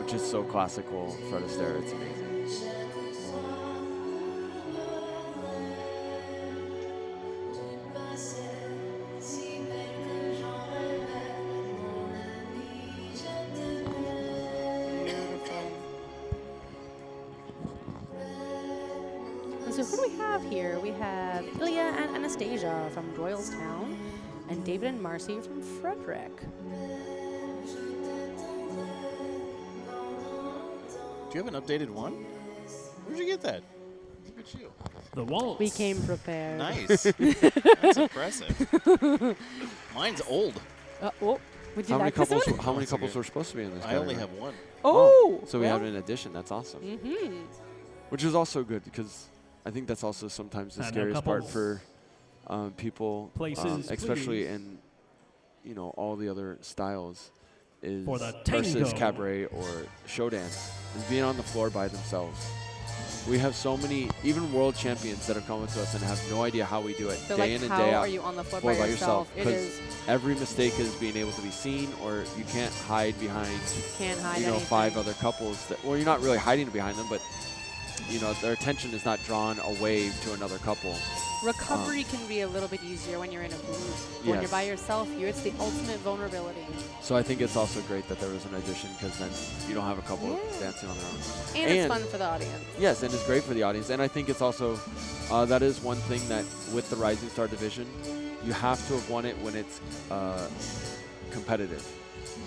which is so classical Fred Astaire. It's amazing. And so who do we have here? We have Ilya and Anastasia from Doylestown, and David and Marcy from Frederick. Do you have an updated one? Where'd you get that? Look at you. The waltz. We came prepared. Nice. That's impressive. Mine's old. Oh, would you How many like this couples? one? How many That's couples okay. were supposed to be in this? I only category? have one. Oh, So we well, have an addition. That's awesome. Mm-hmm. Which is also good because I think that's also sometimes the And now scariest part couples. for people, Places, especially please. in all the other styles, is For the versus tango. cabaret or show dance, is being on the floor by themselves. We have so many, even world champions that have come to us and have no idea how we do it. They're day like, in and how day out. are you on the floor by yourself? It Because is. every mistake is being able to be seen, or you can't hide behind, Can't hide you know, anything. 5 other couples. That, well, you're not really hiding behind them, but you know, their attention is not drawn away to another couple. Recovery can be a little bit easier when you're in a group. When you're by yourself, it's the ultimate vulnerability. So I think it's also great that there was an addition, because then you don't have a couple dancing on their own. And it's fun for the audience. Yes, and it's great for the audience. And I think it's also, that is one thing that with the Rising Star division, you have to have won it when it's competitive.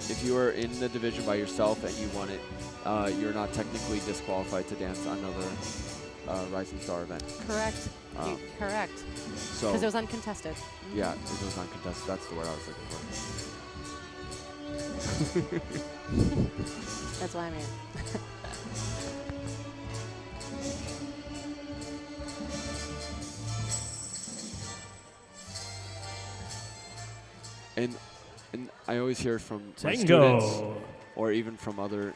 If you are in the division by yourself and you won it, you're not technically disqualified to dance another Rising Star event. Correct. Correct. So Because it was uncontested. yeah, it was uncontested. That's the word I was looking for. That's why I'm here. And I always hear from my Tango. students, or even from other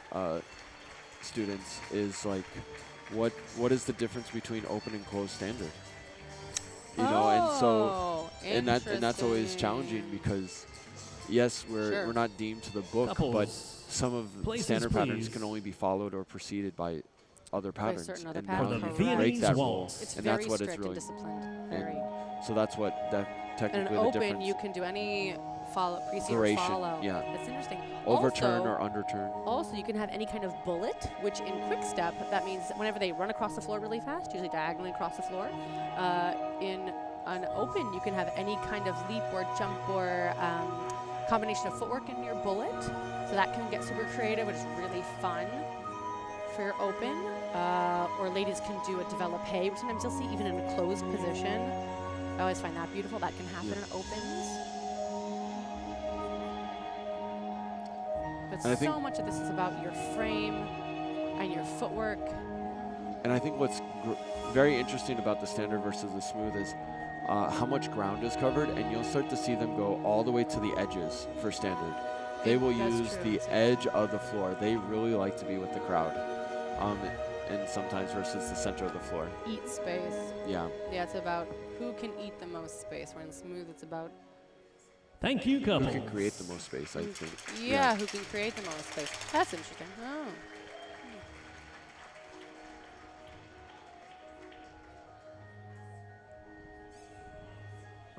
students, is like, what is the difference between open and closed standard? You know, and so that's always challenging, because yes, we're not deemed to the book, Couples, but some of the places, standard patterns please. can only be followed or preceded by other patterns. certain other And patterns, now For the you break Viennese that waltz. rule, It's and very that's what strict it's really. and disciplined. Very. So that's what And technically an the open, difference. you can do any follow, precede or Duration, follow. yeah. That's interesting. Overturn Also- or underturn. Also, you can have any kind of bullet, which in quick step, that means whenever they run across the floor really fast, usually diagonally across the floor. In an open, you can have any kind of leap or jump or combination of footwork in your bullet. So that can get super creative, which is really fun for your open. Or ladies can do a developpe, which sometimes you'll see even in a closed position. I always find that beautiful. That can happen in opens. But And I think- so much of this is about your frame and your footwork. And I think what's very interesting about the standard versus the smooth is how much ground is covered, and you'll start to see them go all the way to the edges for standard. They will That's use true. the edge of the floor. They really like to be with the crowd, and sometimes versus the center of the floor. Eat space. Yeah. Yeah, it's about who can eat the most space. When it's smooth, it's about Thank you, Who couples. can create the most space, I think. yeah, who can create the most space. That's interesting. Oh.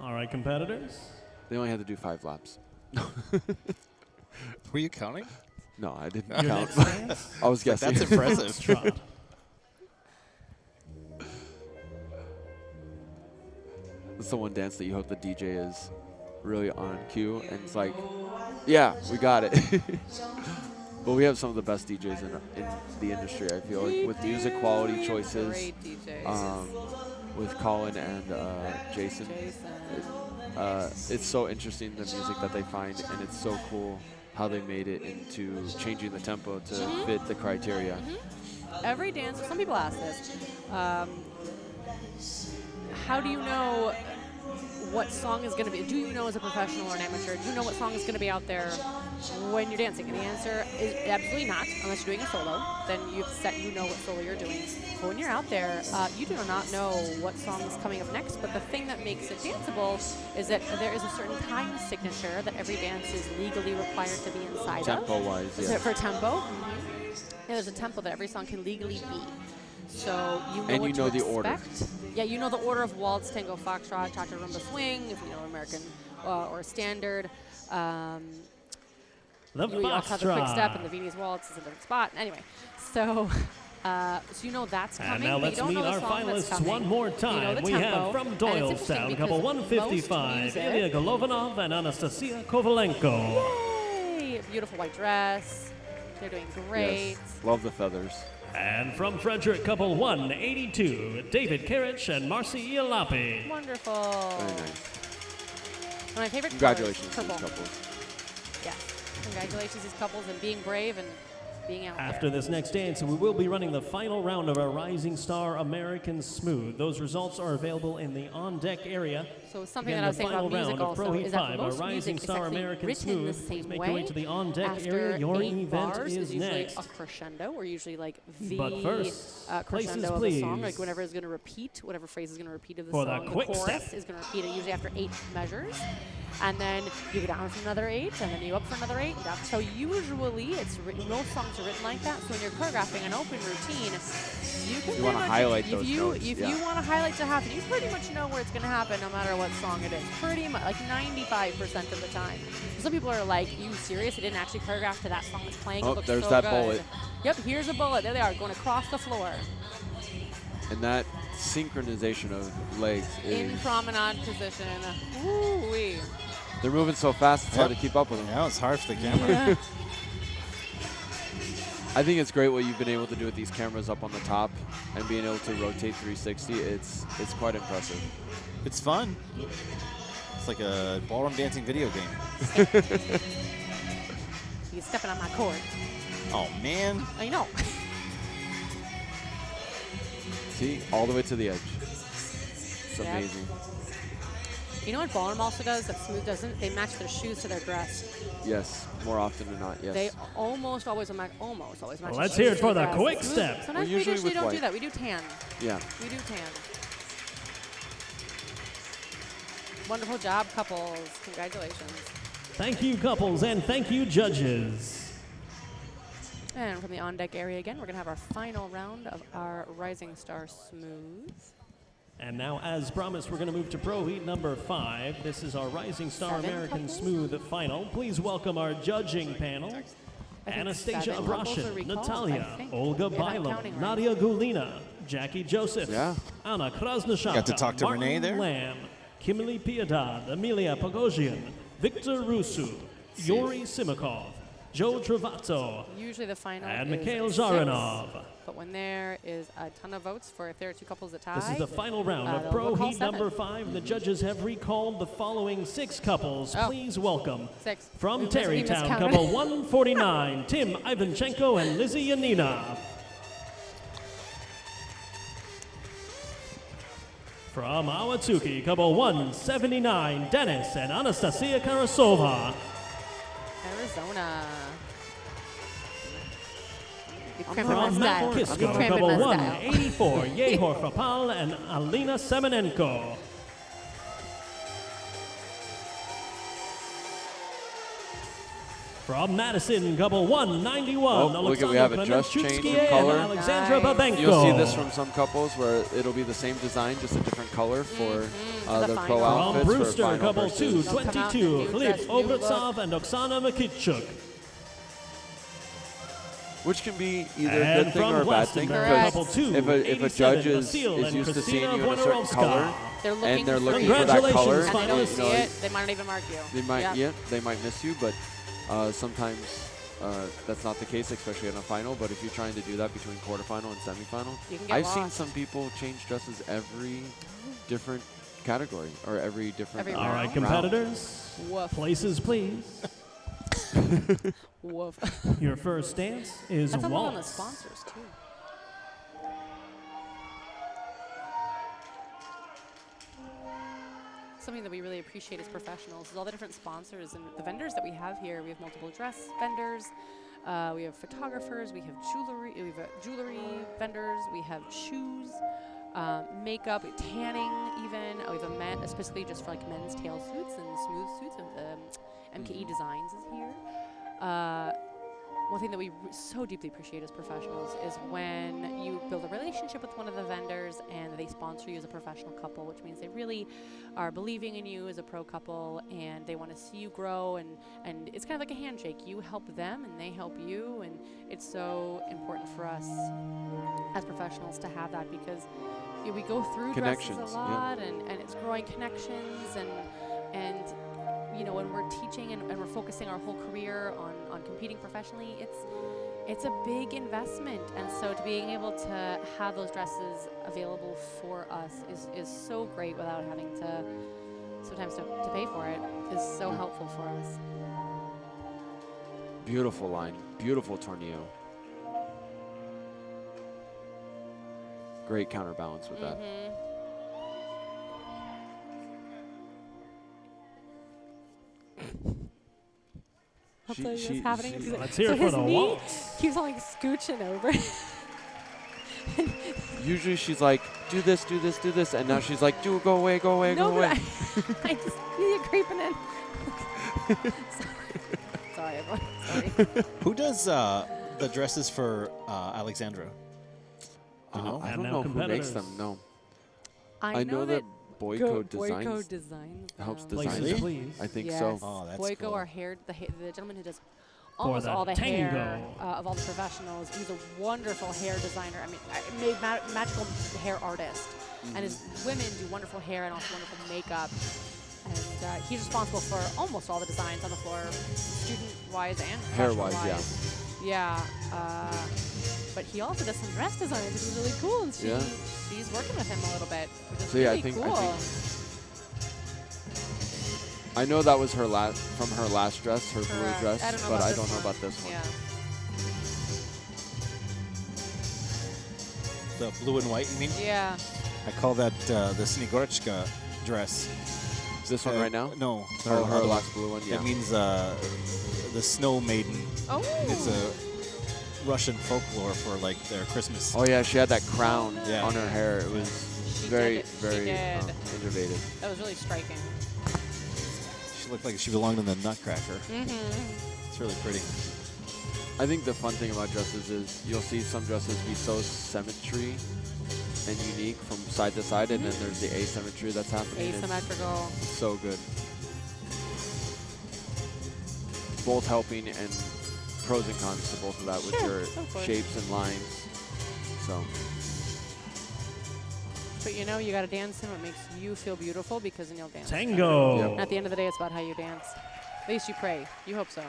All right, competitors. They only had to do 5 laps. Were you counting? No, I didn't Your count. next dance, I was guessing. That's impressive. trot. It's the one dance that you hope the DJ is really on cue, and it's like, yeah, we got it. But we have some of the best DJs in the industry, I feel like, with music quality choices, Great DJs. with Colin and Jason. It's so interesting, the music that they find, and it's so cool how they made it into changing the tempo to fit the criteria. Every dancer, some people ask this, how do you know what song is going to be, do you know as a professional or an amateur, do you know what song is going to be out there when you're dancing? And the answer is absolutely not, unless you're doing a solo. Then you know what solo you're doing. But when you're out there, you do not know what song is coming up next. But the thing that makes it danceable is that there is a certain time signature that every dance is legally required to be inside of. Tempo-wise, Is yeah. it for tempo? Yeah, there's a tempo that every song can legally be. So you know And what you know to the order. expect. Yeah, you know the order of waltz, tango, foxtrot, cha-cha, rumba, swing, if you know American or standard. The You also have the quick step and the foxtrot. Viennese waltz is a different spot. Anyway, so you know that's coming. And now but let's you don't meet know the our song that's finalists coming. one more You know time. the We tempo, have from and it's interesting Doylestown, because couple most 155, music- Ilya Golovanov and Anastasia Kovalenko. Yay! Beautiful white dress. They're doing great. Yes. Love the feathers. And from Frederick, couple 182, David Karich and Marcy Ialapi. Wonderful. Very nice. One of my favorite Congratulations to colors, these purple. couples. Yeah. Congratulations, these couples, and being brave and being out After there. this next dance, we will be running the final round of our Rising Star American Smooth. Those results are available in the on-deck area. So something Again, that I was the saying about final music round of also Pro Heat is that 5, our most Rising music is Star actually American written the Smooth. same Please make way. your way to the on-deck After area. Your 8 event bars is usually next. a crescendo, or usually like the But first, places, crescendo of the song, like please. whenever it's going to repeat, whatever phrase is going to repeat of the For the song, quick chorus step. is going to repeat it usually after 8 measures. And then you go down for another 8, and then you up for another 8. And down. So usually, it's written, most songs are written like that. So when you're choreographing an open routine, you can wanna highlight those notes, If yeah. you want to highlight to happen, you pretty much know where it's going to happen, no matter what song it is. Pretty much, like 95% of the time. Some people are like, "You serious? I didn't actually choreograph to that song that's playing. Oh, it looks there's so that good." bullet. Yep, here's a bullet. There they are, going across the floor. And that synchronization of legs is... In promenade position. Woo-wee. They're moving so fast, it's hard to Yep. keep up with them. Yeah, it's hard for the camera. Yeah. I think it's great what you've been able to do with these cameras up on the top and being able to rotate 360. It's quite impressive. It's fun. It's like a ballroom dancing video game. He's stepping on my cord. Oh, man. I know. See, all the way to the edge. It's Yep. amazing. You know what Ballroom also does that Smooth doesn't? They match their shoes to their dress. Yes, more often than not, yes. They almost always match. Let's Let's hear it for the quick step. Sometimes we usually usually with don't do white. that. We do tan. Yeah. We do tan. Wonderful job, couples. Congratulations. Thank you, couples, and thank you, judges. And from the on-deck area again, we're going to have our final round of our Rising Star Smooth. And now, as promised, we're going to move to Pro Heat number 5. This is our Rising Star 7 American couples? Smooth final. Please welcome our judging panel. I think Anastasia 7 couples are Abrashin, recalled, I Natalia, think, Olga if I'm counting Bylum, right. Nadia Gulina, Jackie Joseph, Yeah. Anna Krasnashaka, Got to talk to Martin Renee there? Lamb, Kimberly Piedad, Amelia Pogosian, Victor Rusu, Yuri Simakov, Joe Travato, Usually the final and is Mikhail 6, Zaranov. but when there is a ton of votes for if there are 2 couples that tie, This is the final round of they'll Pro recall Heat 7. number 5. The judges have recalled the following 6 couples. Oh. Please welcome 6. from He Terrytown, miscounted. couple 149, Tim Ivanchenko and Lizzie Yanina. From Awatsuki, couple 179, Dennis and Anastasia Karasova. Arizona. You I'm cramping my From style. Mount You Kisco, cramping couple my style. 184, Yehor Fapal and Alina Semenenko. From Madison, couple 191, Oh, look at, we have a just change of Klemenchuk color. and Alexandra Nice. Babenko. You'll see this from some couples where it'll be the same design, just a different color for For the the pro final. From outfits. for Brewster, final couple versus- 222, New Filip dress, new look. Obretsov and Oksana Makitchuk. Which can be either a And good thing from or a bad thing. Glastonbury, Correct. couple 2, If a judge is Vasil and used to seeing Christina you in a certain Wojnarowska. color, They're looking and they're for looking you. for that color, And they don't you see know, it, they might not even mark you. they might, Yep. yeah, they might miss you, but sometimes that's not the case, especially in a final. But if you're trying to do that between quarterfinal and semifinal, You can get I've seen lost. some people change dresses every different category or every different. Every All right, round. competitors, Woof. places please. Woof. Your first dance is That's a lot on the waltz. sponsors, too. Something that we really appreciate as professionals is all the different sponsors and the vendors that we have here. We have multiple dress vendors, we have photographers, we have jewelry vendors, we have shoes, makeup, tanning even. We have a men, specifically just for like men's tail suits and smooth suits. MKE Designs is here. One thing that we so deeply appreciate as professionals is when you build a relationship with one of the vendors and they sponsor you as a professional couple, which means they really are believing in you as a pro couple and they want to see you grow, and it's kind of like a handshake. You help them and they help you, and it's so important for us as professionals to have that because we go through dresses Connections, a yeah. lot, and it's growing connections, and you know, when we're teaching and we're focusing our whole career on competing professionally, it's a big investment. And so to being able to have those dresses available for us is so great without having to sometimes to pay for it is so helpful for us. Beautiful line, beautiful tornillo. great counterbalance with that. I'll tell you what's happening. Let's hear it for his the knee waltz. keeps on like scooching over. Usually she's like, do this, do this, do this, and now she's like, go away, go away, No, go away. I just see it creeping in. Sorry, everyone. Sorry. Who does the dresses for Alexandra? Do you know? I And don't now know who makes competitors. them. No, I know that Boyko Designs designs helps them. design. Places, Really? please. I think Yes. so. Oh, that's Boyko, cool. our hair, the gentleman who does almost the all the hair tango. of all the professionals. He's a wonderful hair designer. I mean, made magical hair artist. And his women do wonderful hair and also wonderful makeup. And he's responsible for almost all the designs on the floor, student-wise and Hair-wise, professional-wise. Yeah. But he also does some dress designs, which is really cool. And she's working with him a little bit, which is So, yeah, I really think- cool. I know that was her from her last dress, her blue Correct. dress, I don't know but about I this don't know one. about this one. Yeah. The blue and white, you mean? Yeah. I call that the Snegorchka dress. This one right now? No. Oh, her other last blue one, yeah. It means the snow maiden. Oh. It's a Russian folklore for like their Christmas. Oh yeah, she had that crown Yeah. on her hair. It was She very, did it. She very did. innovative. That was really striking. She looked like she belonged in the Nutcracker. Mm-hmm. It's really pretty. I think the fun thing about dresses is you'll see some dresses be so symmetry and unique from side to side, and then there's the asymmetry that's happening. Asymmetrical. It's so good. Both helping and pros and cons to both of that with Sure, your of course. shapes and lines. So But you know, you got to dance in what makes you feel beautiful, because then you'll dance. Tango. Yep. And at the end of the day, it's about how you dance. At least you pray. You hope so.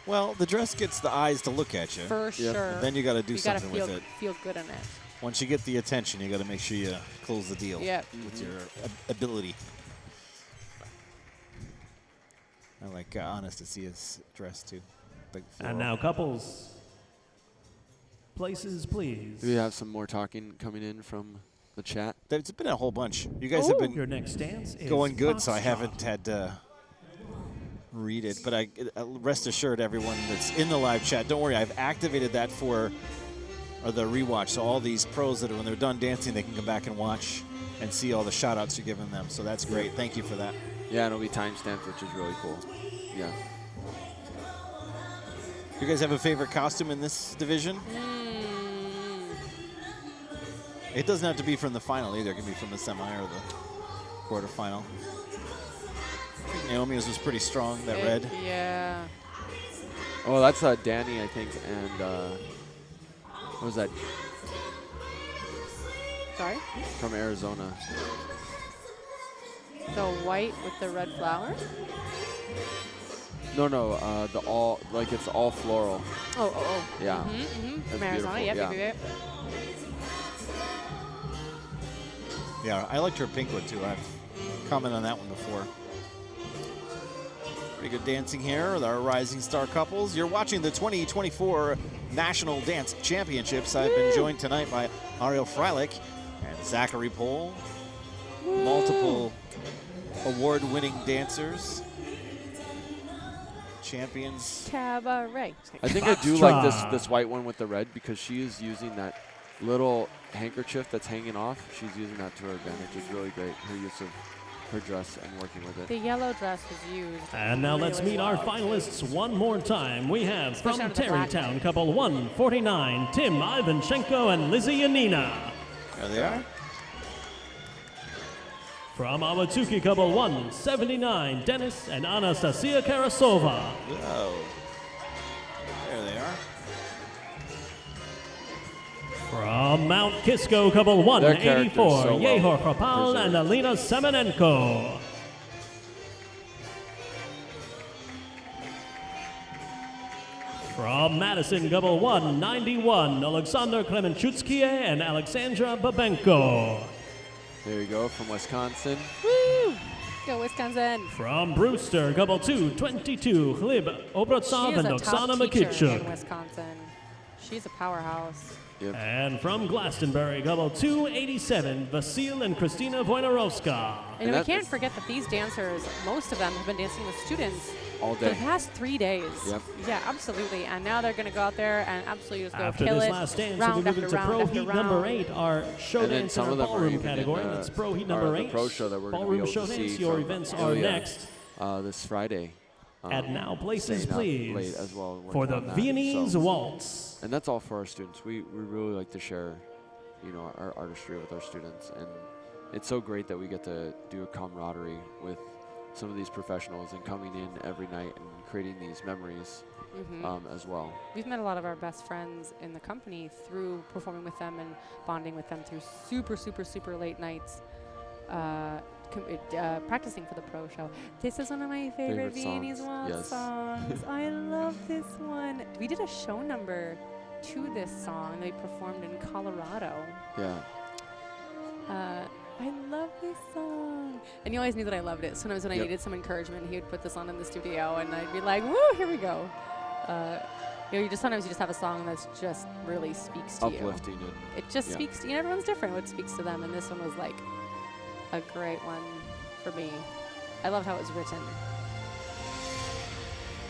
Well, the dress gets the eyes to look at you. For sure. Then you got to do you gotta something feel, with it. feel good in it. Once you get the attention, you got to make sure you close the deal Yep. with your ability. I like Anastasia's dress too. Big And floral. now couples. Places, please. do we have some more talking coming in from the chat? There's been a whole bunch. You guys have Your been next dance is going good, so I Foxtrot. haven't had to read it. But I rest assured, everyone that's in the live chat, don't worry. I've activated that for the rewatch. So all these pros that are, when they're done dancing, they can come back and watch and see all the shout outs you're giving them. So that's great. Thank you for that. Yeah, and it'll be timestamped, which is really cool. Yeah. You guys have a favorite costume in this division? It doesn't have to be from the final either. It can be from the semi or the quarterfinal. I think Naomi's was pretty strong, that red. Yeah. Oh, that's Danny, I think, and what was that? Sorry? From Arizona. The white with the red flower? No, the all, like it's all floral. Oh. Yeah. Mm-hmm. That's From Arizona. beautiful, Yep. Yeah, I liked her pink one too. I've commented on that one before. Pretty good dancing here with our rising star couples. You're watching the 2024 National Dance Championships. I've been joined tonight by Ariel Freilich and Zachary Pohl. Multiple award-winning dancers. Champions. Cabaret. I think I do like Foxtrot. this white one with the red because she is using that little handkerchief that's hanging off. She's using that to her advantage. It's really great, her use of her dress and working with The it. yellow dress was used. And now let's really meet our well. finalists one more time. We have from Especially under the black Terrytown, light. couple 149, Tim Ivanchenko and Lizzie Yanina. There they are. From Awatsuki, couple 179, Dennis and Anastasia Karasova. Oh. There they are. From Mount Kisco, couple Their characters 184, so well Yehor Krapal and preserved. Alina Semenenko. From Madison, couple 191, Alexander Klemenchutsky and Alexandra Babenko. There you go, from Wisconsin. Woo! Go Wisconsin. From Brewster, couple 222, Chlib She Obratsov is and a Oksana top teacher in Makitschuk. Wisconsin. She's a powerhouse. Yep. And from Glastonbury, couple 287, Vasil and Kristina Wojnarowska. And we can't forget that these dancers, most of them have been dancing with students all for the day. past 3 days. Yep. Yeah, absolutely. And now they're going to go out there and absolutely just go After kill this it. last dance, round we'll be after moving to round Pro after Heat round. number 8, our show And then dance in some our of them are ballroom even in category. the- That's Pro Heat or number the 8. pro show that we're gonna be Ballroom able show to dance, see your from events are Ilya, next. This Friday. And now places, staying up please, late as well, for working the on that. Viennese So- Waltz. And that's all for our students. We really like to share, you know, our artistry with our students, and it's so great that we get to do a camaraderie with some of these professionals and coming in every night and creating these memories as well. We've met a lot of our best friends in the company through performing with them and bonding with them through super, super, super late nights, practicing for the pro show. This is one of my favorite Viennese songs, Waltz yes. songs. I love this one. We did a show number to this song. They performed in Colorado. Yeah. I love this song. And you always knew that I loved it. Sometimes when I Yep. needed some encouragement, he would put this on in the studio, and I'd be like, woo, here we go. You know, sometimes you just have a song that just really speaks to you. Uplifting and It just yeah. speaks to you. Everyone's different what speaks to them, and this one was like a great one for me. I loved how it was written.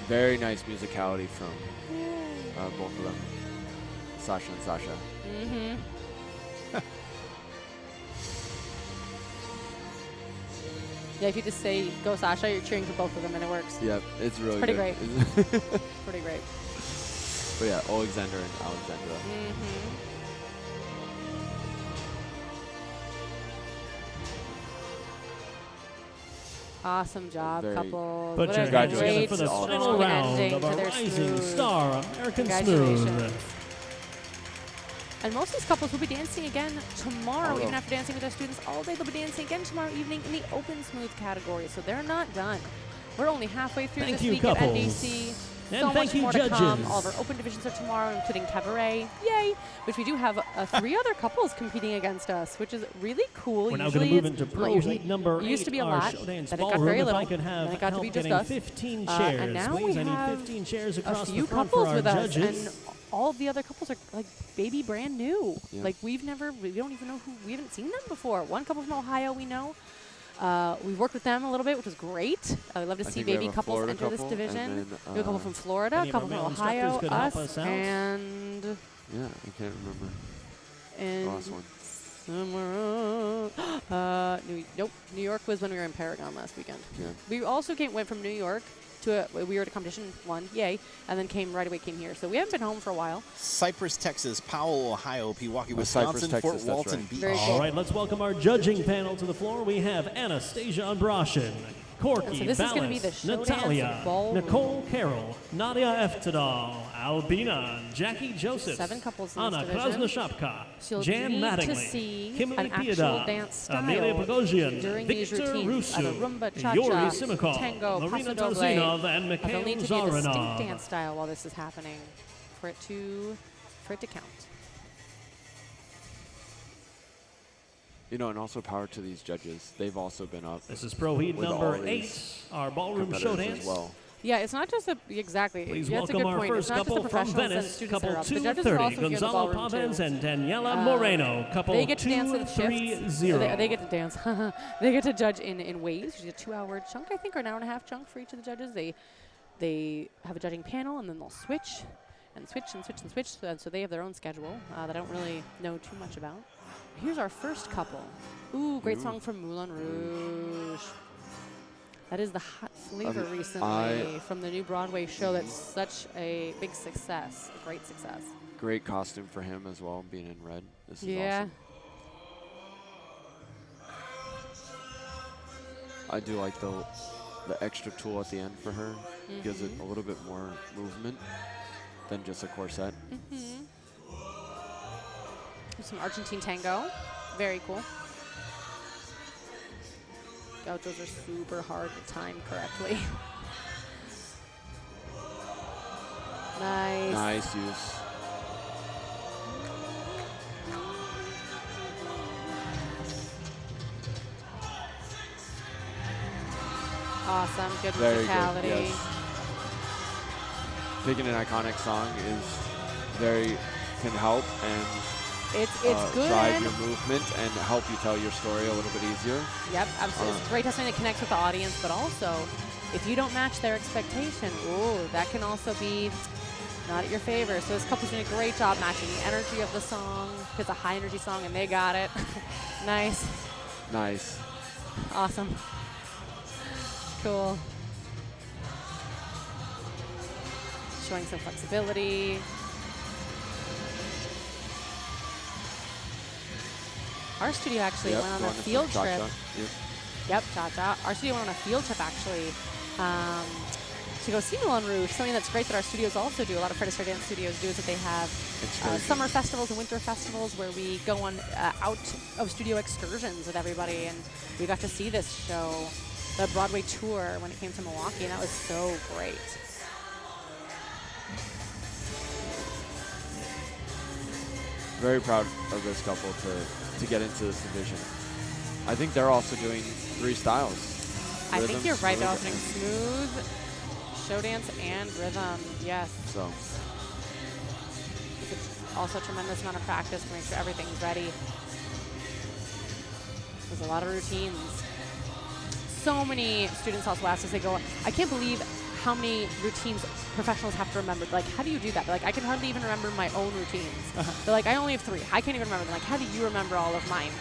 very nice musicality from both of them, Sasha and Sasha. Mm-hmm. Yeah, if you just say, go Sasha, you're cheering for both of them, and it works. Yep, it's really pretty good. Pretty great. But yeah, Alexander and Alexandra. Mm-hmm. Awesome job, Very- couples. Put What your a hands great, together for the strong final round ending of to our their Rising smooth. Star American Congratulations. Smooth. And most of these couples will be dancing again tomorrow, Oh. even after dancing with their students all day. They'll be dancing again tomorrow evening in the open smooth category, so they're not done. We're only halfway through Thank this you, week couples. at NDC. And So thank much you, more to come. judges. All of our open divisions are tomorrow, including Cabaret. Yay! Which we do have 3 other couples competing against us, which is really cool. We're now Usually going to move it's into not Pro usually- Heat number it used to 8, be a our lot, show dance then it got ballroom. very If little, I could then have it got to help be just getting us. 15 And chairs. now Please, we I need have 15 chairs a across few the front couples for our with us, judges. and all of the other couples are like baby brand new. Yeah. Like we don't even know we haven't seen them before. One couple from Ohio we know. We've worked with them a little bit, which was great. I love to I see think we baby have a couples Florida enter this couple, and division. then, We have a couple from Florida, any a of our couple from male instructors Ohio, could help us, us out? and Yeah, I can't remember and the last one. somewhere. New York was when we were in Paragon last weekend. Yeah. We also went from New York to we were at a competition, won, yay, and then came here. So we haven't been home for a while. Cypress, Texas, Powell, Ohio, Pewaukee, Cypress, Wisconsin, Texas, Fort that's Walton right. Beach. Very All cool. right, let's welcome our judging panel to the floor. We have Anastasia Ambrosian, Corky So this is gonna be the Ballas, show dance Natalia, ballroom. Nicole Carroll, Nadia Eftadal, Albina, Jackie Joseph, 7 couples in Anna this division. Krasnoshapka, So you'll Jan need to Mattingly, see Kimberly an actual Pieda, dance style Amelia Pogosian, during these Victor routines. Either Rusu, rumba, cha-cha, Yuri Simikov, tango, Marina paso doble. Tarzinov, and They'll Mikhail need to be a distinct Zaranov. dance style while this is happening for it to count. You know, and also power to these judges. They've also been up This is Pro Heat with number all 8, these our ballroom show competitors dance. as well. Yeah, it's not just exactly. Please Yeah, that's a welcome good our point. It's first not just couple the from professionals and Venice, students that couple are up. The judges are 230, also here in the Gonzalo ballroom Pavens too. and Daniela Moreno, couple They get to dance in shifts. 230. They get to dance. They get to judge in waves. Usually a 2-hour chunk, I think, or an hour and a half chunk for each of the judges. They have a judging panel, and then they'll switch and switch and switch and switch. So they have their own schedule that I don't really know too much about. Here's our first couple. Ooh, great song from Moulin Rouge. That is the hot flavor recently from the new Broadway show that's such a big success, a great success. Great costume for him as well, being in red. This is Yeah. awesome. I do like the extra tool at the end for her. Gives it a little bit more movement than just a corset. Some Argentine tango. Very cool. Gauchos are super hard to time correctly. Nice. Nice use. Awesome. Good Very musicality. good, yes. Picking an iconic song is very can help and It's good. drive your movement and help you tell your story a little bit easier. Yep, absolutely. It's great to have something that connects with the audience, but also, if you don't match their expectation, ooh, that can also be not at your favor. So this couple's doing a great job matching the energy of the song. It's a high energy song, and they got it. Nice. Nice. Awesome. Cool. Showing some flexibility. Our studio actually went on a field trip. Yep, cha-cha. Our studio went on a field trip actually to go see Moulin Rouge. Something that's great that our studios also do, a lot of Fred Astaire dance studios do, is that they have summer festivals and winter festivals where we go on out of studio excursions with everybody, and we got to see this show, the Broadway tour, when it came to Milwaukee, and that was so great. Very proud of this couple to get into this division. I think they're also doing 3 styles. I think you're right. They're also doing smooth, show dance, and rhythm. Yes. So. It's also a tremendous amount of practice to make sure everything's ready. There's a lot of routines. So many students also ask as they go, I can't believe how many routines professionals have to remember. Like, how do you do that? They're like, I can hardly even remember my own routines. They're like, I only have 3. I can't even remember them. Like, how do you remember all of mine?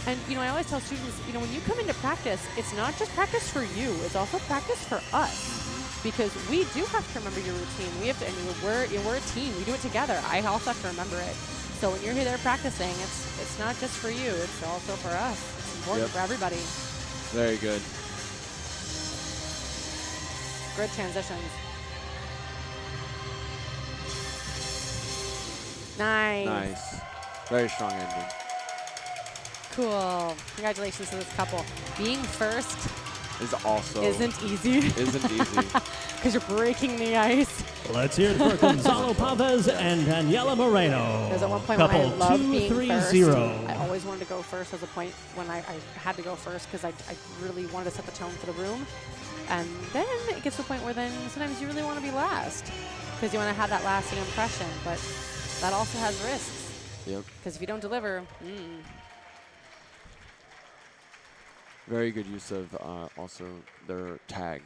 And, you know, I always tell students, you know, when you come into practice, it's not just practice for you. It's also practice for us. Because we do have to remember your routine. We have to, and we're a team. We do it together. I also have to remember it. So when you're here there practicing, it's not just for you. It's also for us. It's important for everybody. Very good. Good transitions. Nice. Nice. Very strong ending. Cool. Congratulations to this couple. Being first is also isn't easy. Isn't easy. Because you're breaking the ice. Let's hear it for Gonzalo Pavez and Daniela Moreno. There's at one point Couple when I loved being 2-3-0. first. I always wanted to go first. There's a point when I had to go first because I really wanted to set the tone for the room. And then it gets to a point where then sometimes you really want to be last because you want to have that lasting impression. But that also has risks. Yep. Because if you don't deliver, Very good use of also their tag.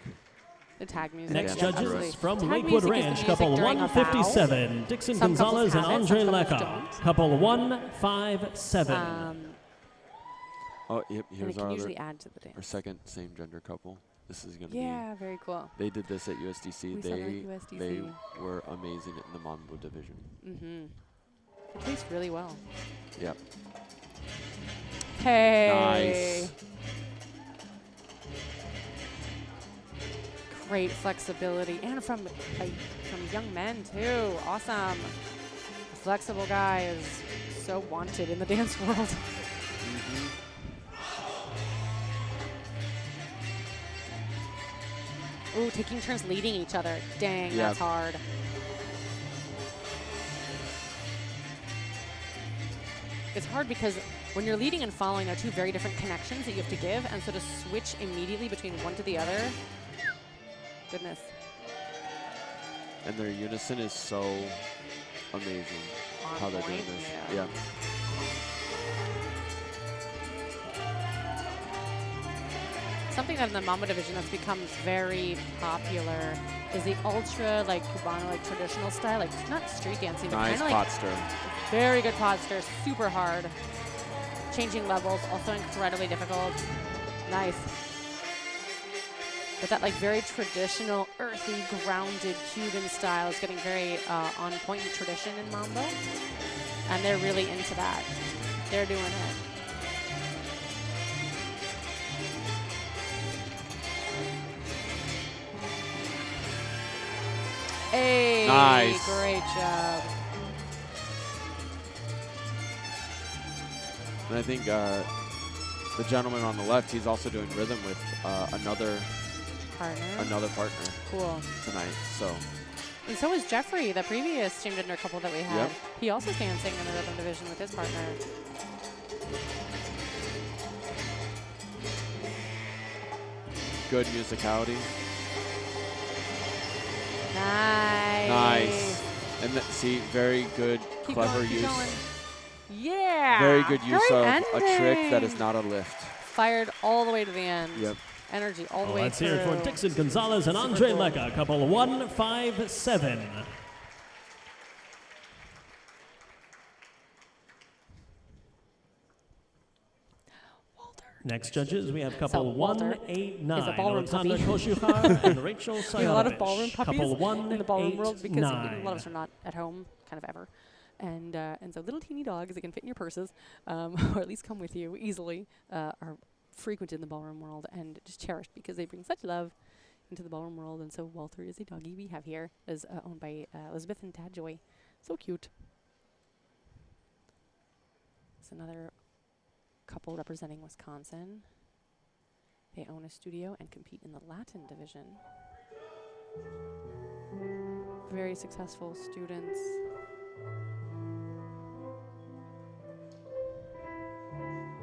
the tag music. Next Yeah, judges absolutely. from Tag Lakewood music is the Ranch, music couple during a vow. 157, Dixon Some couples Gonzalez and have it, Andre some couples Lecca. don't. Couple 157. Oh, yep. And Here's it can our usually add to the dance. our second same gender couple. This is gonna Yeah, very cool. be. They did this at USDC. We saw them at USDC. They were amazing in the Mambo division. It tastes really well. Yep. Hey. Nice. Great flexibility, and from young men too. Awesome. The flexible guy is so wanted in the dance world. Ooh, taking turns leading each other. Dang, that's hard. It's hard because when you're leading and following, there are 2 very different connections that you have to give, and so to switch immediately between one to the other, goodness. And their unison is so amazing. On how they're doing point, this. yeah. Something that in the Mambo division that's become very popular is the ultra Cubano traditional style, not street dancing, but Nice kind of pot stir. very good pod stir, super hard. Changing levels, also incredibly difficult. Nice. But that very traditional, earthy, grounded Cuban style is getting very on point in tradition in Mambo. And they're really into that. They're doing it. Hey, Nice. Great job. And I think the gentleman on the left, he's also doing rhythm with another partner Cool. tonight. So And so is Jeffrey, the previous same gender couple that we had. Yep. He also is dancing in the rhythm division with his partner. good musicality. Nice. Nice. And see, very good Keep Clever going, keep use. going. Yeah. Very good use Great of a trick that is ending. not a lift. Fired all the way to the end. Yep. Energy all the way Let's through. hear it for Dixon Gonzalez and Super Andre cool. Lega, couple 157. Walter. Next judges, we have couple Walter 189, is a ballroom Alexander puppy. Koshuhar and Rachel We have a lot of Sayanovich. ballroom puppies Couple in the ballroom world because a 189. lot of us are not at home kind of ever. And so little teeny dogs that can fit in your purses, or at least come with you easily, are frequent in the ballroom world and just cherished because they bring such love into the ballroom world. And so Walter is a doggy we have here, is owned by Elizabeth and Dad Joy. So cute. It's another couple representing Wisconsin. They own a studio and compete in the Latin division. Very successful students.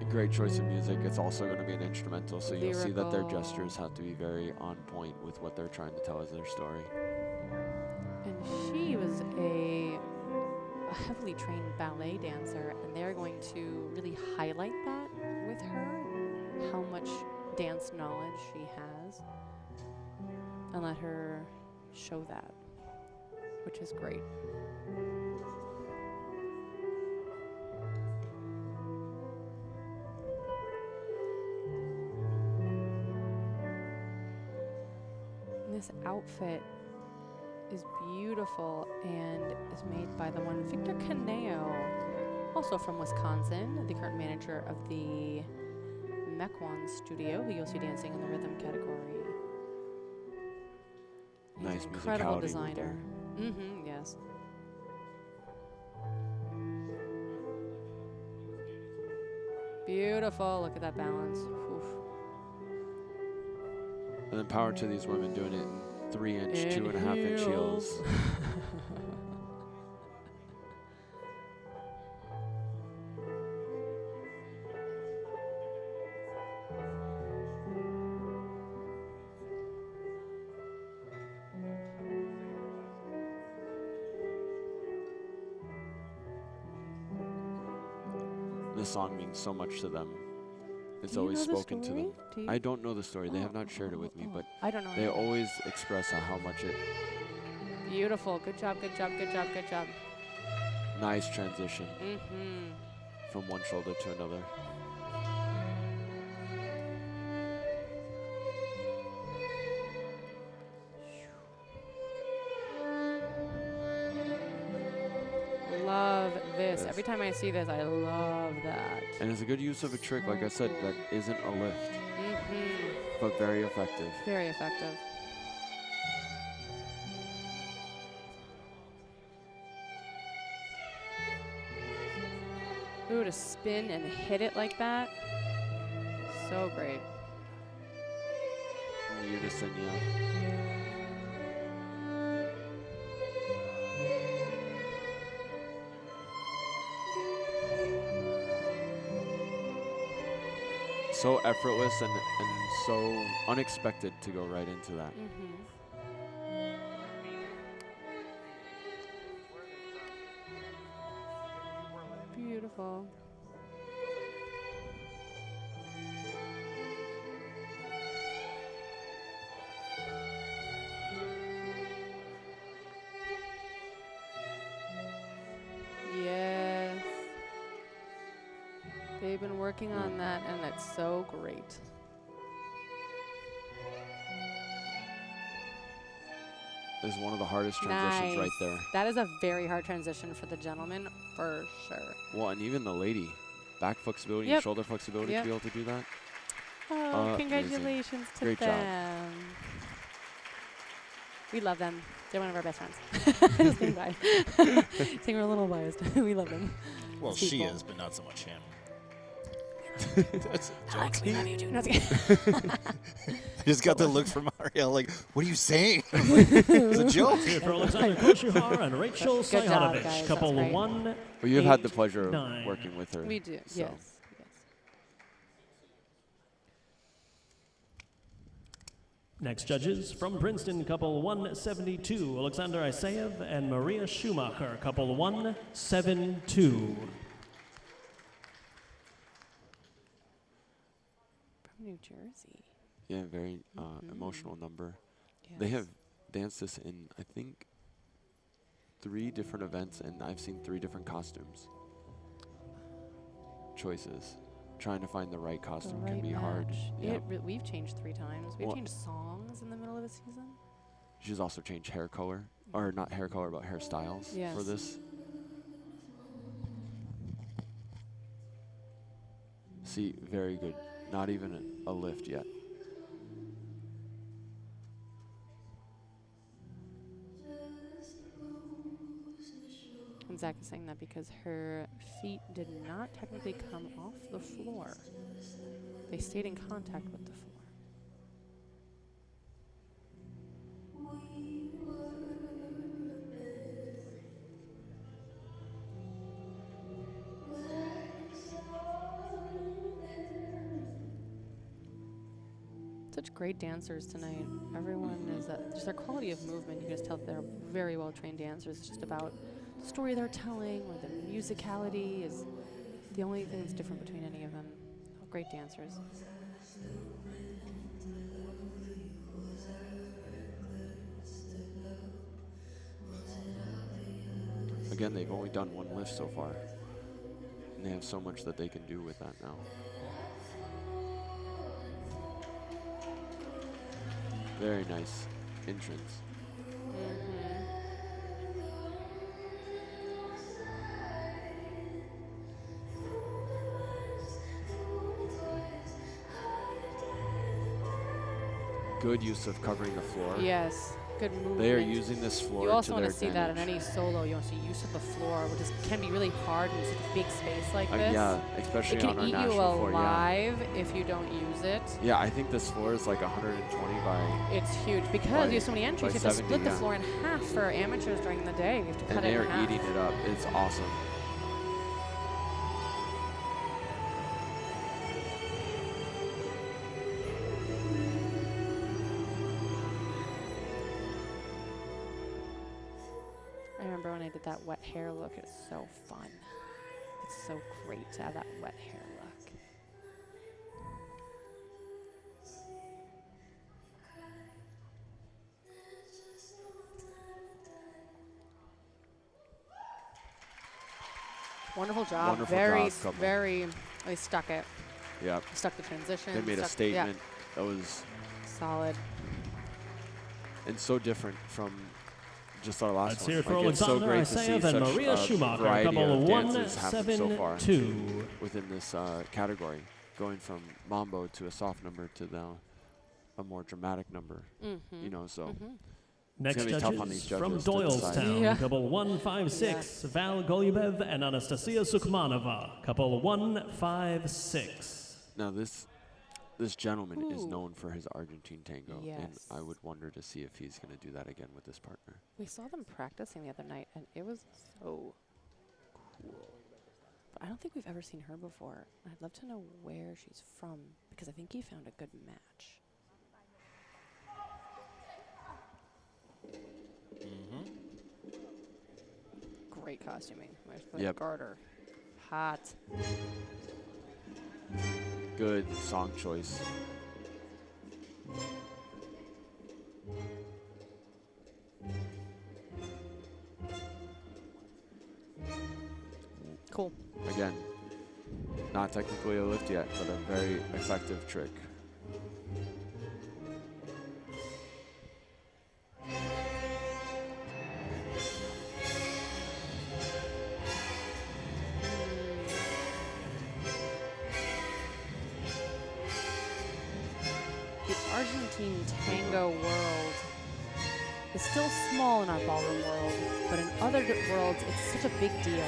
A great choice of music. It's also going to be an instrumental, so you'll see that their Lyrical. gestures have to be very on point with what they're trying to tell as their story. And she was a heavily trained ballet dancer, and they're going to really highlight that with her, how much dance knowledge she has, and let her show that, which is great. And this outfit is beautiful and is made by the one Victor Caneo, also from Wisconsin, the current manager of the Mequon studio, who you'll see dancing in the rhythm category. He's Nice an incredible musicality designer. Mm-hmm, yes. Beautiful. Look at that balance. Oof. And then power to these women doing it in 3-inch, In 2.5-inch heels. This song means so much to them. It's Do you always know the spoken to them. story? Do you? I don't know the story. They have not shared it with me, but I don't know. they either. always express how much it. Beautiful. Good job, good job, good job, good job. Nice transition Mm-hmm. from one shoulder to another. Love this. Yes. Every time I see this, I love that. And it's a good use of a trick, like I said, that isn't a lift, Mm-hmm. but very effective. Very effective. Ooh, to spin and hit it like that. So great. In unison, yeah. So effortless and so unexpected to go right into that. Mm-hmm. Beautiful. Yes. They've been working on that, and it's so great. This is one of the hardest transitions right there. That is a very hard transition for the gentleman, for sure. Well, and even the lady. Back flexibility Yep. and shoulder flexibility Yep. to be able to do that. Oh, Amazing. congratulations to Great job. them. We love them. They're one of our best friends. Just kidding, bye. Saying we're a little biased. We love them. Well, Sweet she boy. is, but not so much him. That's a Alex, joke. we love you too. No, it's okay. I just got the look from Mario, like, what are you saying? It's a joke. Here for Alexander Koshuhar and Rachel Good job, Sayanovich, guys. couple That's great. 1. Well, you've had the 8, pleasure of 9. working with her. We do. so. Yes. Yes. Next judges from Princeton, couple 172, Alexander Isaev and Maria Schumacher, couple 172. From New Jersey. Yeah, very emotional number. Yes. They have danced this in, I think, 3 different events, and I've seen 3 different costumes. Choices. Trying to find the right costume can be hard. Yeah. Yeah. We've changed 3 times. We've Well, changed songs in the middle of a season. She's also changed hair color, or not hair color, but hairstyles Yes. for this. See, very good. Not even a lift yet. And Zach is saying that because her feet did not technically come off the floor. They stayed in contact with the floor. Such great dancers tonight. Everyone is, just their quality of movement, you can just tell that they're very well trained dancers. It's just about the story they're telling, or the musicality is the only thing that's different between any of them. All great dancers. Again, they've only done 1 lift so far. And they have so much that they can do with that now. Very nice entrance. Good use of covering the floor. Yes, good movement. They are using this floor You also to want their to see that in advantage. any solo. You want to see use of the floor, which can be really hard in such a big space like this. Yeah, especially It on can our eat you national floor. Yeah. alive if you don't use it. Yeah, I think this floor is like 120 by. It's huge because By- you have so many entries. by You have to 70, split the yeah. floor in half for amateurs during the day. You have to cut And it they in are half. eating it up. It's awesome. I remember when I did that wet hair look. It's so fun. It's so great to have that wet hair look. Wonderful job. Wonderful very, job, couple. very. They stuck it. Yeah. Stuck the transition. They made a stuck- statement that was Yeah, solid. and so different from just our last Let's one. hear it for Like, it's so Alexander great to see Isaev and such Maria a Schumacher, variety couple of dances happen so far 172. within this category, going from mambo to a soft number to now a more dramatic number. Mm-hmm. You know, so Next gonna be tough on judges these from judges to decide. Doylestown, Yeah. couple 156, Val Golubev and Anastasia Sukmanova, couple 156. now this gentleman is Ooh. known for his Argentine tango, and Yes. I would wonder to see if he's going to do that again with this partner. We saw them practicing the other night, and it was so cool. But I don't think we've ever seen her before. I'd love to know where she's from, because I think he found a good match. Great costuming. Where's the Yep. garter? Hot. Good song choice. Cool. Again, not technically a lift yet, but a very effective trick. The Argentine tango world is still small in our ballroom world, but in other worlds, it's such a big deal.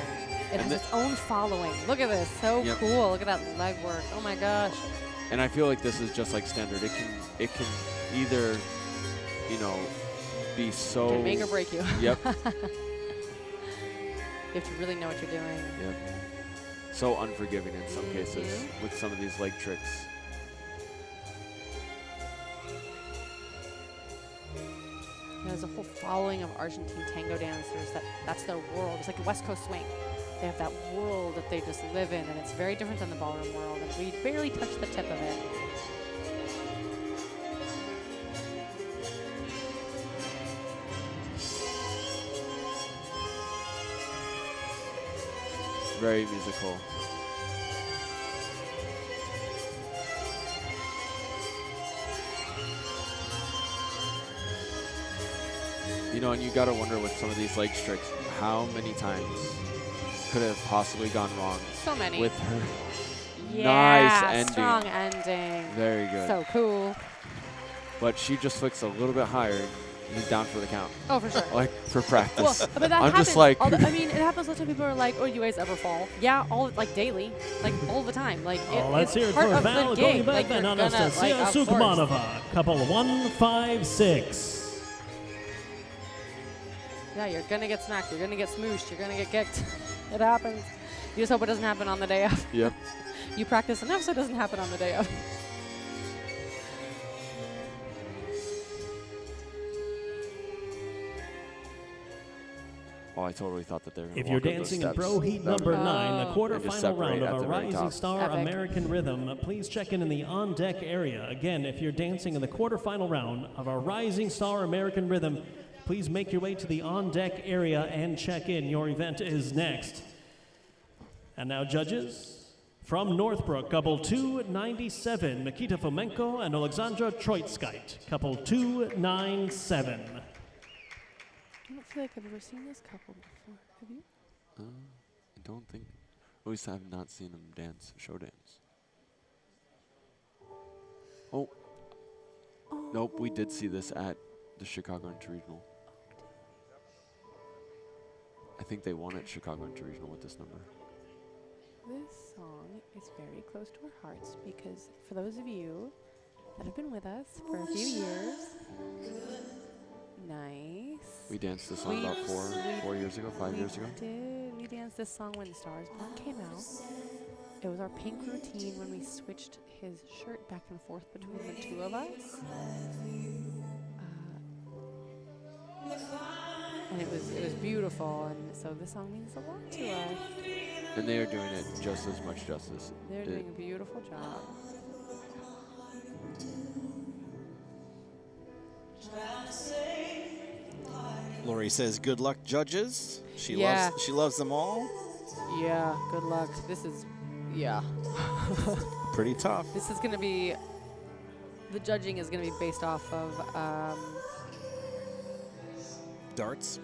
It And has the- its own following. Look at this, so Yep. cool. Look at that leg work. Oh my gosh. And I feel like this is just like standard. It can either, you know, be so. Can make or break you. Yep. You have to really know what you're doing. Yep. So unforgiving in some cases with some of these leg tricks. there's a whole following of Argentine tango dancers that's their world. It's like a West Coast swing. They have that world that they just live in, and it's very different than the ballroom world, and we barely touch the tip of it. Very musical. You know, and you gotta wonder with some of these leg tricks, how many times could have possibly gone wrong? So many. With her. Yeah, Nice ending. strong ending. Very good. So cool. But she just flicks a little bit higher. He's down for the count. Oh, for sure. Like, for practice. Well, but that I'm happens. just like. I mean, it happens lots of people are like, oh, you guys ever fall? Yeah, like daily, like all the time. Like Let's hear it part for of Val the gig. Goliva Like, you're and gonna, Anastasia like, of course. Sukmanova, couple 156. Yeah, you're gonna get smacked. You're gonna get smooshed. You're gonna get kicked. It happens. You just hope it doesn't happen on the day of. Yep. You practice enough so it doesn't happen on the day of. Oh, I totally thought that they were going to If you're dancing in Pro Heat number 9, the just quarterfinal separate round at of the a very Rising top. Star Epic. American Rhythm, please check in the on-deck area. Again, if you're dancing in the quarterfinal round of our Rising Star American Rhythm, please make your way to the on-deck area and check in. Your event is next. And now, judges, from Northbrook, couple 297, Nikita Fomenko and Alexandra Troitskite, couple 297. I don't feel like I've ever seen this couple before. Have you? I don't think. At least I have not seen them dance, show dance. Oh. Nope, we did see this at the Chicago Interregional. I think they won at Chicago Interregional with this number. This song is very close to our hearts because for those of you that have been with us for a few years, nice. We danced this song about 4 years ago, 5 years ago. We danced this song when Stars Born came out. It was our pink routine when we switched his shirt back and forth between the two of us. And it was beautiful, and so this song means a lot to us. And they are doing it just as much justice. They're doing a beautiful job. Lori says, "Good luck, judges." She Yeah. loves them all. Yeah, good luck. This is, yeah. Pretty tough. This is going to be, the judging is going to be based off of, Darts.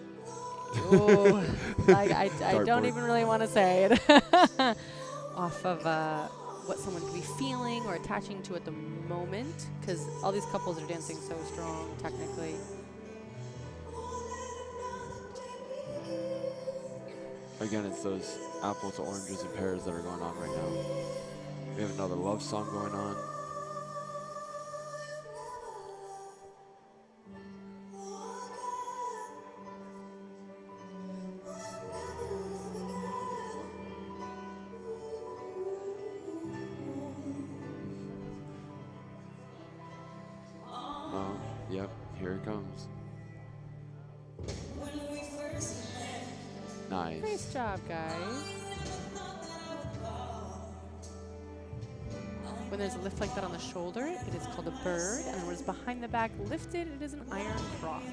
oh, like I don't Dartboard. even really want to say it. Off of what someone could be feeling or attaching to at the moment, because all these couples are dancing so strong technically. Again, it's those apples to oranges and pears that are going on right now. We have another love song going on. Oh, yep, here it comes. Nice. Nice job, guys. When there's a lift like that on the shoulder, it is called a bird, and when it's behind the back lifted, it is an iron cross.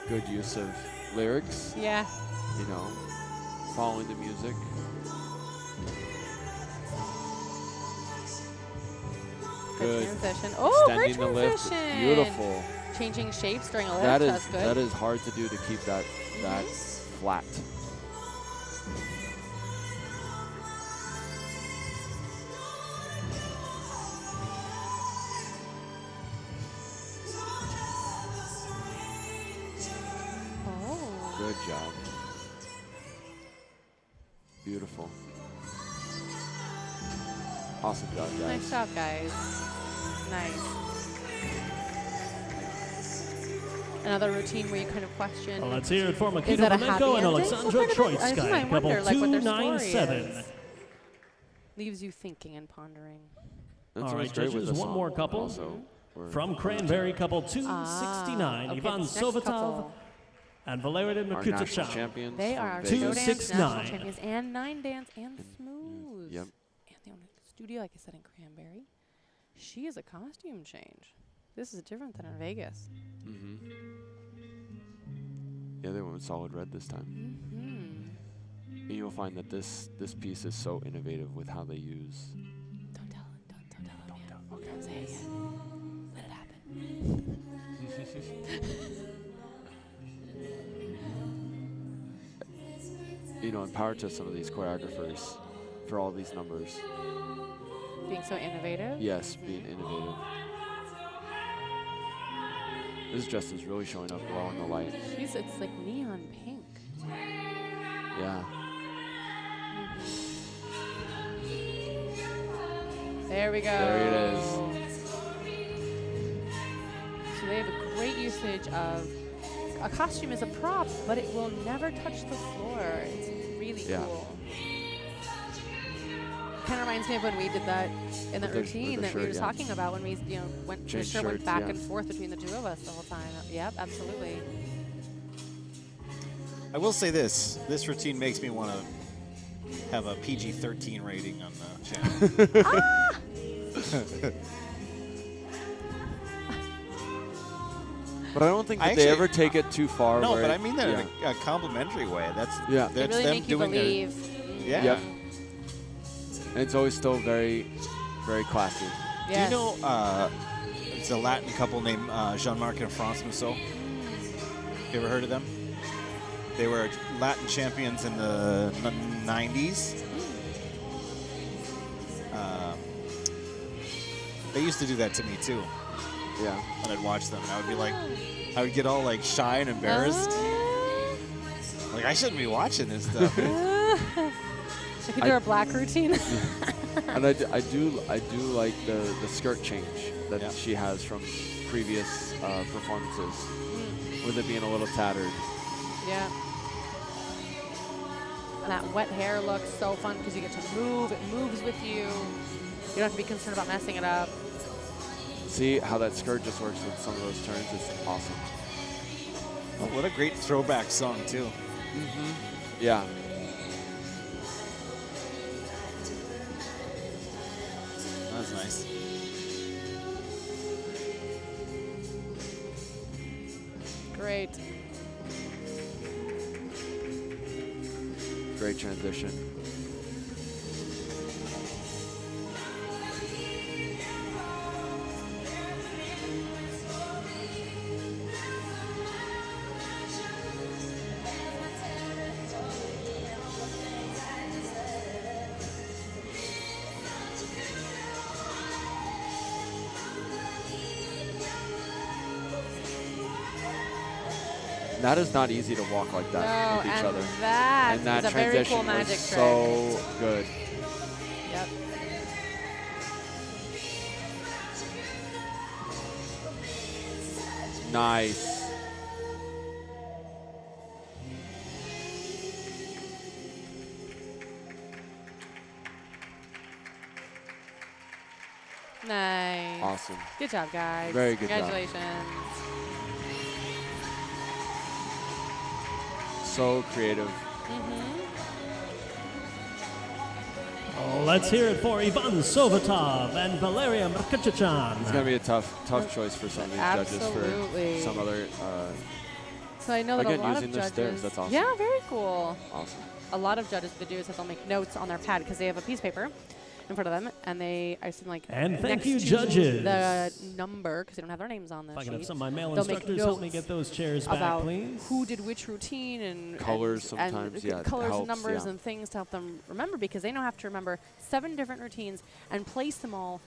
Good use of lyrics, Yeah. you know, following the music. Good Good. transition. Oh, great Extending the lift. transition. Beautiful. Changing shapes during a lift. That That's is good. that is hard to do to keep that flat. Oh. Good job. Beautiful. Awesome job, guys. Nice job, guys. Nice. another routine where you kind of question. Well, let's hear it for Is that Makita a happy Fomenko and ending? Alexandra What kind of I Troitsky, couple wonder, like, what their story 297. is. Leaves you thinking and pondering. All That's right, what's great with judges, the one song more couple. also, where- From Cranberry, couple 269, Okay, Ivan this next Sovitov couple. and Valeria our national Makutachan. champions. They from are our Vegas. show dance national 269. champions and 9 dance and smooth. Yep. And they own a studio, like I said, in Cranberry. She is a costume change. This is different than in Vegas. Mm-hmm. Yeah, they went with solid red this time. Mm-hmm. And you'll find that this piece is so innovative with how they use. Don't tell him. Don't tell him yet. Okay. Don't say it yet. Let it happen. You know, and power to some of these choreographers for all these numbers. Being so innovative. Yes, being innovative. This dress is really showing up well in the light. It's like neon pink. Yeah. There we go. There it is. So they have a great usage of a costume as a prop, but it will never touch the floor. It's really Yeah. cool. Kind of reminds me of when we did that in that With the routine that we shirt, were yeah. talking about when we, the Changed shirt went shirts, back yeah. and forth between the two of us the whole time. Yep, absolutely. I will say this routine makes me want to have a PG-13 rating on the channel. But I don't think I that they actually- ever take it too far. No, where but I it- mean that yeah. in a complimentary way. That's Yeah. They that's really them make you doing their- believe. yeah. Yep. And it's always still very, very classy. Yes. Do you know it's a Latin couple named Jean-Marc and France Mousseau? You ever heard of them? They were Latin champions in the 90s. They used to do that to me too Yeah. when I'd watch them. I would be like, I would get all like shy and embarrassed. Like I shouldn't be watching this stuff. I could do our black routine. And I do like the skirt change that Yeah. she has from previous performances, with it being a little tattered. Yeah. And that wet hair looks so fun because you get to move. It moves with you. You don't have to be concerned about messing it up. See how that skirt just works with some of those turns? It's awesome. Oh, what a great throwback song too. Yeah. That's nice. Great. Great transition. That is not easy to walk like that No, with each and other. that And that is a very transition cool magic was trick. so good. Yep. Nice. Nice. Awesome. Good job, guys. Very good job. Congratulations. So creative. Let's hear it for Ivan Sovitov and Valeria Makutachan. It's gonna be a tough choice for some of these Absolutely. judges for some other So I know that Again, a lot using of the judges. stairs, that's awesome. Yeah, very cool. awesome. A lot of judges, what they do is that they'll make notes on their pad because they have a piece of paper in front of them, and they, I assume, like And thank next you, to judges. the number because they don't have their names on the If I can sheet. have some of my male They'll make instructors help me notes get those chairs back, about please. who did which routine and Colors and sometimes, yeah, it colors helps, and numbers yeah. and things to help them remember because they now have to remember 7 different routines and place them all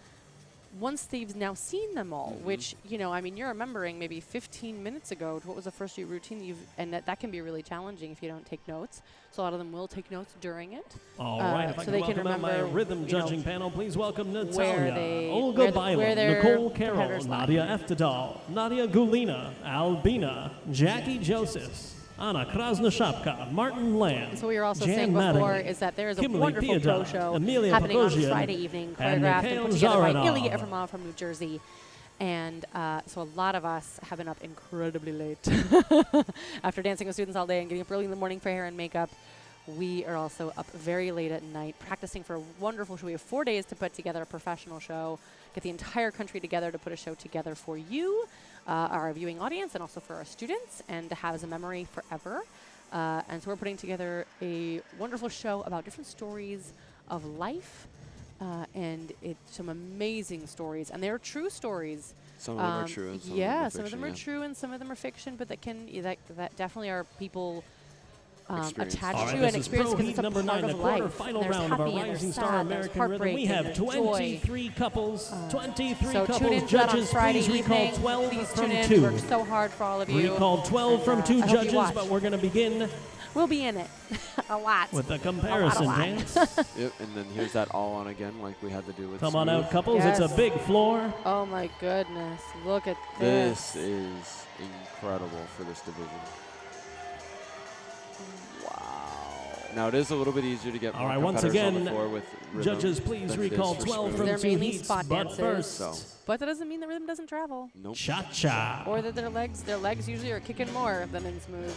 once they've now seen them all, which, you know, I mean, you're remembering maybe 15 minutes ago, what was the first routine and that can be really challenging if you don't take notes. So a lot of them will take notes during it. All right, if I so can they can welcome out my remember, rhythm you judging know, panel, please welcome where Natalia, they- Olga where Bailam, their Nicole Carroll, competitors lie. Nadia Eftedal, Nadia Gulina, Albina, Jackie Joseph, Anna Krasnoshapka, Martin Lamb, So what we were also Jan saying before Madigan, is that there is a Kimberly wonderful Piedad, pro show Amelia happening on Pogosian, Friday evening, and choreographed and Mikhail put together by Zaranov. Ilya Efremov from New Jersey. And so a lot of us have been up incredibly late. After dancing with students all day and getting up early in the morning for hair and makeup, we are also up very late at night practicing for a wonderful show. We have 4 days to put together a professional show, get the entire country together to put a show together for you, our viewing audience, and also for our students, and to have as a memory forever. And so we're putting together a wonderful show about different stories of life, and it's some amazing stories, and they're true stories. Some of them are true, and some yeah, of them are some of them are true, and some of them are fiction, but that definitely are people Experience. attached All right, to this and is experience Pro because Heat it's a number part 9, the of life. quarterfinal And there's round of our happy and Rising there's Star sad, there's American Rhythm. We heartbreak have and there's joy. 23 couples, 23 So tune couples. in to that on Judges, Friday please recall evening. 12 Please from tune in. 2. We worked so hard for all of you. Recall 12 from And, 2 I hope you judges, watch. but we're going to begin We'll be in it a lot. with the comparison lot. dance. Yep, and then here's that all on again, like we had to do with Come on Smooth. out, couples. Yes. It's a big floor. Oh my goodness! Look at This this. is incredible for this division. Now it is a little bit easier to get All more right, once competitors on again, the floor with rhythm Judges, please than it is recall for 12 Smooth. from They're 2 mainly heats. spot But dancers. first, So, But that doesn't mean the rhythm doesn't travel, nope. cha-cha. or that their legs usually are kicking more than in Smooth.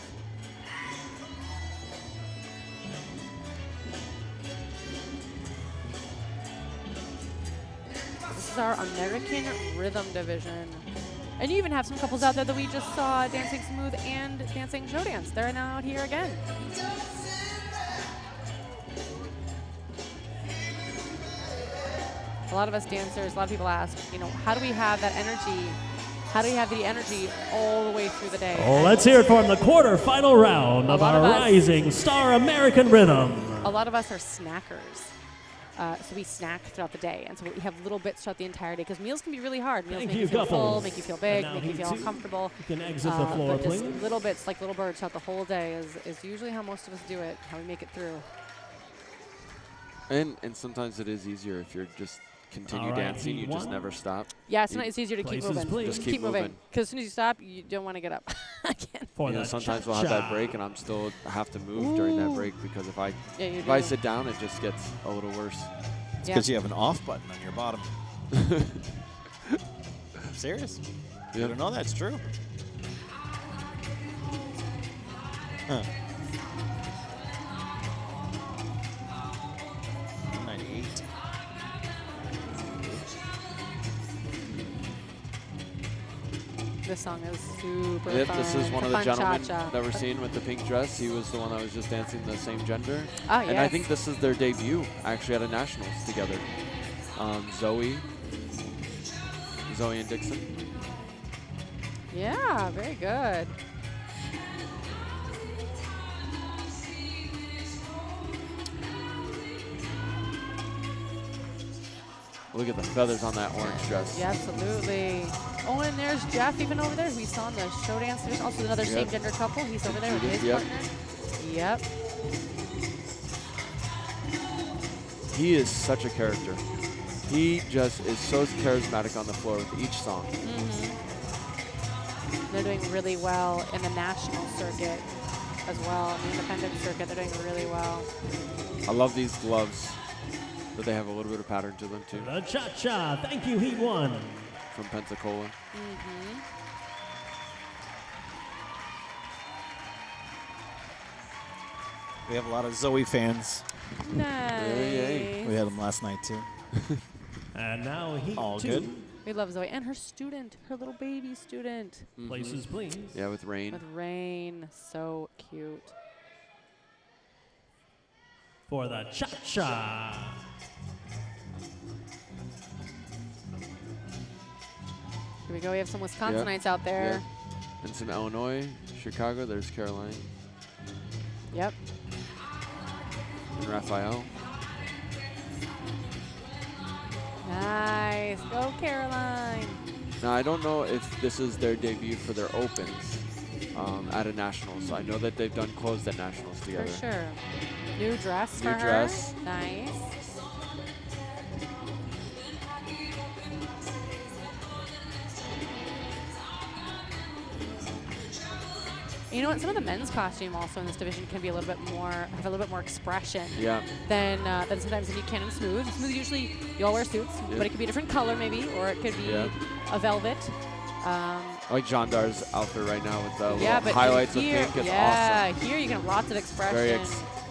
This is our American Rhythm division. And you even have some couples out there that we just saw dancing Smooth and dancing show dance. They're now out here again. A lot of us dancers, a lot of people ask, you know, how do we have that energy? How do we have the energy all the way through the day? Oh, let's hear it from the quarterfinal round of lot our of us- Rising Star American Rhythm. A lot of us are snackers. So we snack throughout the day, and so we have little bits throughout the entire day, because meals can be really hard. Meals Thank make you, you feel full, couples. make you feel And big, now make you Heat feel 2. uncomfortable. You can exit the floor, but just please. little bits, like little birds throughout the whole day is usually how most of us do it, how we make it through. And sometimes it is easier if you're just continue All right, dancing, you Heat just 1. never stop. Yeah, sometimes it's easier to keep Places, moving. please. Just keep moving. moving. Because as soon as you stop, you don't want to get up again. For You know, the sometimes we'll have that cha-cha. break, and I have to move during that Ooh. break, because if I Yeah, you if I do. sit down, it just gets a little worse. It's Yeah. because you have an off button on your bottom. I'm serious. You Yep. don't know that's true. Huh. 98. This song is super Yep, fun. this is one It's of a the fun gentlemen cha-cha. that we're seeing with the pink dress. He was the one that was just dancing the same gender. Ah, And I yes. think this is their debut, actually, at a nationals together. Zoe and Dixon. Yeah, very good. Look at the feathers on that orange dress. Yeah, absolutely. Oh, and there's Jeff even over there. We saw in the show dance. There's also another Yep. same gender couple. He's over there with Judith, his yep. partner. Yep. He is such a character. He just is so charismatic on the floor with each song. They're doing really well in the national circuit as well. In the independent circuit, they're doing really well. I love these gloves, but they have a little bit of pattern to them too, The cha-cha. Thank you, Heat 1. from Pensacola. We have a lot of Zoe fans. Nice. We had them last night too. And now Heat All 2. good. We love Zoe and her student, her little baby student Places, please. Yeah, with Rain. with Rain. So cute. For the cha-cha. Here we go. We have some Wisconsinites out there. Yeah. And some Illinois, Chicago. There's Caroline Yep. and Raphael. Nice. Go Caroline. Now, I don't know if this is their debut for their opens at a nationals. So I know that they've done closed at nationals together. For sure. New dress for New her. dress. Nice. You know what? Some of the men's costume also in this division can be a little bit more, have a little bit more expression than sometimes you can in smooth. Smooth usually you all wear suits, but it could be a different color maybe, or it could be a velvet. I like Jean Dar's outfit right now with the little highlights of pink. It's awesome. Here you can have lots of expression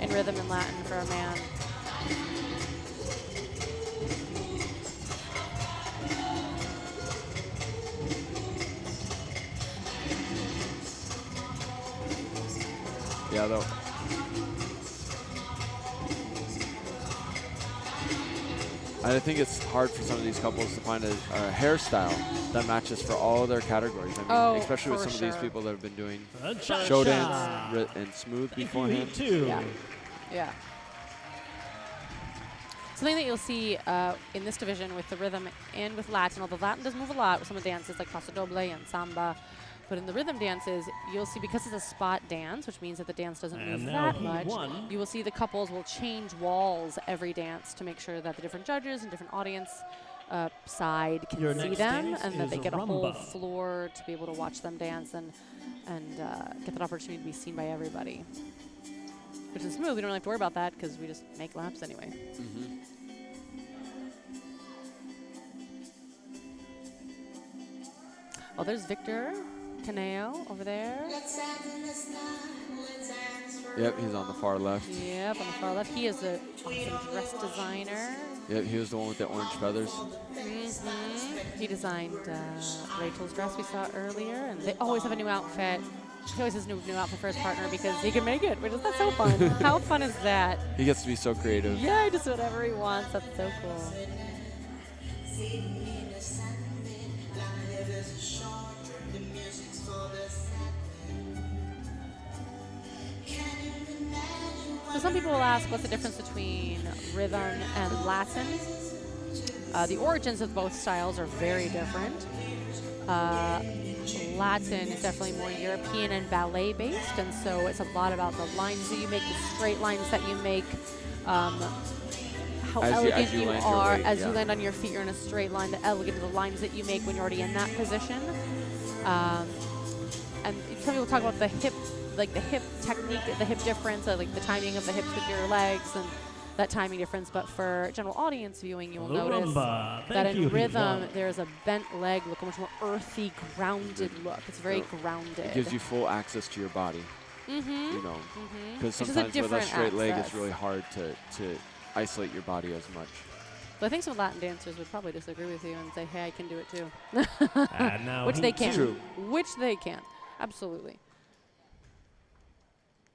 in rhythm and Latin for a man. Yeah, though. I think it's hard for some of these couples to find a hairstyle that matches for all their categories. I mean, especially with some of these people that have been doing show dance and smooth beforehand. Yeah. Something that you'll see in this division with the rhythm and with Latin, although Latin does move a lot with some of the dances like Paso Doble and Samba, but in the rhythm dances, you'll see because it's a spot dance, which means that the dance doesn't move that much, you will see the couples will change walls every dance to make sure that the different judges and different audience side can see them and that they get a whole floor to be able to watch them dance and get that opportunity to be seen by everybody. Which is smooth. We don't really have to worry about that because we just make laps anyway. Oh, there's Victor Caneo over there. Yep, he's on the far left. Yep, on the far left. He is the awesome dress designer. Yep, he was the one with the orange feathers. He designed Rachel's dress we saw earlier, and they always have a new outfit. He always has a new outfit for his partner because he can make it, which is that's so fun. How fun is that? He gets to be so creative. Yeah, just whatever he wants. That's so cool. So some people will ask what's the difference between rhythm and Latin. The origins of both styles are very different. Latin is definitely more European and ballet based, and so it's a lot about the lines that you make, the straight lines that you make, how elegant you are as you land on your feet. You're in a straight line. The elegant the lines that you make when you're already in that position. And some people talk about the hip, like the hip technique, the hip difference, like the timing of the hips with your legs and that timing difference. But for general audience viewing, you'll notice that in rhythm, there's a bent leg look, a much more earthy, grounded look. It's very grounded. It gives you full access to your body. You know, because sometimes with a straight leg, it's really hard to isolate your body as much. But I think some Latin dancers would probably disagree with you and say, hey, I can do it too. And now Which they can. True. Which they can. Absolutely.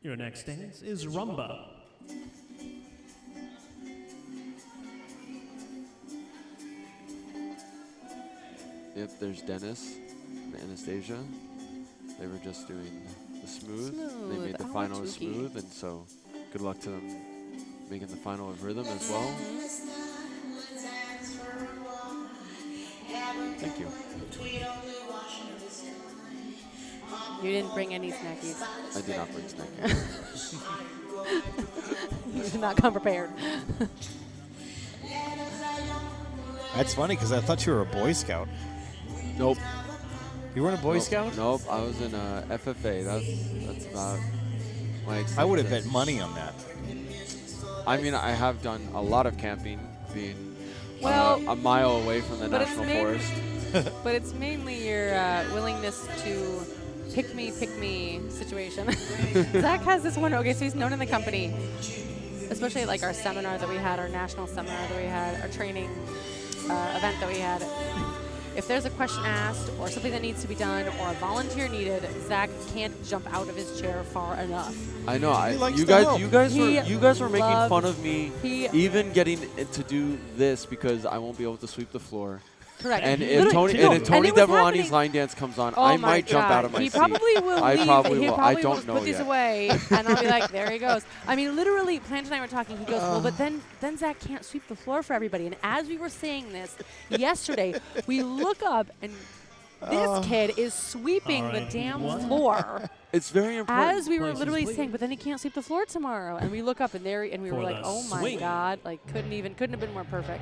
Your next dance is rumba. Yep, there's Dennis and Anastasia. They were just doing the smooth. They made the final smooth, and so good luck to them making the final of rhythm as well. Thank you. You didn't bring any snackies. I did not bring snackies. You did not come prepared. That's funny because I thought you were a Boy Scout. Nope. You weren't a Boy Scout? Nope, I was in FFA. That's about my extent. I would have bet money on that. I mean, I have done a lot of camping, being Well, a mile away from the but national forest. But it's mainly your willingness to pick me situation. Zach has this one. Okay, so he's known in the company, especially like our seminar that we had, our national seminar that we had, our training event that we had. If there's a question asked or something that needs to be done or a volunteer needed, Zach can't jump out of his chair far enough. I know. likes You to help. guys were making fun of me even getting to do this because I won't be able to sweep the floor. Correct. And if Literally, Tony, and if Tony it was Devolani's happening- line dance comes on, Oh I my might jump God. out of my He seat. probably will I leave. probably he will. probably I will don't just know put these yet. away, and I'll be like, there he goes. I mean, literally, Plant and I were talking. He goes, well, but then Zach can't sweep the floor for everybody. And as we were saying this yesterday, we look up, and this kid is sweeping All the right, damn one. floor. It's very important. As we were Places, literally please. saying, but then he can't sweep the floor tomorrow. And we look up, and there, and we For were like, the oh my swing. God, like couldn't have been more perfect.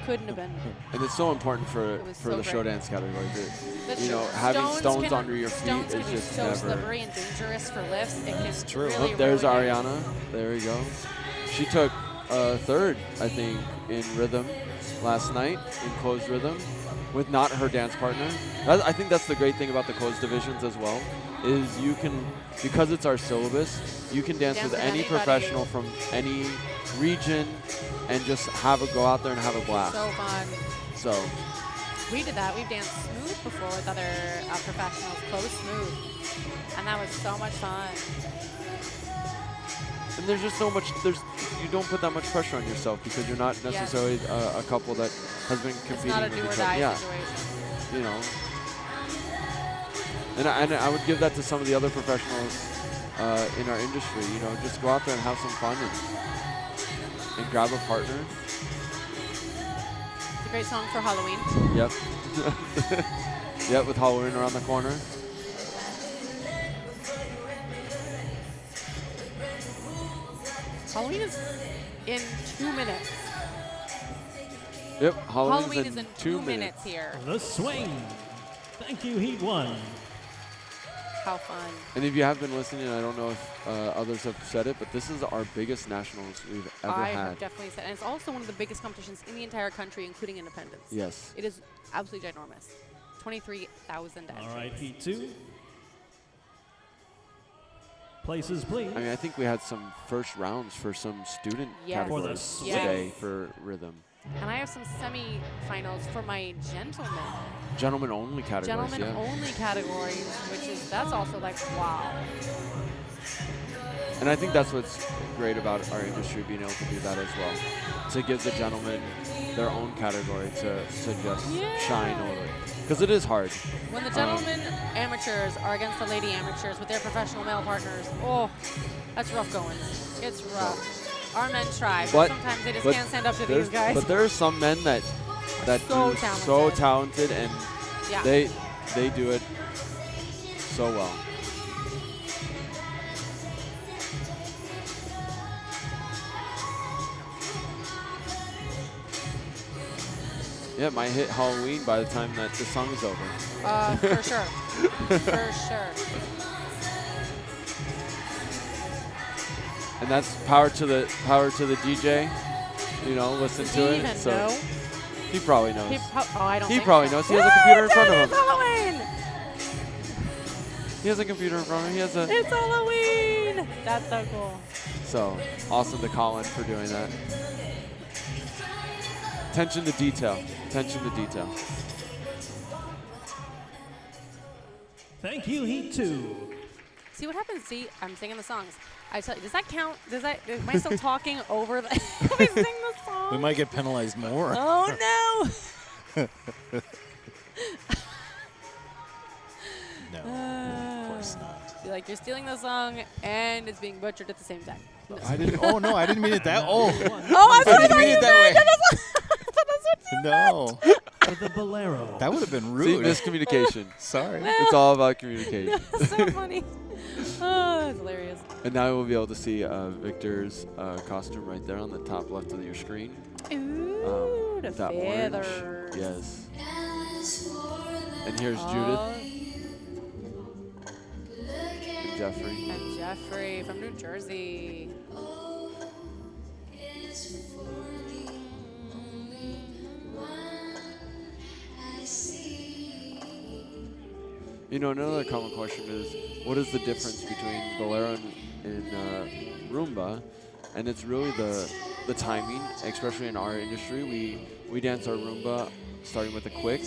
Couldn't have been. And it's so important for was for so the great. show dance category. The You know, having stones can- under your feet stones is can be just so never. slippery and dangerous for lifts. It That's can true. Really Oh, there's ruin it. Ariana. There we go. She took third, I think, in rhythm last night, in closed rhythm, with not her dance partner. I think that's the great thing about the closed divisions as well, is you can, because it's our syllabus, you can dance with any anybody. professional from any region and just go out there and have a blast. So fun. So, We did that. We've danced smooth before with other professionals, close smooth. And that was so much fun. and there's just you don't put that much pressure on yourself because you're not necessarily a couple that has been It's competing not a with do or each die other. Yeah. situation. You know. And I would give that to some of the other professionals in our industry. You know, just go out there and have some fun and grab a partner. It's a great song for Halloween. Yep. Yep, with Halloween around the corner. Halloween is in 2 minutes. Yep, Halloween Halloween's is in 2 2 minutes here. The swing. Thank you, Heat 1. How fun. And if you have been listening, I don't know if others have said it, but this is our biggest nationals we've ever I had. have definitely said, and it's also one of the biggest competitions in the entire country, including independence. Yes. It is absolutely ginormous. 23,000 entries. All right, Heat 2. Places, please. I mean, I think we had some first rounds for some student Yes. For the categories swing. today for rhythm. And I have some semi-finals for my gentlemen. Gentlemen only categories, Gentlemen yeah. only categories, that's also like, wow. And I think that's what's great about our industry, being able to do that as well. To give the gentlemen their own category to just shine over. Because it is hard. When the gentlemen amateurs are against the lady amateurs with their professional male partners, oh, that's rough going. It's rough. Our men try, but sometimes they just can't stand up to these guys. But there are some men that So do so talented, and Yeah. they do it so well. Yeah, it might hit Halloween by the time that the song is over. For sure. For sure. And that's power to the DJ. You know, listen Does to he it. even So know? he probably knows. I don't He think probably so. knows. He has a computer in front of It's him. Halloween! He has a computer in front of him. He has a. It's Halloween! That's so cool. So awesome to Colin for doing that. Attention to detail. Attention to detail. Thank you, Heat 2. See what happens? See, I'm singing the songs. I tell you, does that count? Am I still talking over the? If I sing the song? We might get penalized more. Oh no! No, of course not. You're stealing the song and it's being butchered at the same time. No. I didn't. Oh no, I didn't mean it that. Oh, Oh, I didn't mean it that way. way. No, For the Bolero. that would have been See, rude. miscommunication. Sorry. It's all about communication. That's so funny. Oh, that's hilarious. And now we'll be able to see Victor's costume right there on the top left of your screen. Ooh, the That feathers. orange. Yes. And here's Oh, Judith and Jeffrey. and Jeffrey from New Jersey. You know, another common question is, what is the difference between Bolero and Rumba? And it's really the timing, especially in our industry. We dance our Rumba starting with a quick,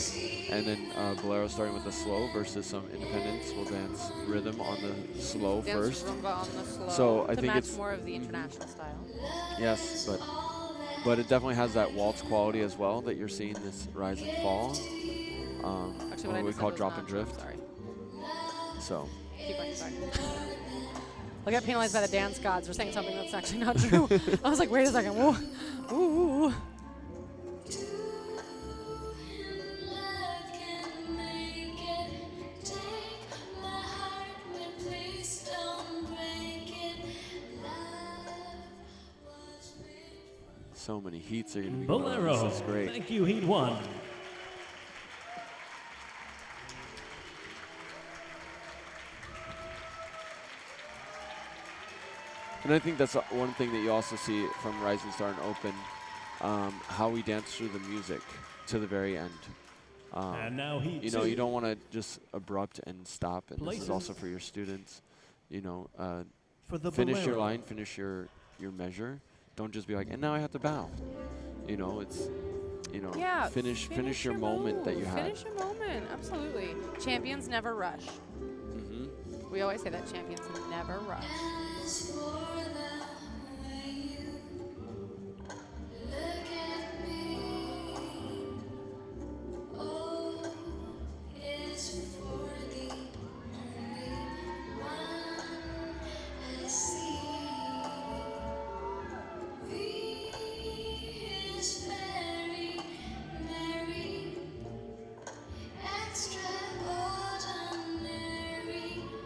and then Bolero starting with a slow, versus some independents will dance rhythm on the slow Dance first. rumba on the slow So I to think match it's- more of the international style. Yes, but but it definitely has that waltz quality as well that you're seeing this rise and fall. Actually, What we call drop and true. drift. Sorry. So. Keep going, sorry. I'll get penalized by the dance gods for saying something that's actually not true. I was like, wait a second. Whoa. Ooh. So many heats are going to be going on. Bolero. This is great. Thank you, Heat 1. And I think that's one thing that you also see from Rising Star and Open, how we dance through the music to the very end. And now Heat You know, 2. you don't want to just abrupt and stop. And this Places. is also for your students. You know, For the finish your Bolero. line, finish your measure. Don't just be like, and now I have to bow. You know, it's, you know, Yeah. finish your moment that you had. Finish your moment. Absolutely. Champions never rush. Mm-hmm. We always say that champions never rush.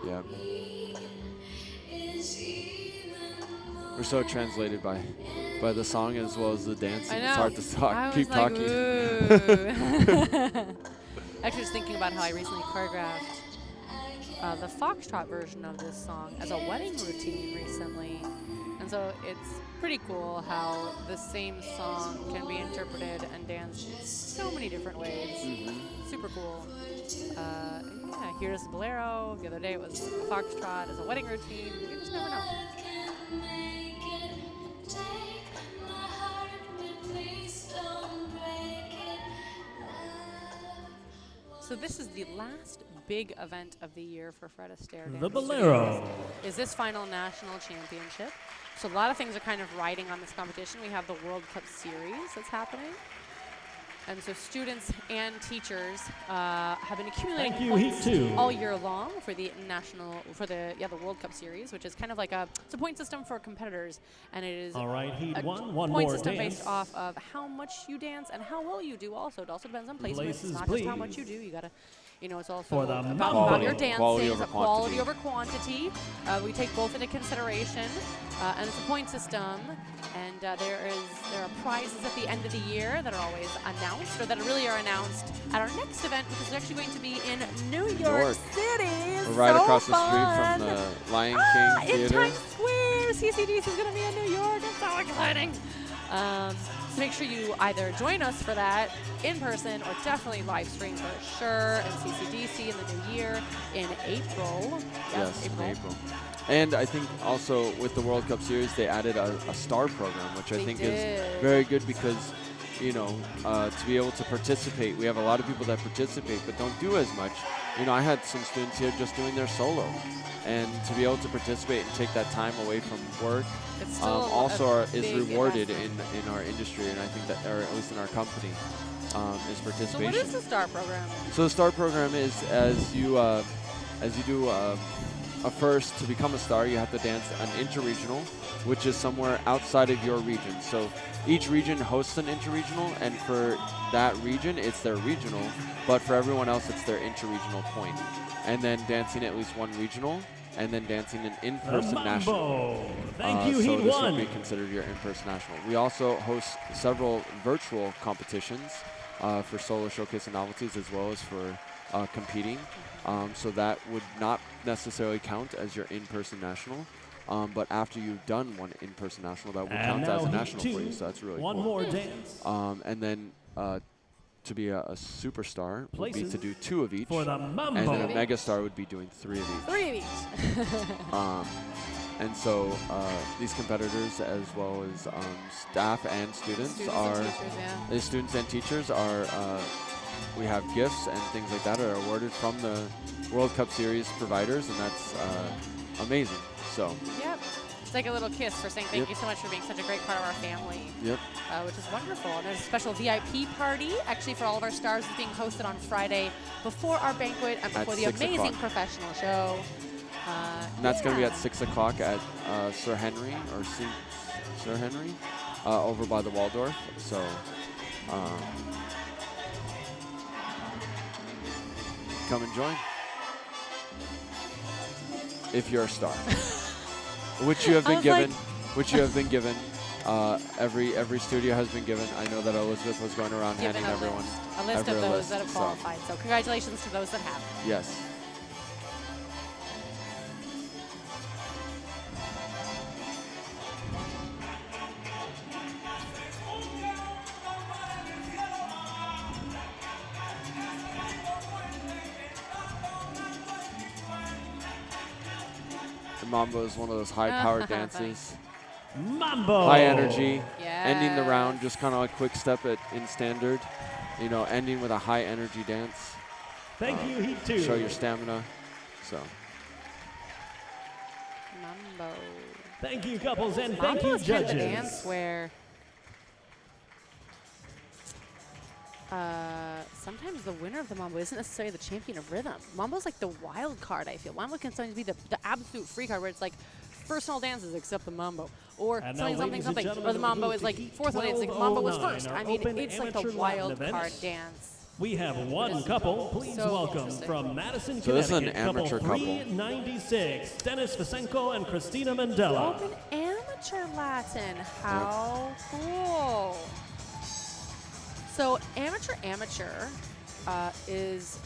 Yeah. We're so translated by the song as well as the dancing. I know. It's hard to talk. I was Keep like, talking. ooh. Actually, just thinking about how I recently choreographed the foxtrot version of this song as a wedding routine recently. And so it's pretty cool how the same song can be interpreted and danced in so many different ways. Mm-hmm. Super cool. Yeah, here's Bolero. The other day it was a foxtrot as a wedding routine. You just never know. So this is the last big event of the year for Fred Astaire Dance The Bolero. is this final national championship. So a lot of things are kind of riding on this competition. We have the World Cup Series that's happening. And so students and teachers have been accumulating Thank you, points Heat 2. all year long for the the World Cup Series, which is kind of like it's a point system for competitors, and it is All right, Heat a 1, one point more system dance. based off of how much you dance and how well you do. Also, it also depends on placement. Places, It's not just how please. much you do. You gotta. You know, it's also For the about Mambo. your dancing, Quality over quality quantity. over quantity. We take both into consideration, and it's a point system. And there are prizes at the end of the year that are always announced, or that really are announced at our next event, which is actually going to be in New York City. We're right So across the street fun. from the Lion King In Theater. Times Square, CCDC is going to be in New York. It's so exciting. So make sure you either join us for that in person or definitely live stream for sure, and CCDC in the new year in April. Yes, in April. And I think also with the World Cup Series, they added a star program, which I They think did. is very good because, you know, to be able to participate, we have a lot of people that participate but don't do as much. You know, I had some students here just doing their solo. And to be able to participate and take that time away from work It's still also a is big rewarded investment. in our industry, and I think that, or at least in our company, is So participation. what is the STAR program? So the STAR program is as you do a first to become a star, you have to dance an interregional, which is somewhere outside of your region. So each region hosts an interregional, and for that region, it's their regional, but for everyone else, it's their interregional point. And then dancing at least one regional, and then dancing an in-person national. Mambo. Thank you, So Heat this 1. would be considered your in-person national. We also host several virtual competitions for solo showcase and novelties, as well as for competing. So that would not necessarily count as your in-person national. But after you've done one in-person national, that would And count now as a Heat national 2. for you. So that's really One cool. more dance And then to be a superstar would be to Places do 2 of each. for the And then a Mambo. megastar would be doing 3 of each. 3 of each. And so these competitors, as well as staff and students, the students and teachers are, we have gifts and things like that are awarded from the World Cup Series providers, and that's amazing. So Yep. It's like a little kiss for saying thank you so much for being such a great part of our family. Yep. Which is wonderful. And there's a special VIP party, actually, for all of our stars. It's being hosted on Friday before our banquet and before the 6 amazing o'clock. professional show. And that's going to be at 6 o'clock at Sir Henry, or Sir Henry, over by the Waldorf. So, come and join. If you're a star. Which you have been given. Which you have been given. Every studio has been given. I know that Elizabeth was going around handing everyone a list of those that have qualified. So congratulations to those that have. Yes. The Mambo is one of those high-powered dances. Mambo. High energy. Yes. Ending the round, just kind of a quick step in standard. You know, ending with a high energy dance. Thank you, Heat 2. Show your stamina. So. Mambo. Thank you, couples, and Mambo thank you, is kind of judges. a dance where sometimes the winner of the Mambo isn't necessarily the champion of rhythm. Mambo's like the wild card, I feel. Mambo can sometimes be the absolute free card where it's like first in all dances except the Mambo. Or And now, something, ladies and gentlemen, or the Mambo we is move like to Heat fourth in all dances, like Mambo was 1209, first. our I mean, open it's like the amateur wild Latin card event. dance. We have one couple. Please So welcome interesting. from Madison, So this is an Connecticut, amateur couple. 396, Dennis Vasenko and Christina Mandela. Open amateur Latin. How cool. So amateur is,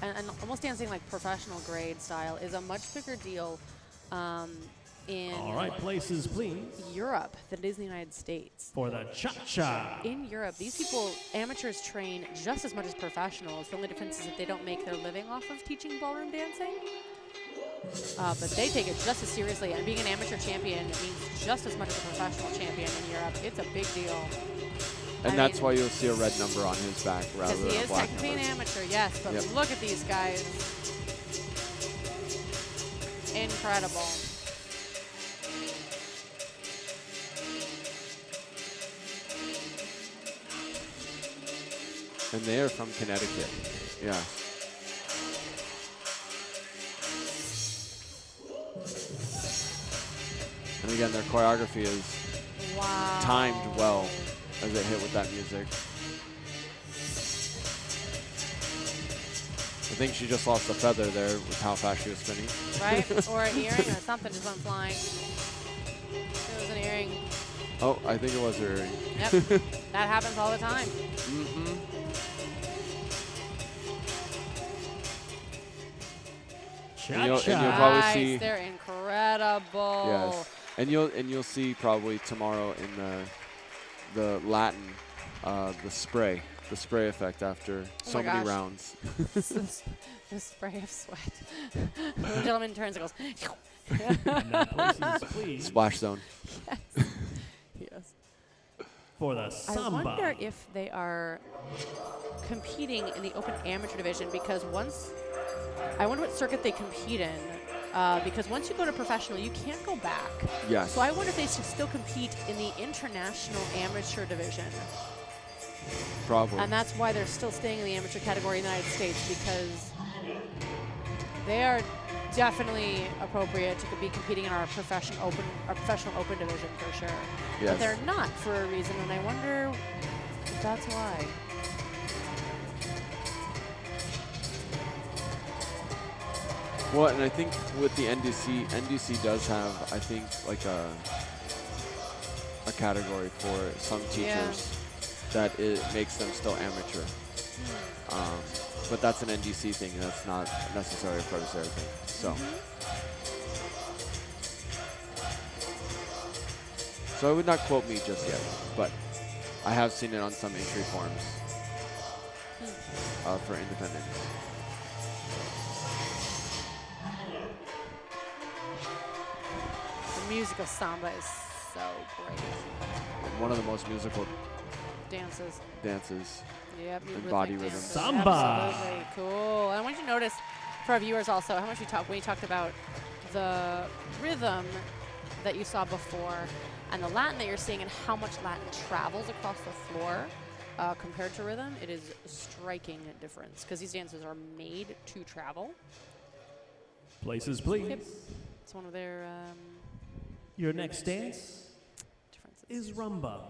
and almost dancing like professional grade style, is a much bigger deal in All right, places, please. Europe than it is in the United States. For the cha-cha. In Europe, these people, amateurs, train just as much as professionals. The only difference is that they don't make their living off of teaching ballroom dancing. But they take it just as seriously, and being an amateur champion means just as much as a professional champion in Europe. It's a big deal. And that's why you'll see a red number on his back rather Because than he a is black technically an number. amateur, yes, but Yep. look at these guys. Incredible. And they are from Connecticut. Yeah. And again, their choreography is Wow. timed well as they hit with that music. I think she just lost a feather there with how fast she was spinning. Right? Or an earring or something just went flying. It was an earring. Oh, I think it was her earring. Yep. That happens all the time. Mm-hmm. You'll Cha-cha. probably Nice, see- they're incredible. Yes. And you'll see probably tomorrow in the Latin the spray effect after so my many gosh. rounds. The spray of sweat. The gentleman turns and goes, And now, places, please. Splash zone. yes. For the I samba. wonder if they are competing in the open amateur division, because I wonder what circuit they compete in, because once you go to professional, you can't go back. Yes. So I wonder if they should still compete in the international amateur division. Probably. And that's why they're still staying in the amateur category in the United States, because they are definitely appropriate to be competing in our professional open division for sure. Yes. But they're not for a reason, and I wonder if that's why. Well, and I think with the NDC does have, I think, like a category for some teachers that it makes them still amateur. But that's an NDC thing, and that's not necessarily a Frederick thing. So. So I would not quote me just yet, but I have seen it on some entry forms for independence. The musical samba is so great. And one of the most musical Dances. dances. Yep. And body rhythmic rhythm. dances. Samba. Absolutely. Cool. And I want you to notice for our viewers also how much when we talked about the rhythm, that you saw before and the Latin that you're seeing and how much Latin travels across the floor compared to rhythm, it is a striking difference because these dances are made to travel. Places, please. Yep. It's one of their Your next dance differences. is rumba.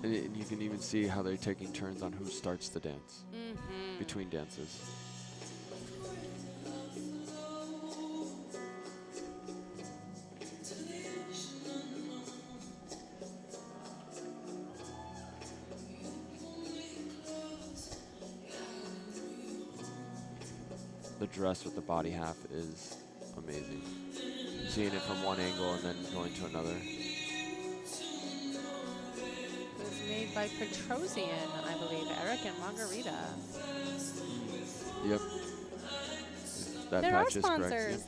And you can even see how they're taking turns on who starts the dance between dances. The dress with the body half is amazing. Seeing it from one angle and then going to another. It was made by Petrosian, I believe, Eric and Margarita. Yep. That They're our patch is correct. sponsors.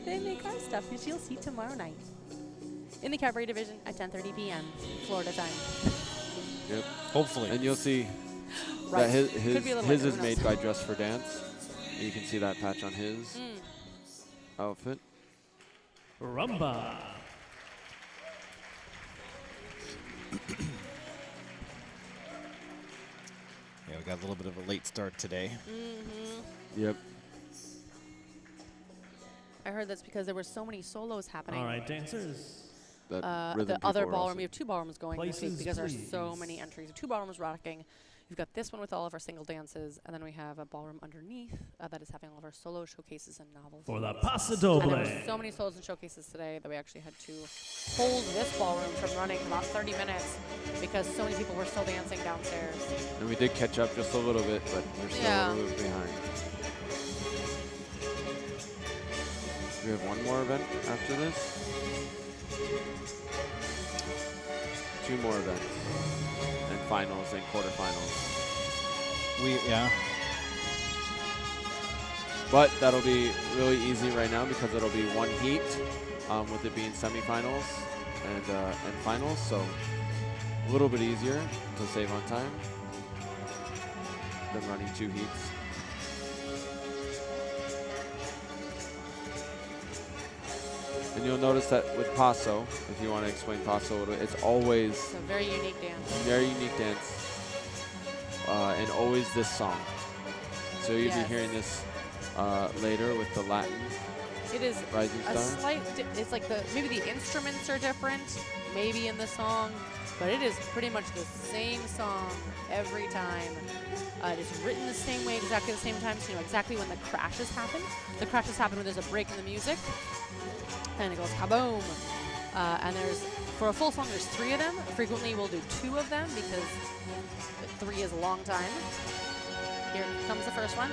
They make our stuff, which you'll see tomorrow night in the cabaret division at 10:30 p.m. Florida time. Yep. Hopefully. And you'll see Right. that Could be a little his later, is who made knows? by Dress for Dance. You can see that patch on his outfit. Rumba. Yeah, we got a little bit of a late start today. Yep. I heard that's because there were so many solos happening. All right, dancers. That The rhythm other people were ballroom, also- we have two ballrooms going this week Places, because there's so please. many entries. Two ballrooms rocking. We've got this one with all of our single dances, and then we have a ballroom underneath that is having all of our solo showcases and novels. For the Paso And there Doble. were so many solos and showcases today that we actually had to hold this ballroom from running for about 30 minutes because so many people were still dancing downstairs. And we did catch up just a little bit, but we're still Yeah. a little bit behind. We have one more event after this. Two more events. And finals and quarterfinals. Yeah. But that'll be really easy right now because it'll be one heat, with it being semifinals and finals. So a little bit easier to save on time than running two heats. And you'll notice that with Paso, if you want to explain Paso a little, it's always It's a very unique dance. very unique dance, and always this song. So you'll be Yes. hearing this later with the Latin It is Rising a Star. slight, it's like maybe the instruments are different, maybe in the song, but it is pretty much the same song every time. It is written the same way, exactly the same time, so you know exactly when the crashes happen. The crashes happen when there's a break in the music, and it goes kaboom. And for a full song, there's 3 of them. Frequently, we'll do 2 of them because 3 is a long time. Here comes the first one.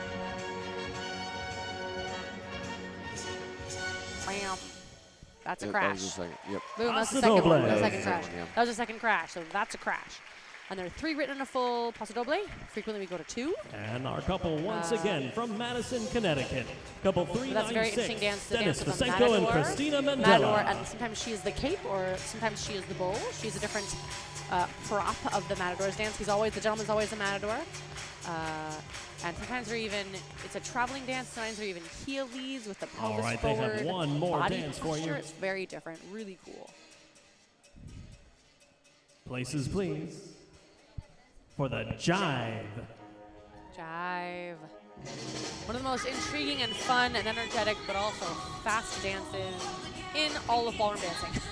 Bam. That's a That crash. was the second. Yep. Boom, that's the Paso second one. Doble. The That was second the crash. second one, yeah. That was the second crash, so that's a crash. And there are 3 written in a full Paso Doble. Frequently we go to 2. And our couple once again from Madison, Connecticut. Couple But that's a very 396. interesting dance. The Dennis dance with the Vasenko and matador. Christina Matador, Mandela. and sometimes she is the cape, or sometimes she is the bull. She's a different prop of the matador's dance. The gentleman's always the matador. And sometimes it's a traveling dance. Sometimes they're even heel leads with the pelvis All right, they forward. have one more body dance for posture. you. It's very different, really cool. Places, please. For the Jive. Jive. One of the most intriguing and fun and energetic, but also fast dances in all of ballroom dancing.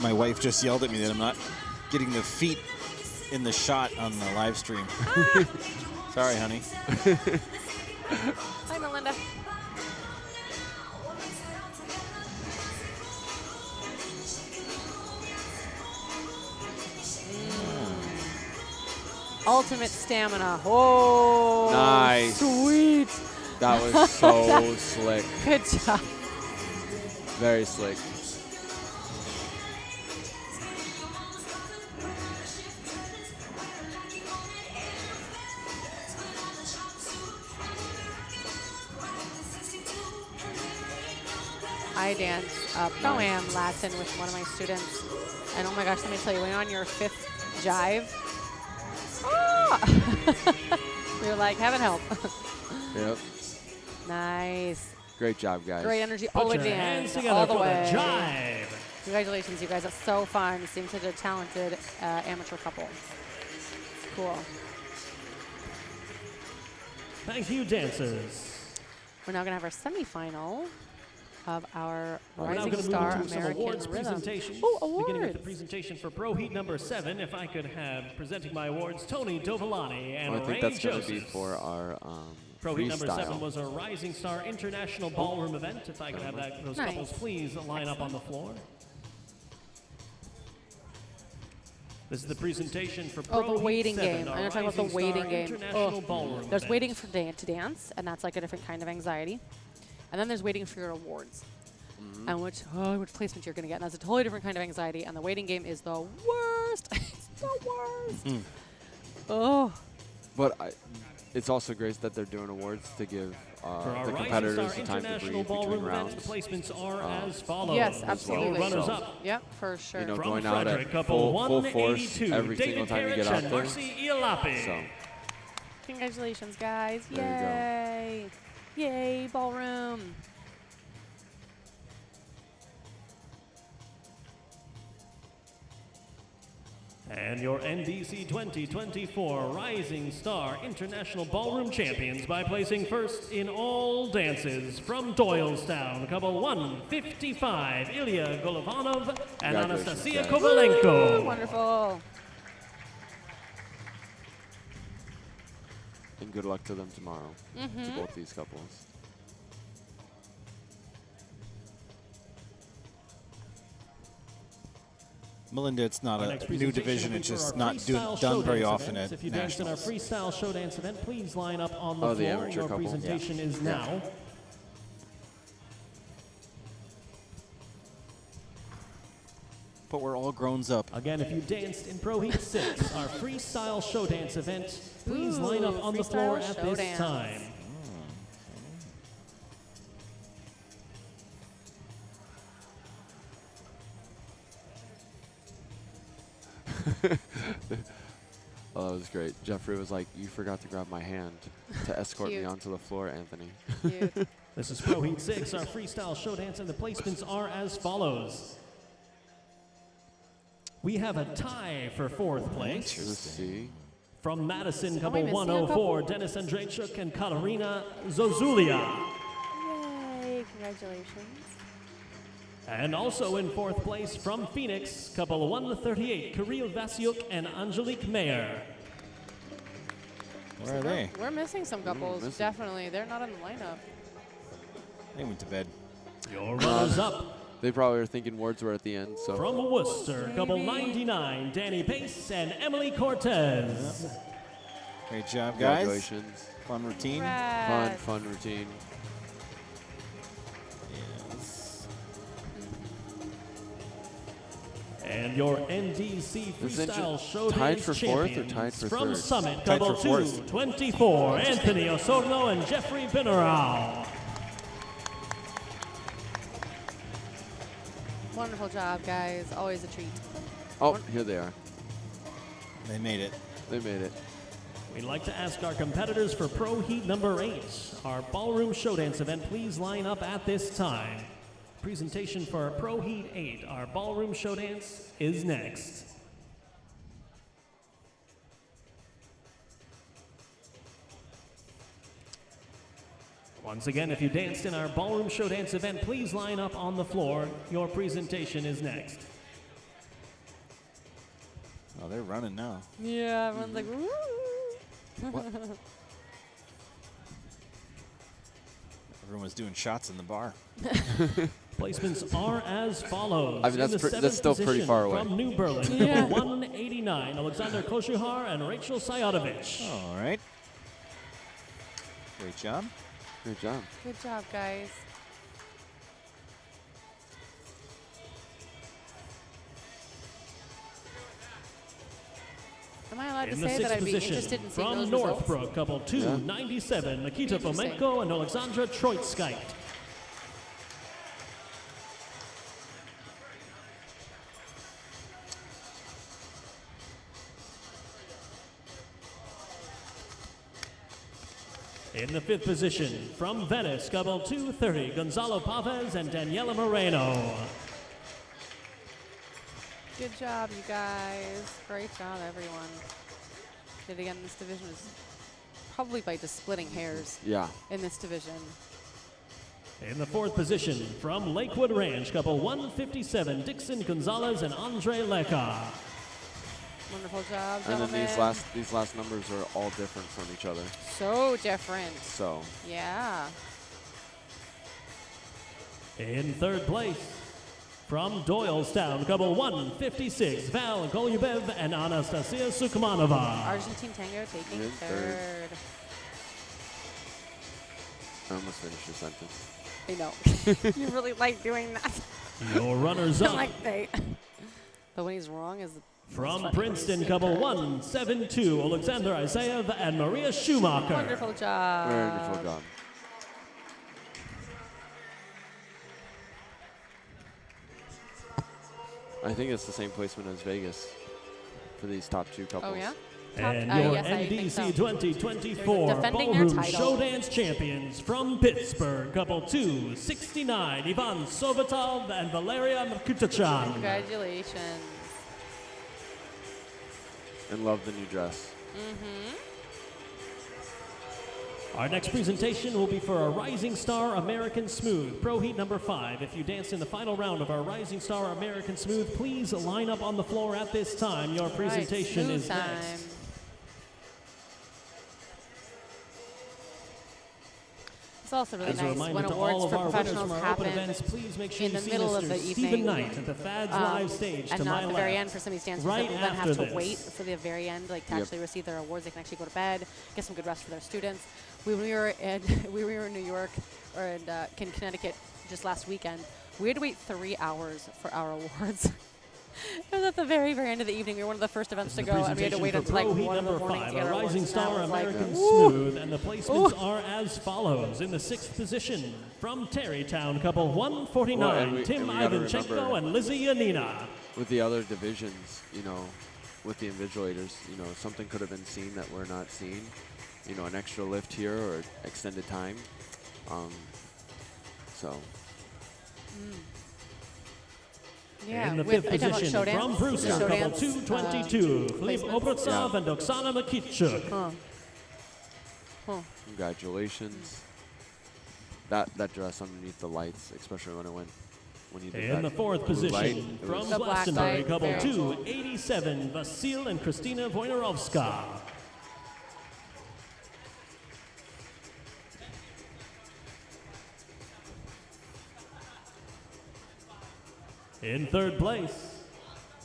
My wife just yelled at me that I'm not getting the feet in the shot on the live stream. Sorry, honey. Hi, Melinda. Ultimate stamina. Oh, Nice. Sweet. That was so slick. Good job. Very slick. I danced Pro-Am last in with one of my students. And oh my gosh, let me tell you, when on your 5th jive, we were like, heaven help. Yep. Nice. Great job, guys. Great energy all the Put way your hands down, together all the for way. the jive. Congratulations, you guys. That's so fun. Seems such a talented amateur couple. Cool. Thank you, dancers. We're now going to have our semifinal of our We're now Rising going to Star move into some American awards Rhythm. presentations. Oh, awards. Beginning with the presentation for Pro Heat number 7, if I could have presenting my awards, Tony Dovolani and Well, I Ray think that's going to Joseph. be for our Pro Heat number 7 freestyle. was a Rising Star International Ballroom event. If I could have those Nice. couples please line up on the floor. This is the presentation for Pro Oh, the Heat waiting 7, game. our I'm going to talk about the Rising waiting Star game. International Oh. Ballroom There's event. waiting for to dance, and that's like a different kind of anxiety. And then there's waiting for your awards, and which placement you're going to get. And that's a totally different kind of anxiety. And the waiting game is the worst. It's the worst. Oh. But it's also great that they're doing awards to give For our the Rising competitors Star the time to International breathe between Ballroom rounds. events, the placements are as follows. Yes, absolutely. Runners So- up. Yep, for sure. You know, From going out Frederick, at couple full force 182, every single David time you get Karich out and there. Marcy Ialapi. So Congratulations, guys. There you Yay. Yay, Ballroom. And your NDC 2024 Rising Star International Ballroom Champions by placing first in all dances from Doylestown, couple 155, Ilya Golovanov and Congratulations, Anastasia guys. Kovalenko. Wonderful. and good luck to them tomorrow, to both these couples. Melinda, it's not Our a next new presentation division. will be It's for just our not freestyle done show very dance often event. at If you danced in our nationals. freestyle show dance event, please line up on the Oh, the floor. amateur Your couple. presentation is now. But we're all grown up. Again, if you danced in Pro Heat 6, our freestyle show dance event, please line up on the floor freestyle at show this dance. time. Oh, that was great. Jeffrey was like, "You forgot to grab my hand to escort me Cute. onto the floor, Anthony." Cute. This is Pro Heat 6, our freestyle show dance, and the placements are as follows. We have a tie for 4th place. Let's see. From Madison, Are we couple missing a 104, couple? Dennis Andrzejczuk and Katarina Zozulia. Yay, congratulations. And also in 4th place from Phoenix, couple 138, Kirill Vasyuk and Angelique Mayer. Where are they? We're missing some couples, missing. definitely. They're not in the lineup. They went to bed. Your runners up. They probably were thinking words were at the end, so. From Worcester, couple 99, Danny Pace and Emily Cortez. Great job, guys. Congratulations. Fun routine. Congrats. Fun routine. Yes. And your NDC Is it Freestyle just Show tied Dance for 4th or champions tied for from 3rd? Summit, Tied couple for 4th. 224, Anthony Osorno and Jeffrey Binnerau. Wonderful job, guys. Always a treat. Oh, here they are. They made it. They made it. We'd like to ask our competitors for Pro Heat number 8, our Ballroom Show Dance event, please line up at this time. Presentation for our Pro Heat 8, our Ballroom Show Dance, is next. Once again, if you danced in our Ballroom Show Dance event, please line up on the floor. Your presentation is next. Oh, they're running now. Yeah, everyone's like, woo. Everyone was doing shots in the bar. Placements are as follows. I mean, In that's the that's still 7th pretty position far away. From New Berlin, Yeah. number 189, Alexander Koshuhar and Rachel Sayadovich. All right. Great job. Good job. Good job, guys. Am I allowed to In the say that 6th I'd be position, interested in seeing from those results? Northbrook, couple 297, Nikita Interesting. Fomenko and Alexandra Troitskite. In the 5th position, from Venice, couple 230, Gonzalo Pavez and Daniela Moreno. Good job, you guys. Great job, everyone. Yet again, this division is probably by just splitting hairs Yeah. in this division. In the 4th position, from Lakewood Ranch, couple 157, Dixon Gonzalez and Andre Leca. Wonderful job, And gentlemen. then these last numbers are all different from each other. So different. So Yeah. In 3rd place, from Doylestown, couple 156, Val Golubev and Anastasia Sukmanova. Argentine Tango taking In third. 3rd. I almost finished your sentence. I know. You really like doing that. Your runners-up. Like they. But when he's wrong, is From Princeton, couple 172, Alexander Isaev and Maria Schumacher. wonderful job. Wonderful job. I think it's the same placement as Vegas for these top 2 couples. Oh, yeah? And Top- your yes, I think so. NDC 2024 Defending their Ballroom title. Show Dance Champions from Pittsburgh, couple 269, Ivan Sovatov and Valeria Merkutachan. Congratulations. And love the new dress. Our next presentation will be for our Rising Star American Smooth, Pro Heat number 5. If you danced in the final round of our Rising Star American Smooth, please line up on the floor at this time. Your presentation Right, is smooth time. next. It's also really As a nice reminder when to awards all of for our winners professionals from our open happen events, please make sure in you the see middle of Mr. the Stephen evening, Knight at the Fads Live stage and to not my at the left. very end for some of these dancers Right that then have after to wait this. for the very end, like to Yep. actually receive their awards. They can actually go to bed, get some good rest for their students. When we were in we were in New York or in Connecticut just last weekend, we had to wait 3 hours for our awards. It was at the very, very end of the evening. We were one of the first events to The go, and we had to presentation wait for until like Pro Heat 1 in the number morning 5, to get a our Rising awards. And I Star was like, American "Ooh." Smooth, and the placements are as follows. In the 6th position, from Terrytown, couple 149, Well, and we Tim gotta Ivanchenko remember- and Lizzie Yanina. With the other divisions, you know, with the invigilators, you know, something could have been seen that we're not seeing. You know, an extra lift here or extended time. So Yeah, In the with- 5th are you talking about position, show from dance? Brewster, Show couple dance, 222, Filip placements? Obretsov Yeah. and Oksana Makitschuk. congratulations. That dress underneath the lights, especially when you did In that the 4th blue light, position, it from was- The black Glastonbury, light, couple very 287, Vasil and Kristina Wojnarowska. In 3rd place,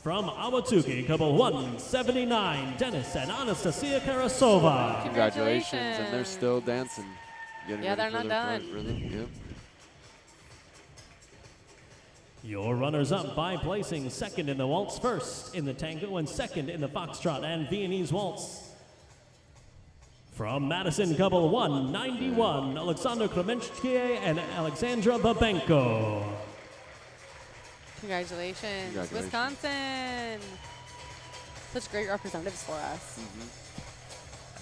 from Awatuki, couple 179, Dennis and Anastasia Karasova. congratulations, and they're still dancing. Getting Yeah, ready they're for not their done. rhythm. Yep. Your runners-up by placing 2nd in the waltz, 1st in the tango, and 2nd in the foxtrot and Viennese waltz. From Madison, couple 191, Alexander Klemenchkie and Alexandra Babenko. Congratulations, Congratulations. Wisconsin. Such great representatives for us.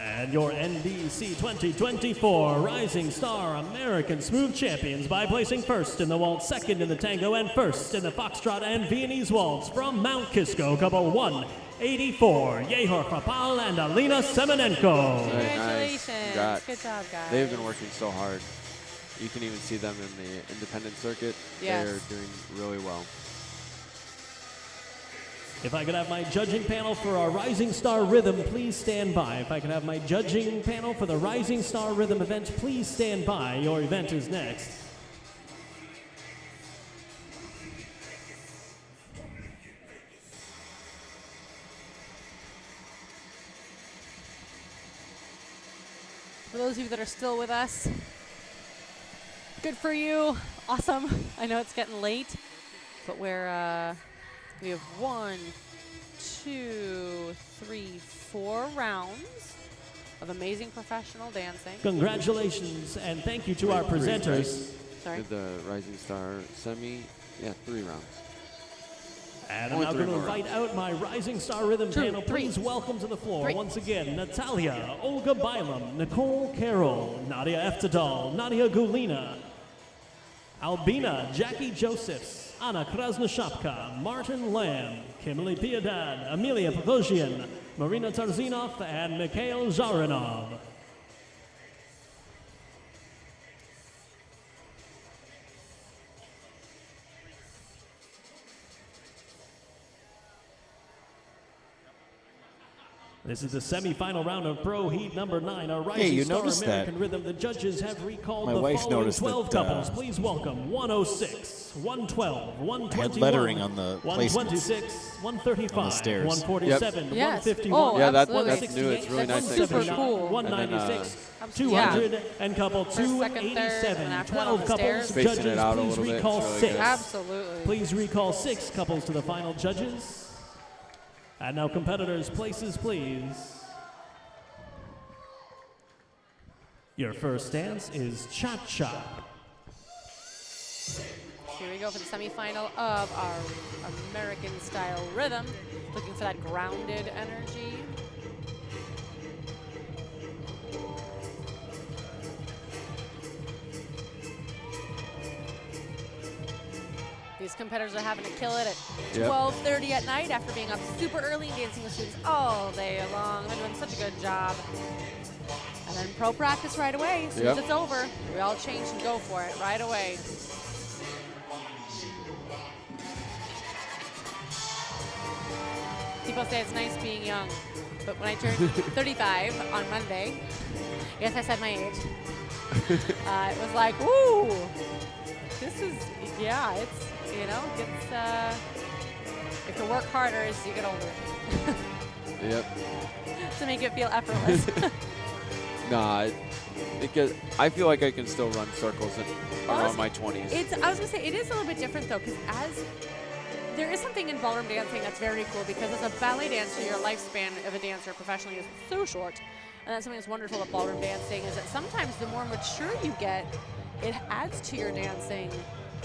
And your NDC 2024 Rising Star American Smooth Champions by placing 1st in the waltz, 2nd in the tango, and 1st in the foxtrot and Viennese waltz from Mount Kisco, couple 184, Yehor Krapal and Alina Semenenko. Very nice. Congratulations. Congrats. Good job, guys. They've been working so hard. You can even see them in the independent circuit. Yes. They're doing really well. If I could have my judging panel for our Rising Star Rhythm, please stand by. If I could have my judging panel for the Rising Star Rhythm event, please stand by. Your event is next. For those of you that are still with us, good for you. Awesome. I know it's getting late, but we have 1, 2, 3, 4 rounds of amazing professional dancing. Congratulations and thank you to our presenters. Sorry. Did the Rising Star semi, 3 rounds. And I'm Only now 3 going to more invite rounds. out my Rising Star Rhythm 2, panel. 3. Please welcome to the floor 3. once again Natalia, Olga Bailam, Nicole Carroll, Nadia Eftadal, Nadia Gulina, Albina, Jackie Josephs, Anna Krasnoshapka, Martin Lamb, Kimberly Piedad, Amelia Pogosian, Marina Tarzinov, and Mikhail Zaranov. This is the semifinal round of Pro Heat number 9, our Rising you Star noticed American that. Rhythm. The judges have recalled My the wife following noticed 12 that, couples. Please welcome 106, 112, 121, lettering on the 126, 135, on the stairs. 147, Yes. 151, Oh, Yeah, that's absolutely. new. It's really nice. that Super it's cool. 196, And then, 200, and couple First, second, third, 287. and after that on 12 the couples. stairs. Spacing Judges, it out a please little bit. recall It's really 6. good. Absolutely. Please recall 6 couples to the final judges. And now competitors, places please. Your first dance is Cha-Cha. Here we go for the semifinal of our American style rhythm. Looking for that grounded energy. These competitors are having to kill it at 12:30 at night after being up super early and dancing with students all day long. They're doing such a good job. And then pro practice right away. As soon as it's over, we all change and go for it right away. People say it's nice being young, but when I turned 35 on Monday, yes, I said my age, it was like, ooh, this is, yeah, it's, you know, it's, you have to work harder as you get older. Yep. To make it feel effortless. Nah, because I feel like I can still run circles around my 20s. I was gonna say, it is a little bit different though, because there is something in ballroom dancing that's very cool, because as a ballet dancer, your lifespan of a dancer professionally is so short. And that's something that's wonderful about ballroom dancing, is that sometimes the more mature you get, it adds to your dancing.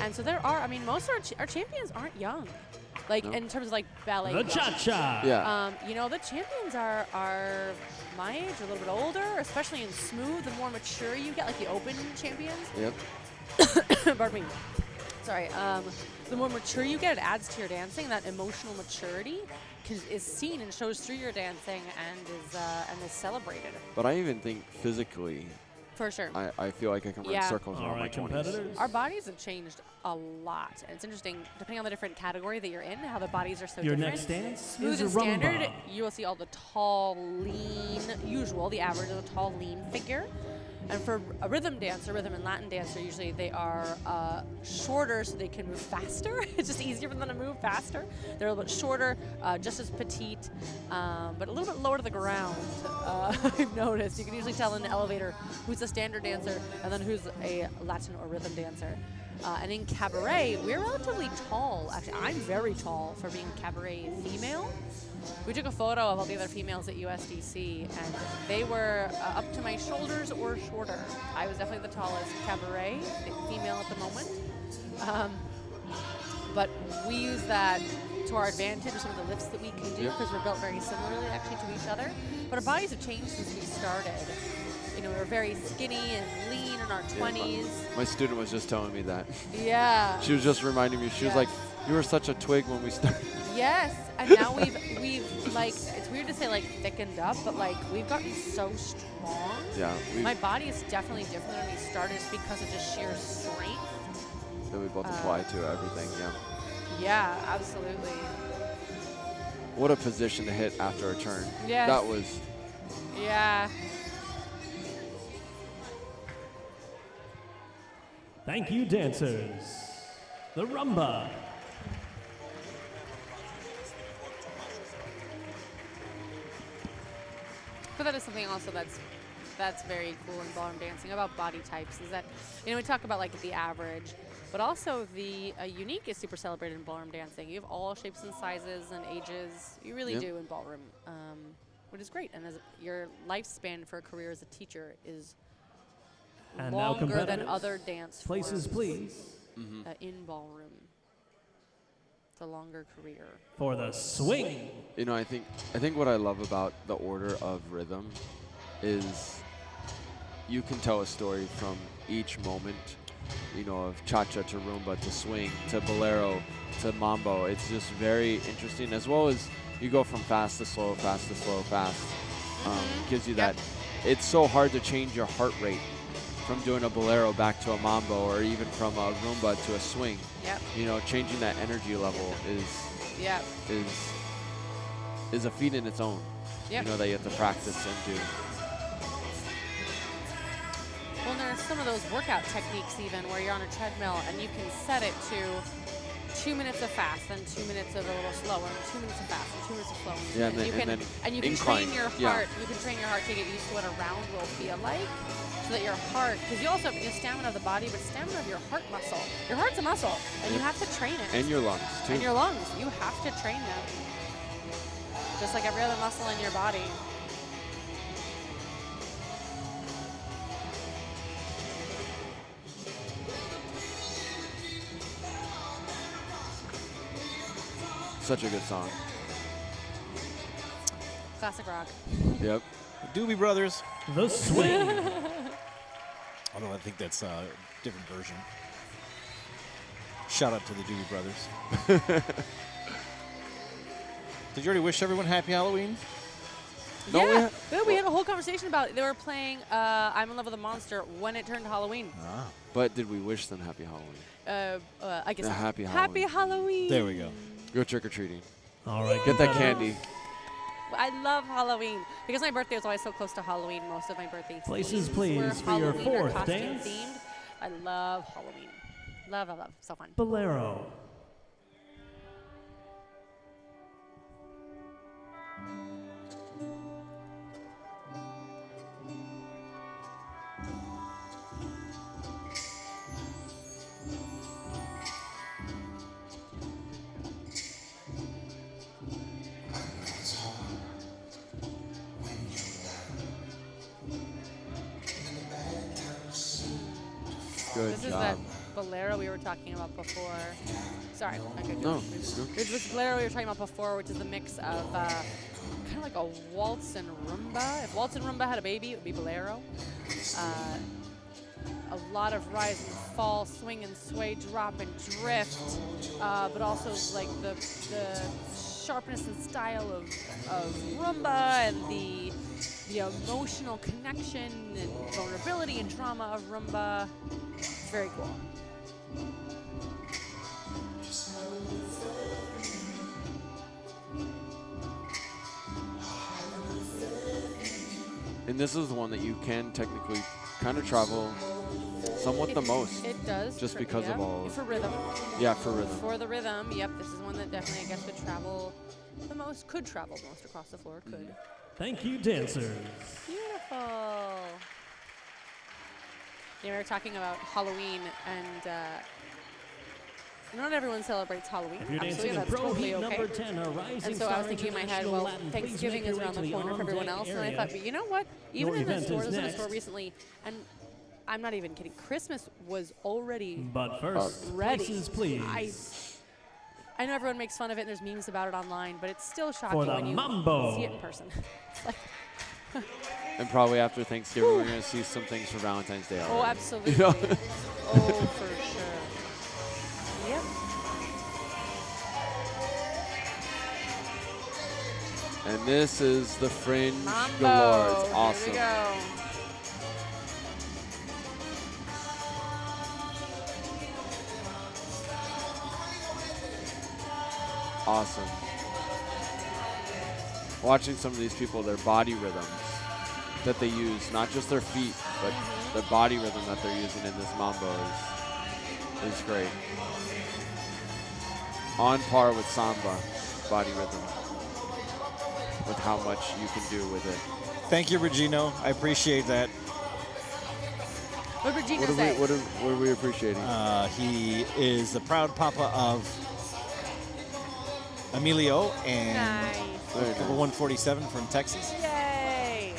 And so there are, I mean, most of our champions aren't young. Like, in terms of like ballet. The Cha-Cha. Yeah. You know, the champions are my age, or a little bit older, especially in smooth. The more mature you get, like the open champions. Yep. Pardon me. Sorry. The more mature you get, it adds to your dancing. That emotional maturity is seen and shows through your dancing and is celebrated. But I even think physically, For sure. I feel like I can run circles All around my right, 20s. competitors. Our bodies have changed a lot, and it's interesting, depending on the different category that you're in, how the bodies are so Your different. next dance Smooth is and Rumba. standard, you will see all the tall, lean, the average is a tall, lean figure. And for a rhythm dancer, rhythm and Latin dancer, usually they are shorter so they can move faster. It's just easier for them to move faster. They're a little bit shorter, just as petite, but a little bit lower to the ground. I've noticed. You can usually tell in the elevator who's a standard dancer and then who's a Latin or rhythm dancer. And in cabaret, we're relatively tall. Actually, I'm very tall for being a cabaret female. We took a photo of all the other females at USDC, and they were up to my shoulders or shorter. I was definitely the tallest cabaret female at the moment. But we use that to our advantage with some of the lifts that we can do, because we're built very similarly actually to each other. But our bodies have changed since we started. You know, we were very skinny and lean in our 20s. My student was just telling me that. Yeah. She was just reminding me. She was like, "You were such a twig when we started." Yes, and now we've like, it's weird to say like thickened up, but like we've gotten so strong. Yeah. My body is definitely different than when we started, just because of just sheer strength. That we both apply to everything. Yeah. Yeah, absolutely. What a position to hit after a turn. Yes. That was. Yeah. Thank you, dancers. The Rumba. So that is something also that's very cool in ballroom dancing about body types, is that, you know, we talk about like the average, but also the unique is super celebrated in ballroom dancing. You have all shapes and sizes and ages. You really do in ballroom, which is great. And as your lifespan for a career as a teacher is And now longer than competitors, other dance places forms, please. in ballroom. the longer career. For the swing. You know, I think what I love about the order of rhythm is you can tell a story from each moment, you know, of cha-cha to rumba to swing to bolero to mambo. It's just very interesting, as well as you go from fast to slow, fast to slow, fast. Gives you that. It's so hard to change your heart rate from doing a bolero back to a mambo, or even from a rumba to a swing. Yep. You know, changing that energy level is a feat in its own. Yep. You know, that you have to practice and do. Well, there's some of those workout techniques even where you're on a treadmill and you can set it to 2 minutes of fast, then 2 minutes of a little slower, and 2 minutes of fast, and 2 minutes of slow. Yeah, and you can incline. train your heart. You can train your heart to get used to what a round will feel like, so that your heart, because you also have the stamina of the body, but stamina of your heart muscle. Your heart's a muscle, and you have to train it. And your lungs too. And your lungs, you have to train them, just like every other muscle in your body. Such a good song. Classic rock. Yep. Doobie Brothers. The swing. Although I think that's a different version. Shout out to the Doobie Brothers. Did you already wish everyone happy Halloween? No, Yeah, we had a whole conversation about it. They were playing I'm in Love with a Monster when it turned to Halloween. Ah, But did we wish them happy Halloween? I guess Yeah, happy Happy Halloween. there we go. Go trick-or-treating. All right. Get that give candy. I love Halloween. Because my birthday is always so close to Halloween, most of my birthday Places, themes please, were for your Halloween or fourth costume dance. themed. I love Halloween. Love, love, love. So fun. Bolero. Good This is job. that bolero we were talking about before. Sorry, I could No. It was bolero we were talking about before, which is a mix of kind of like a waltz and rumba. If waltz and rumba had a baby, it would be bolero. A lot of rise and fall, swing and sway, drop and drift, but also like the sharpness and style of rumba and the emotional connection and vulnerability and drama of rumba. It's very cool. And this is the one that you can technically kind of travel somewhat the most. It does. Just because of all of- For rhythm. Yeah, for rhythm. For the rhythm, yep. This is one that definitely, I guess, could travel the most across the floor. Could. Thank you, dancers. Beautiful. Yeah, we were talking about Halloween, and not everyone celebrates Halloween. If you're Absolutely, dancing in that's Pro totally Heat okay. number 10, a rising And so I star was thinking in my head, international well, Latin, please Thanksgiving make is your way around to the corner for everyone on-deck else, and I area. thought, but you know what? Even in the event stores, is I was in a store next. recently, and I'm not even kidding. Christmas was already But first, ready. places, please. I know everyone makes fun of it, and there's memes about it online, but it's still shocking For the when you mambo. see it in person. It's like, And probably after Thanksgiving, we're going to see some things for Valentine's Day already. oh, absolutely. You know? Oh, for sure. Yep. And this is the Fringe Mambo. Galore. It's awesome. Here we go. Awesome. Watching some of these people, their body rhythms that they use, not just their feet, but the body rhythm that they're using in this mambo is great. On par with samba body rhythm, with how much you can do with it. Thank you, Regino. I appreciate that. What did Regina What are, say? we, what are we appreciating? He is the proud papa of Emilio and Nice. Very number nice. 147 from Texas. Yay.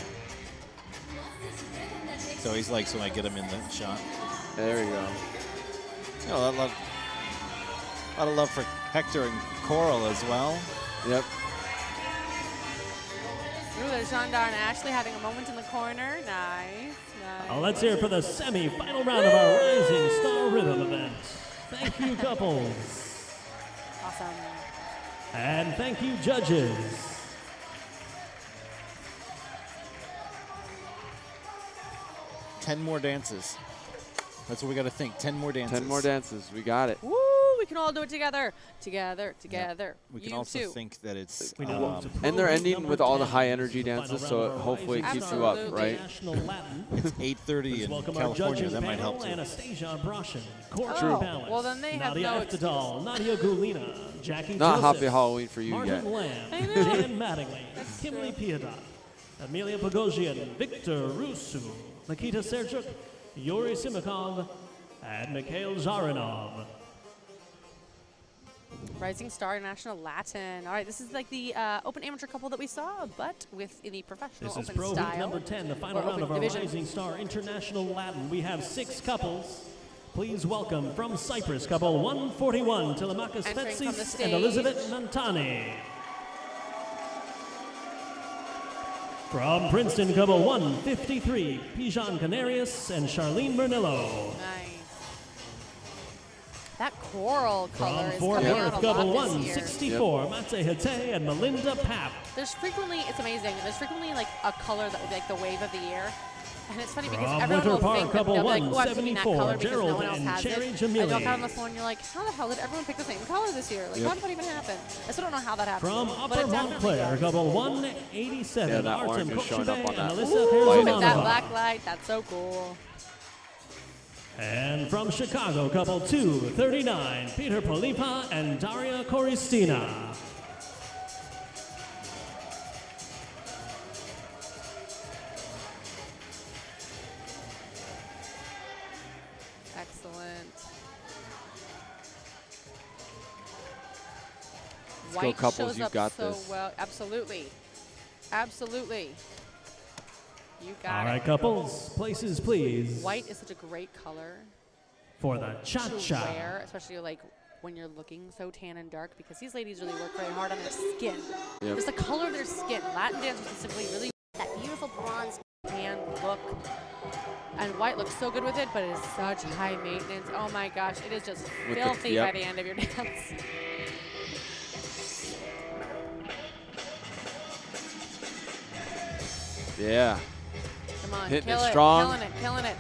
So he's when I get him in the shot. There you go. You know, A lot of love for Hector and Coral as well. Yep. Ooh, there's Jandar and Ashley having a moment in the corner. Nice, nice. Let's hear it for the semi-final round of our Rising Star Rhythm event. Thank you, couples. Awesome. And thank you, judges. Ten more dances. That's what we got to think. 10 more dances. 10 more dances. We got it. Woo! We can all do it together. Together. We can You also too. think that it's We know it's And they're ending number with all the 10. high energy This is the dances, final so round of our hopefully it Rising keeps Star you up, Absolutely. right? National Latin. it's 8:30 Please in welcome our California. judging That might help panel, too. Anastasia Broshin, Courtney Oh, Ballas, well, then they have Nadia no Eftadal, Nadia Gulina, Jackie Not Joseph, Happy Halloween for you Martin yet. Lamb, I know. Dan Mattingly, Kimberly Piedot, Amelia Pogosian, Victor Rusu, Nikita Serchuk, Yuri Simakov, and Mikhail Zaranov. Rising Star National Latin. All right, this is like the open amateur couple that we saw, but with in the professional This is open Pro Heat style. number 10, the final or round open of our division. Rising Star International Latin. We have 6 couples. Please welcome from Cyprus, couple 141, Telemakis Entering from the Fetsis stage. and Elizabeth Nantani. From Princeton, couple 153, Pijan Canarius and Charlene Bernillo. Nice. That coral color From is Fort coming Worth, out a couple lot this year. 164, Matze Hete and Melinda Papp. There's frequently, it's amazing, there's frequently like a color that would be like the wave of the year. And it's funny because From everyone Winter will Park, think that couple they'll be like, oh, I'm picking that 174, color because no Gerald one else and has Cherry it. Jamili. And you'll come on the floor and you're like, how the hell did everyone pick the same color this year? Like, Yep. how did that even happen? I still don't know how that happened. From but Upper it definitely Montclair, does. couple 187, Yeah, that Artem orange is showing up Kochube on and that Alyssa Ooh, with that Perzonova. black light, that's so cool. And from Chicago, couple 239, Peter Polipa and Daria Koristina. Excellent. Let's go, White couples, shows you've up got so this. well. Absolutely. Absolutely. You got All it. right, couples, places please. White is such a great color For the to cha-cha. wear, especially like when you're looking so tan and dark, because these ladies really work very hard on their skin. Yep. Just the color of their skin. Latin dancers specifically really that beautiful bronze tan look. And white looks so good with it, but it is such high maintenance. Oh my gosh, it is just With the- filthy yep. by the end of your dance. Yeah. Come on, Hitting it kill it, strong. killing it, killing it.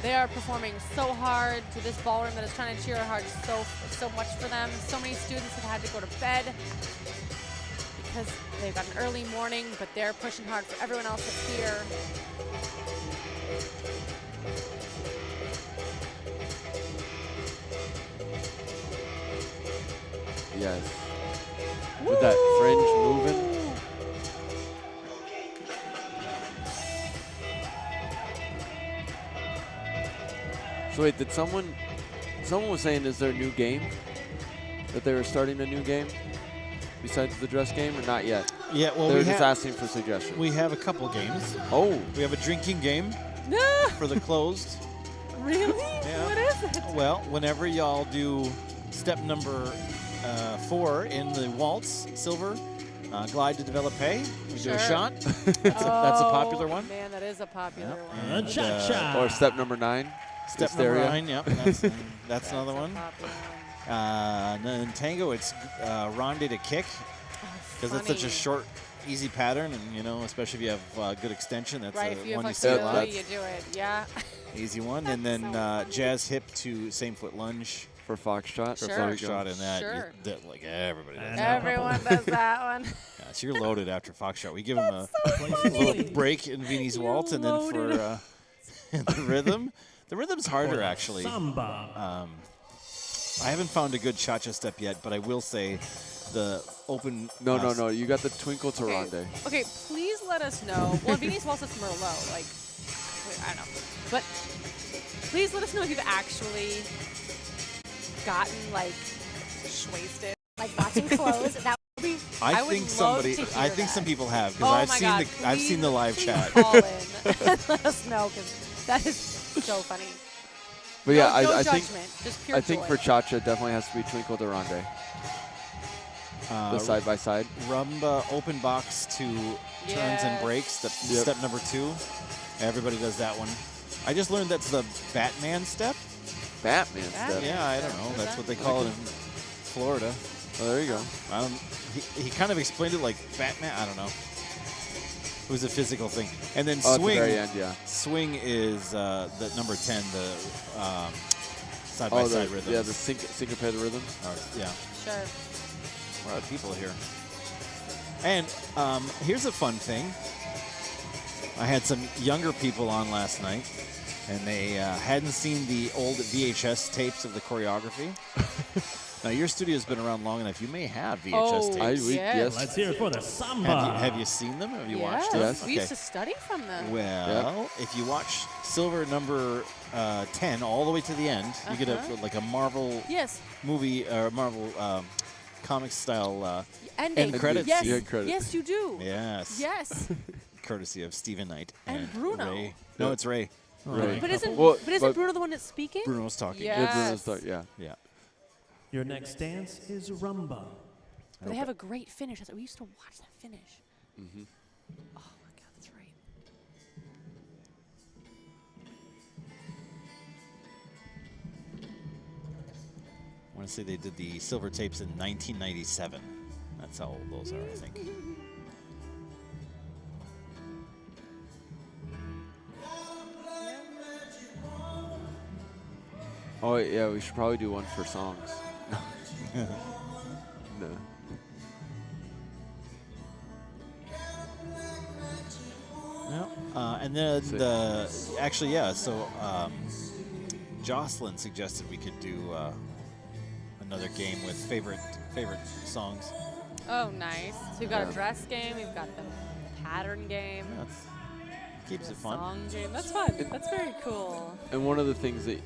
They are performing so hard to this ballroom that is trying to cheer hard so much for them. So many students have had to go to bed because they've got an early morning, but they're pushing hard for everyone else that's here. Yes. With that fringe moving. So wait, did someone was saying, is there a new game? That they were starting a new game? Besides the dress game, or not yet? Yeah, well, They're we just have, asking for suggestions. we have a couple games. Oh, We have a drinking game No, for the closed. really? Yeah. What is it? Well, whenever y'all do step number 4 in the waltz, silver, glide to develop pay, we do Sure. a shot. That's a popular one. Man, that is a popular Yeah. one. The And, cha-cha. or step number 9. Step Astaire. number 9, yep, that's another a one. popular one. And then in tango, it's ronde to kick, because it's such a Funny. short, easy pattern, and you know, especially if you have good extension, that's Right, the if you have one you see a lot. flexibility, you do it. Yeah. Easy one, and then so jazz hip to same foot lunge For Foxtrot. for Sure. foxtrot, and that, Sure. that like everybody does. And That. Everyone does that one. Yeah, so you're loaded after foxtrot. We give them a Places little please. break in Vini's You're waltz, and then loaded. for the rhythm, the rhythm's For harder the actually. Samba. I haven't found a good cha-cha step yet, but I will say the open. No. You got the Twinkle to Okay. Ronde. Okay, please let us know. Well, Vini's waltz is Merlot. Like, wait, I don't know. But please let us know if you've actually gotten, like, wasted. Like watching clothes. That would be I would think love somebody. to hear I think that. some people have Oh because I've my seen God, I've seen the live please chat. call in and let us know, because that is so funny. But yeah, no I judgment, think just pure I think joy. for cha-cha it definitely has to be Twinkle de Ronde. The side by side. Rumba open box to turns and Yes. breaks. Step number 2. Everybody does that one. I just learned that's the Batman step. Batman Batman. step. Yeah, I don't know. That's what they call it in Florida. Oh, there you go. He kind of explained it like Batman. I don't know. It was a physical thing. And then Oh, swing. at the very end, yeah. Swing is the number 10, the side by Oh, side the, rhythms. yeah, the syncopated rhythms. Yeah. Sure. A lot of people here. And here's a fun thing. I had some younger people on last night, and they hadn't seen the old VHS tapes of the choreography. Now, your studio's been around long enough. You may have VHS tapes. Yes. Let's hear it for the samba. Have you seen them? Have you watched Yes. them? Yes. We used to study from them. Well, if you watch Silver number 10 all the way to the end, you get a Marvel Yes. movie or Marvel comic style Ending. end credits. Yes. Yeah, credits. Yes, you do. Yes. Yes. Courtesy of Stephen Knight And Bruno. Ray. No, it's Ray. Right. But isn't Well, but isn't but- Bruno the one that's speaking? Bruno's talking. Yeah. Yeah, Bruno's Yes. start, yeah. Yeah. Your next dance is rumba. But they have a great finish. We used to watch that finish. Mm-hmm. Oh my God, that's right. I want to say they did the silver tapes in 1997. That's how old those are, I think. Oh, yeah, we should probably do one for songs. No. And then actually, yeah. So Jocelyn suggested we could do another game with favorite songs. Oh, nice. So we've got Yeah. a dress game. We've got the pattern game. That's keeps the it fun. song game. That's fun. That's very cool. And one of the things that,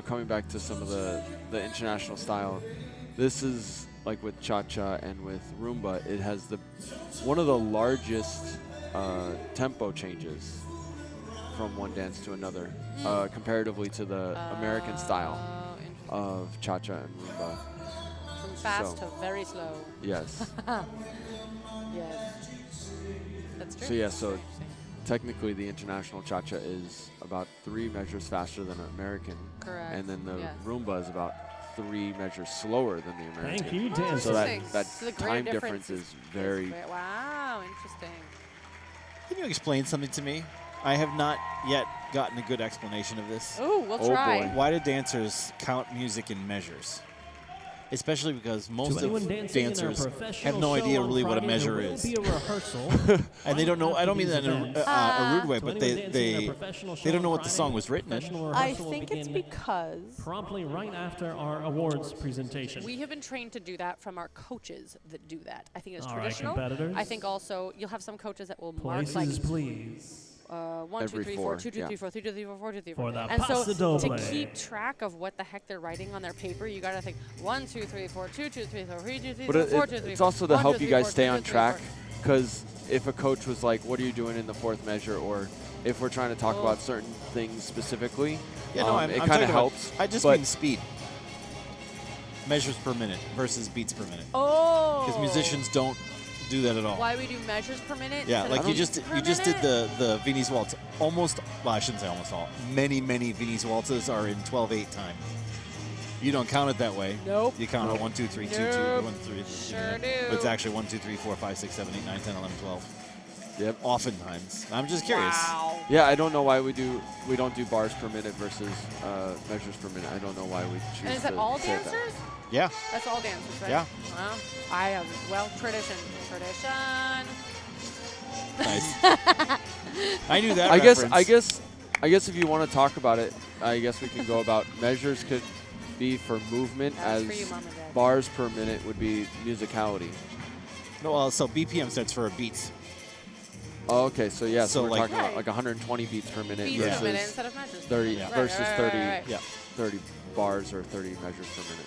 coming back to some of the international style, this is like with cha-cha and with rumba, it has one of the largest tempo changes from one dance to another, comparatively to the American style Oh, interesting. of cha-cha and rumba. From fast so- to very slow. Yes. Yes. That's true. So yeah, so Interesting. technically the international cha-cha is about 3 measures faster than an American. Correct. And then the Yes. rumba is about 3 measures slower than the American. Thank you, Oh, dancers. So interesting. that So the grade time difference is very... Wow, interesting. Can you explain something to me? I have not yet gotten a good explanation of this. Ooh, we'll Oh, try. boy. Why do dancers count music in measures? Especially because most To anyone of dancing in our dancers professional have no show idea on really what a Friday, measure there will is. be a rehearsal. And they don't know. I don't mean that in a rude way, To but anyone they dancing in they our professional show they don't know on what the song Friday, was written in. professional I rehearsal will think it's begin because promptly right after our awards presentation. we have been trained to do that from our coaches that do that. I think it's All right, traditional. competitors. I think also you'll have some coaches that will mark Places, like please. 1, 2, Every 3, 4, four, 2, 2, yeah. 3, 4, 3, 2, 3, 4, 4, 2, 3, 4. For the And so paso to doble. keep track of what the heck they're writing on their paper, you gotta think 1, 2, 3, 4, 2, 2, 3, 4, 3, 2, 3, But 4, 4, 2, 3, it's also to 1, 2, help 3, you guys 4, stay 2, on 3, track, 4. because if a coach was like, what are you doing in the 4th measure, or if we're trying to talk Oh. about certain things specifically, Yeah, no, it I'm kind talking of about- helps. I just but mean speed. Measures per minute versus beats per minute. Oh. Because musicians don't do that at all. Why we do measures per minute? Yeah, instead like of you beats just per you just did minute? the Viennese waltz. Almost, well, I shouldn't say almost all. Many Viennese waltzes are in 12/8 time. You don't count it that way. Nope. You count it 1, 2, 3, 2, 2, Nope. 1, 3. Sure do. But it's actually 1, 2, 3, 4, 5, 6, 7, 8, 9, 10, 11, 12. Yep. Oftentimes. I'm just curious. Wow. Yeah, I don't know why we don't do bars per minute versus measures per minute. I don't know why we choose And is that to all say it that way. dancers? Yeah. That's all dancers, right? Yeah. Well, I have, tradition. Tradition. Nice. I knew that I reference. guess if you want to talk about it, I guess we can go about measures could be for movement, That's as for you, Mom and Dad. bars per minute would be musicality. No, well, so BPM stands for beats. Oh, okay, so yeah, So so we're like- talking about Right. like 120 beats per minute Beats Yeah. per minute versus instead of measures. 30 Yeah. versus Right, right, 30 right, right. Yeah. 30 bars or 30 measures per minute.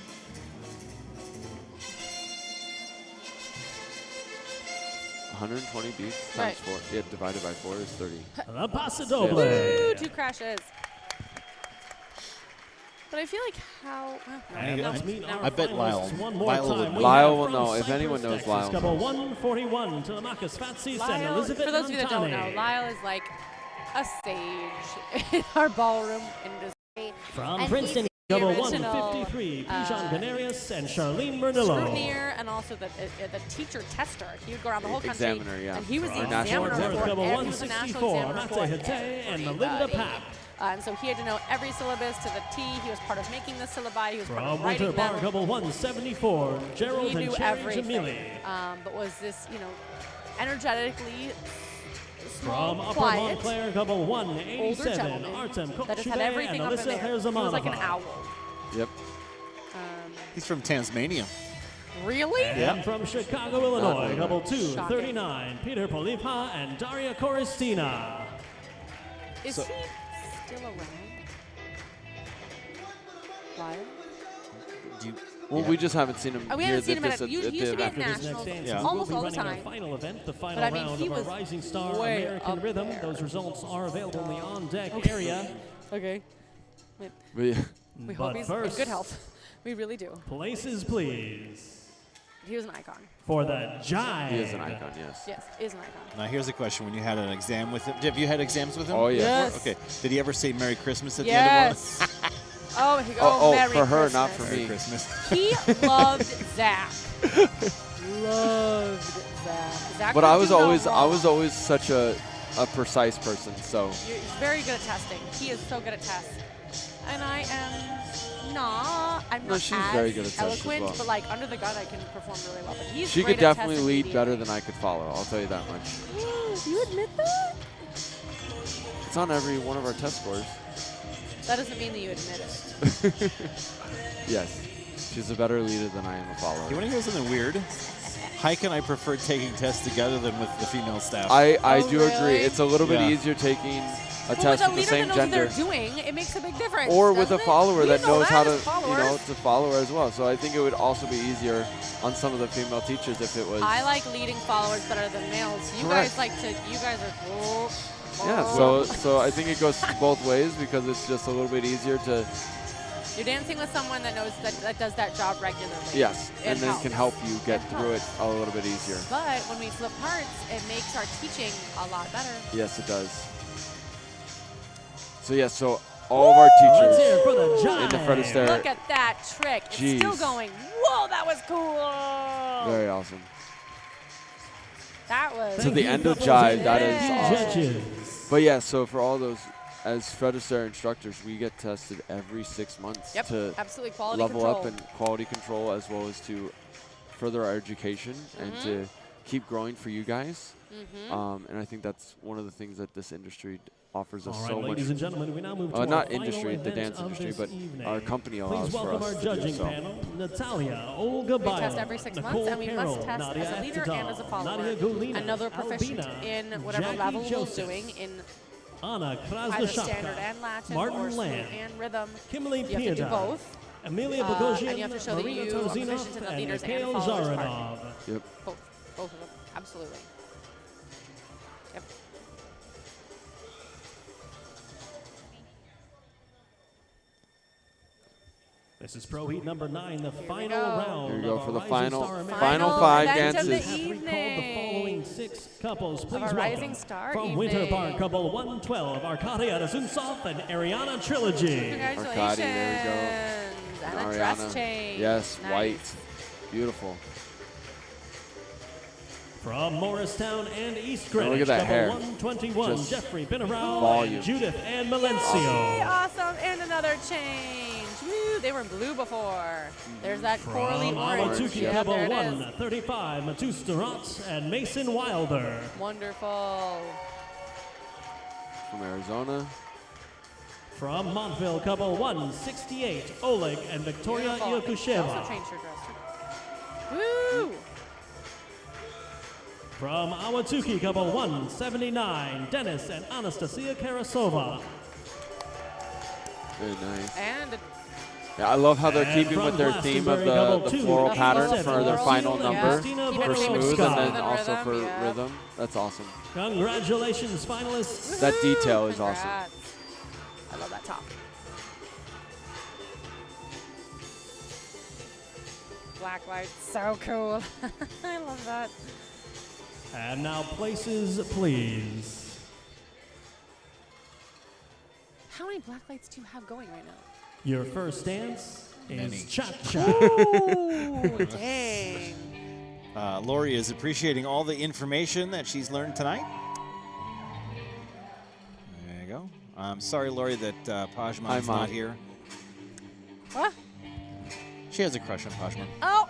120 beats Right. times 4. Yeah, divided by 4 is 30. The paso doble. Woo, 2 crashes. But I feel like how. And let's meet our I bet Lyle- finalists one more Lyle would time. know. We Lyle have will from know. If Cyprus, anyone knows, Texas, Lyle Couple knows. 141, Telemachus Fatsis and Lyle, Elizabeth for those of you that don't know, Montane. Lyle is like a sage in our ballroom industry. From And Princeton, he's the Couple original, 153, Bijan Ganarius and Charlene Mernillo. Scrutineer and also the teacher tester. He would go around the whole country. Examiner, yeah. And he was the Our national examiner examiner. for Couple every, he was the national 164, examiner Matze for Hite and Melinda everybody. Papp. And so he had to know every syllabus to the T. He was part of making the syllabi. He was part From of writing Winter Bar, them. Couple 174, Gerald He and knew Cherry everything. Jamili. But was this, energetically From small, Upper quiet, Montclair, Couple older 187, gentleman Artem that just had Kochube everything and up in Alyssa there. He was like an Herzamanova. owl. Yep. He's from Tasmania. Really? And from Chicago, Illinois, really. Couple 239, Peter Polipa and Daria Koristina. Is So- he still around? Lyle? Do you, Well, yeah. we just haven't seen him. Oh, we here haven't seen him at this a, he used to be at After this next nationals dance, Yeah. we will almost be all the running our time. final event, the final But I mean, round he of our was Rising Star way American up Rhythm. there. Those results are available in the on-deck area. Okay. But yeah. We But hope he's first, in good health. We really do. places, please, He was an icon. for the Jive. He is an icon, yes. Yes, is an icon. Now here's a question: when you had an exam with him, have you had exams with him? Oh, yeah. Yes. Okay. Did he ever say "Merry Christmas" at the end of Yes. Oh, he Oh, Merry for her, Christmas. not for it? Merry me. Christmas. He loved Zach. Loved Zach. Zach But would I was do no always wrong. such a precise person, so He's very good at testing. He is so good at tests. And I am not. I'm No, not she's as very good at tests as eloquent, well. but like under the gun, I can perform really well. But he's she great could at definitely testing lead immediately. better than I could follow. I'll tell you that much. You admit that? It's on every one of our test scores. That doesn't mean that you admit it. Yes. She's a better leader than I am a follower. You want to hear something weird? Hike and I prefer taking tests together than with the female staff. I Oh, do agree. really? It's a little bit Yeah. easier taking a Well, test with a with the leader same that knows gender. what they're doing, it makes a big difference. Or with a doesn't it? follower We that know knows how to, as followers. to follow as well. So I think it would also be easier on some of the female teachers if it was. I like leading followers better than males. You Correct. guys like to. You guys are cool. Yeah. So I think it goes both ways because it's just a little bit easier to. You're dancing with someone that knows that does that job regularly. Yes, It and then helps. can help you get It through it helps. a little bit easier. But when we flip parts, it makes our teaching a lot better. Yes, it does. So yes, so all of our Let's hear teachers it for the Jive. in the Fred Astaire, Look at that trick. It's still Jeez. going. Whoa, that was cool. very awesome. That was. To the end of Couples Jive, and that is Yeah. awesome. Judges. But yeah, so for all those, as Fred Astaire instructors, we get tested every 6 months Yep, to absolutely quality level control. up in quality control as well as to further our education and to keep growing for you guys. And I think that's one of the things that this industry offers us All right, so much. ladies and gentlemen, we now move to our Not final industry, the event dance of industry, this but evening. our company allows Please for welcome us our to do judging so. panel, Natalia, Olga We Byler, test every 6 Nicole months, and we Carroll, must test Nadia as a leader and as a Aftadal, follower. Nadia Gulina, Another proficient Albina, in whatever Jackie level Joseph, we're doing in Anna either standard Krasnoshapka, and Latin Martin or smooth Lamb, and rhythm. Kimberly You have to do Piedad, both. Amelia And Bogosian, you have to show that Marina you are proficient in Tozinov, the and leaders and Mikhail followers part. Zaranov. Yep. Both of them. Absolutely. Yep. This is Pro Heat number 9, the we final go. round. Here we go of for our the Rising final- Star American final Final five event of the dances. Have recalled the following evening. 6 couples. Please Of our welcome Rising Star from Winter Park, evening. couple 112, Arkadia Razunsov and Ariana Trilogy. Congratulations. Arcadi, there And And a dress Ariana. change. Yes, Nice. white. Beautiful. From Morristown and East Now Greenwich, look at that couple hair. 121, Just Jeffrey Binarau volume. and Judith Ann Melencio. Awesome. And another change. Woo, they were blue before. There's that corally From orange. Awatuki, Yeah, couple there it is. 135, Matus Durant and Mason Wilder. Wonderful. From Arizona. From Montville, couple 168, Oleg and Victoria Beautiful. You also Yokusheva. changed your dress. Woo! From Awatuki, couple 179, Dennis and Anastasia Karasova. Very nice. And Yeah, I love how they're And keeping from with their theme of Glastonbury, couple the 2, floral That's pattern awesome. for their final Floral, number Christina Keep it for rhythm, smooth Scott. and then Rhythm, also for yeah. rhythm. That's awesome. Congratulations, finalists. That Woohoo! detail is awesome. Congrats. I love that top. black lights. So cool. I love that. And now places, please. How many black lights do you have going right now? Your first dance Many. is cha-cha. Ooh, dang. Lori is appreciating all the information that she's learned tonight. There you go. I'm sorry, Lori, that Pajman's not here. What? She has a crush on Pajman. Oh.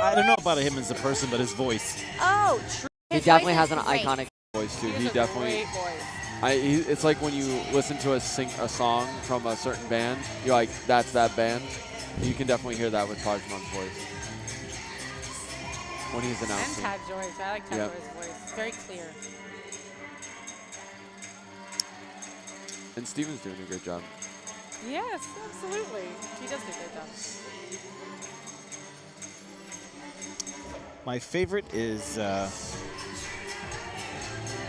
I don't know about him as a person, but his voice. Oh, true. He His definitely voice has an is great. iconic. Voice too. He He has a definitely. great voice. It's like when you listen to a song from a certain band, you're like, that's that band. You can definitely hear that with Pajman's voice when he's And announcing. Tad Joyce. I like Tad Yep. Joyce's voice. It's very clear. And Steven's doing a great job. Yes, absolutely. He does do a great job. My favorite is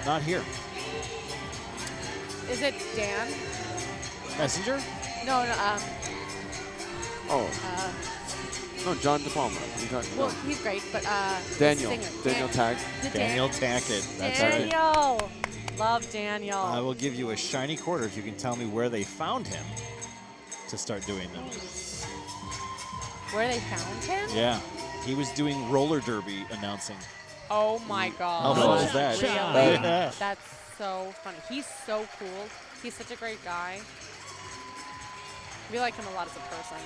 not here. Is it Dan? Messenger? No, no. Oh, no, John De Palma. Well, he's great, but Daniel. the singer. Daniel Tag. Daniel Tackett. That's right. Daniel. Love Daniel. I will give you a shiny quarter if you can tell me where they found him to start doing them. Where they found him? Yeah. He was doing roller derby announcing. Oh my God. How fun is that? Really? Yeah. That's so funny. He's so cool. He's such a great guy. We like him a lot as a person.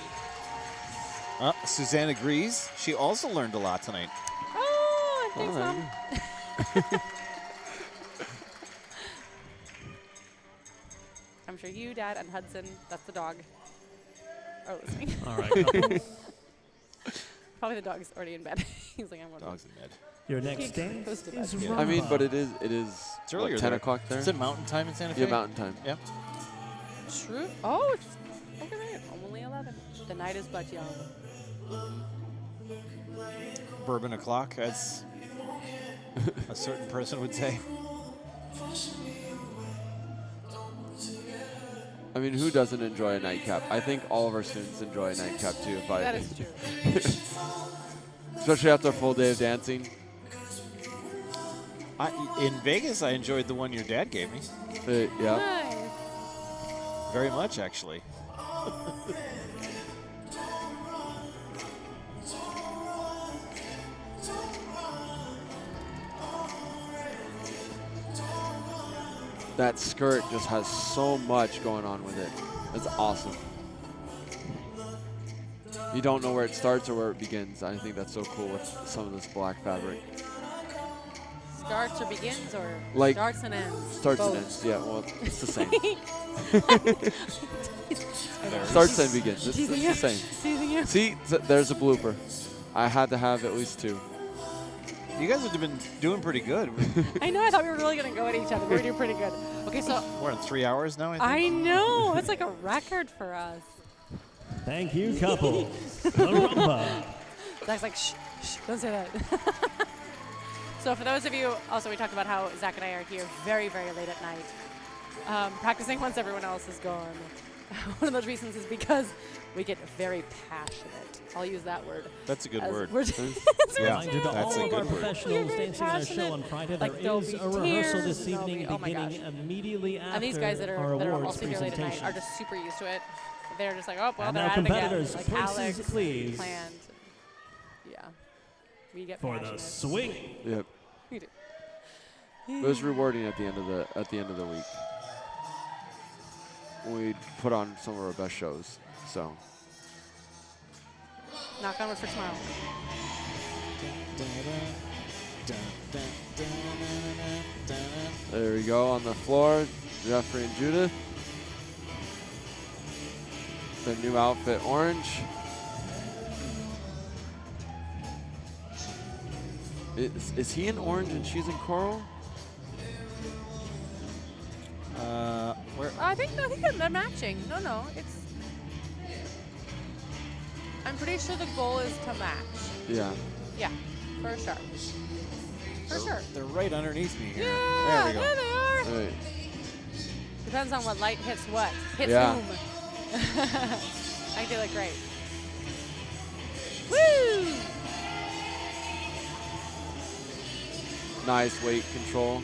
Suzanne agrees. She also learned a lot tonight. Oh, thanks, All Mom. I'm sure you, Dad, and Hudson, that's the dog, are listening. All right, couples. Probably the dog's already in bed. He's like, I'm going Dogs in bed. Your next He dance goes to is bed. rumba. I mean, but it is It's earlier what, 10 there. o'clock there? Is it mountain time in Santa Fe? Yeah, mountain time. Yep. True. Oh, it's look at that. Only 11. The night is but young. Bourbon o'clock, as a certain person would say. I mean, who doesn't enjoy a nightcap? I think all of our students enjoy a nightcap too. That is true. Especially after a full day of dancing. In Vegas, I enjoyed the one your dad gave me. Yeah. Nice. Very much, actually. That skirt just has so much going on with it. It's awesome. You don't know where it starts or where it begins. I think that's so cool with some of this black fabric. Starts or begins or Like, starts and ends? Starts Both. and ends. Yeah, well, it's the same. There. Starts and begins. It's Teasing the you. same. Teasing you. See, there's a blooper. I had to have at least 2. You guys have been doing pretty good. I know. I thought we were really going to go at each other. We were doing pretty good. Okay, so We're in 3 hours now, I think. I know. It's like a record for us. Thank you, couples. The rumba. Zach's like, shh, don't say that. So for those of you, also we talked about how Zach and I are here very, very late at night, practicing once everyone else is gone. One of those reasons is because we get very passionate. I'll use that word. That's a good as word. we're Yeah, Reminder to that's all a of our good word. professionals We're very dancing on our show passionate. on Friday. Like, There there'll is be a rehearsal tears, this there'll evening be- oh my beginning gosh. immediately after And these guys that our are awards also here late at night presentation. are just super used to it. They're just like, oh, well, And they're now at it again. competitors, Like places, Alex please. planned. Yeah. We get For the passionate. swing. Yep. We do. It was rewarding at the end of the week. We put on some of our best shows. So Knock on wood for tomorrow. there we go on the floor. Jeffrey and Judith. Their new outfit, orange. Is he in orange and she's in coral? Where? I think they're matching. No, it's. I'm pretty sure the goal is to match. Yeah. Yeah, for sure. For sure. They're right underneath me here. Yeah, There we go. there they are. Right. Depends on what light hits what. Hits Yeah. whom. I think they look great. Woo! Nice weight control.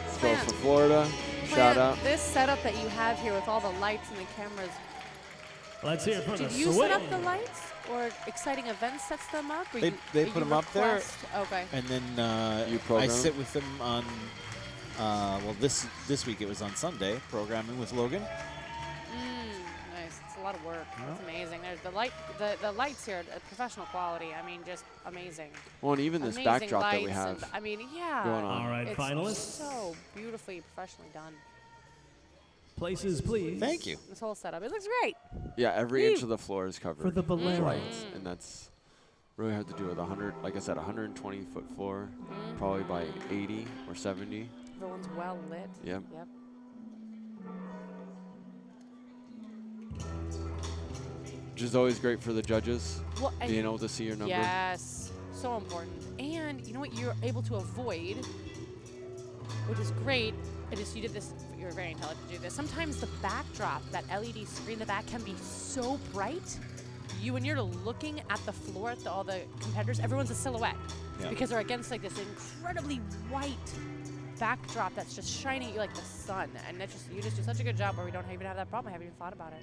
Let's go for Florida. Shout out. This setup that you have here with all the lights and the cameras. Let's hear it for Did the you set up the swing. lights, or Exciting Events sets them up? Or They or put you them up there. request? Okay. And then You I program? sit with them on, well, this week it was on Sunday, programming with Logan. Nice. It's a lot of work. That's amazing. There's the lights here at professional quality. I mean, just amazing. Well, and even this Amazing backdrop that we lights have. and, I mean, yeah. going on. All right, It's finalists. so beautifully professionally done. Places, please. Thank you. This whole setup. It looks great. Yeah, every Woo. inch of the floor is covered For the with Ballroom. lights, and that's really hard to do with 100, like I said, 120-foot floor, probably by 80 or 70. Everyone's well lit. Yep. Yep. Which is always great for the judges, Well, and being able to see your number. yes, so important. And you know what you're able to avoid, which is great. It is you did this. You're very intelligent to do this. Sometimes the backdrop, that LED screen in the back, can be so bright. When you're looking at the floor at all the competitors, everyone's a silhouette Yeah. because they're against like this incredibly white backdrop that's just shining at you like the sun. And that's just you just do such a good job where we don't even have that problem. I haven't even thought about it.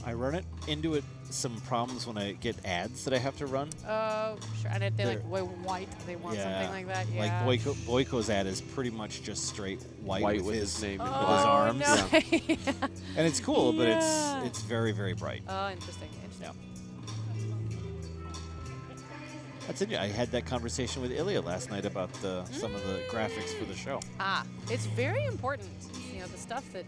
I run it into some problems when I get ads that I have to run. Oh, sure. And if they like They're- white, they want something like that. Yeah. Like Boyko's ad is pretty much just straight white, with his name in with black. his arms. No. And it's cool, but Yeah. it's very, very bright. Oh, interesting. Interesting. That's it. I had that conversation with Ilya last night about some of the graphics for the show. Ah, it's very important. You know, the stuff that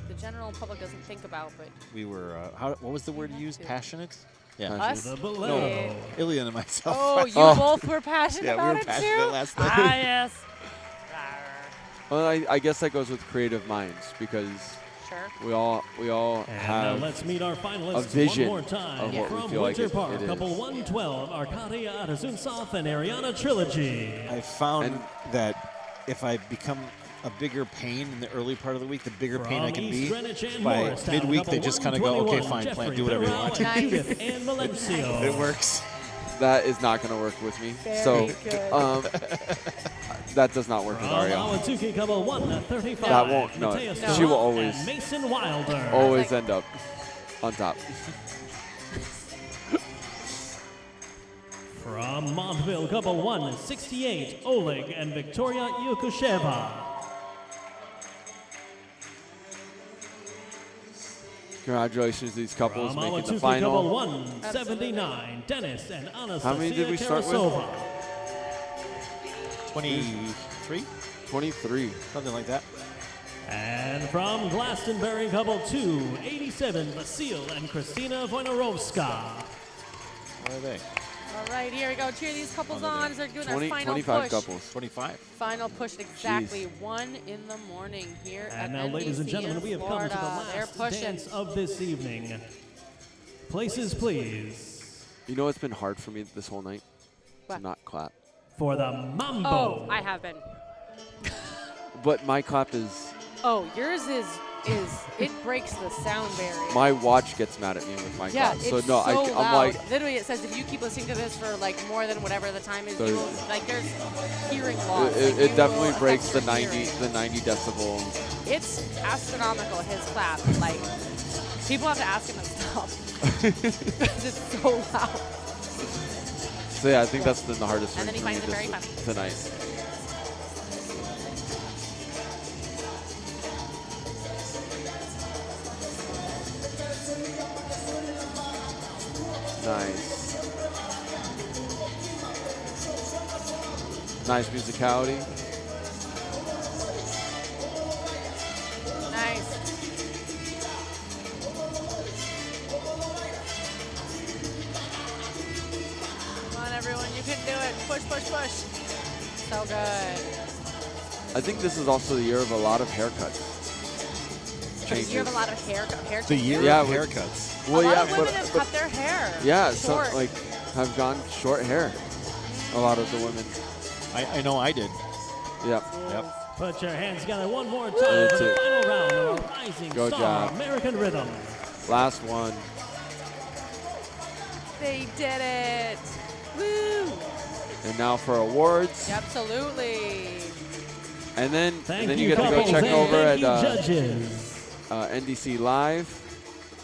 the general public doesn't think about, but We were, what was the word you used? to. Passionate? Yeah. Passionate. us. The Below. No, Ilya and myself. Oh, you Oh. both were passionate Yeah, we about were it passionate too. last night. Ah, yes. Well, I guess that goes with creative minds because Sure. we all And now have let's meet our finalists vision one more time. of what we From feel like Winter it Park, is. couple 112, Arkadia Atazunsov and Ariana Trilogy. I found And- that if I become a bigger pain in the early part of the week, the bigger pain I From can East be. Greenwich and By Morristown, midweek, couple they just kind of go, okay, 121, fine, Jeffrey plan, do whatever you Bilbao want. and Nice. Judith Ann Valencio. It works. that is not going to work with me. Very so good. that does not work with From Ariana. Awatsuki, couple 135. That won't- no, Mateus she Stewart will always- and Mason Wilder. Always end up on top. From Montville, couple 168, Oleg and Victoria Yukusheva. Congratulations to these couples From making the Awatsuki, couple final. 179, Dennis and Anastasia How many did we start with? Tarasova. 23? 23. Something like that. And from Glastonbury, couple 287, Vasil and Christina Wojnarowska. Where are they? All right, here we go. Cheer these couples on as they're doing their 20, final 25 push. couples. 25. Final push at exactly 1 in the morning here at And now, ladies and NBC gentlemen, in we have come to the Florida. They're last pushing. dance of this evening. Places, please, You know it's been hard for me this whole night? What? To not clap. for the Mambo. Oh, I have been. But my clap is, Oh, yours is it breaks the sound barrier. my watch gets mad at me with my Yeah, clap. it's So no, so I'm loud. like, Literally, it says if you keep listening to this for like more than whatever the time is, So- you will, like there's hearing loss. it, Like, it you definitely will breaks the affect your 90, hearing. the 90 decibel. It's astronomical, his clap. Like, people have to ask him to stop. Because it's so loud. So yeah, I think that's the hardest And thing then he for me finds it very this, tonight. Nice. Nice musicality. Nice. Come on, everyone, you can do it. Push, push, push. So good. I think this is also the year of a lot of haircuts. Because you have a Changes. lot of hair The changes. year Yeah, of with- haircuts. Well, a lot yeah, of women have cut their hair. yeah, some short. like have gone short hair. A lot of the women. I know I did. Yep. Yep. Put your hands together one more time Woo! for the final round of our Rising Go Star job. American Rhythm. Last one. They did it. Woo! And now for awards. Absolutely. And then Thank you you, get to go couples, check and over thank at you, judges. NDC Live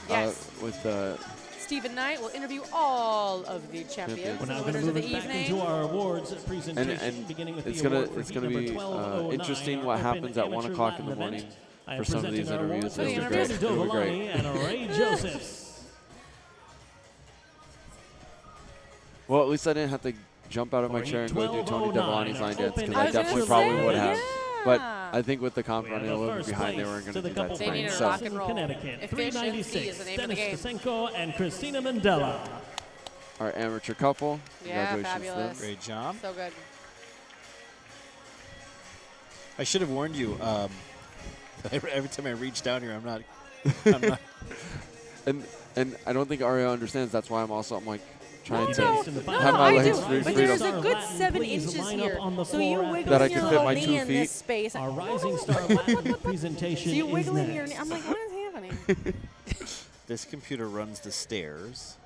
Yes. with Stephen Knight will interview all of the champions, We're now the going to winners of move the it back evening. into our awards presentation, and beginning with it's the gonna award for it's heat gonna number be 1209, interesting our what Open happens at 1 Amateur o'clock in the Latin morning event. for some of Presenting these our interviews. awards for the Mr. It'll be great. Cody It'll be great. Dovolani and Ray Josephs. Well, at least I didn't have to jump out of my For chair and go do Tony 12:09, Devolani's line dance, Open because I I was gonna definitely probably say, would have. yeah. But I think with the comp We have running a the little bit first behind, they place weren't going to to the do that couples They tonight. needed a So, rock and roll. Connecticut, Efficiency is 396, the name of the Dennis game. Kosenko and Christina Mandela. our amateur couple, Yeah, congratulations to them. fabulous. Great job. So good. I should have warned you. Every time I reach down here, I'm not. And I don't think Aria understands. That's why I'm like trying to No, no, have my I legs do. free But freedom. there's a good Latin, 7 please inches line up here. on the So you floor at wiggle That I your can fit little my knee 2 in this feet. space. Our Rising Star Latin presentation So you is wiggling your knee. next. I'm like, what is happening? This computer runs the stairs.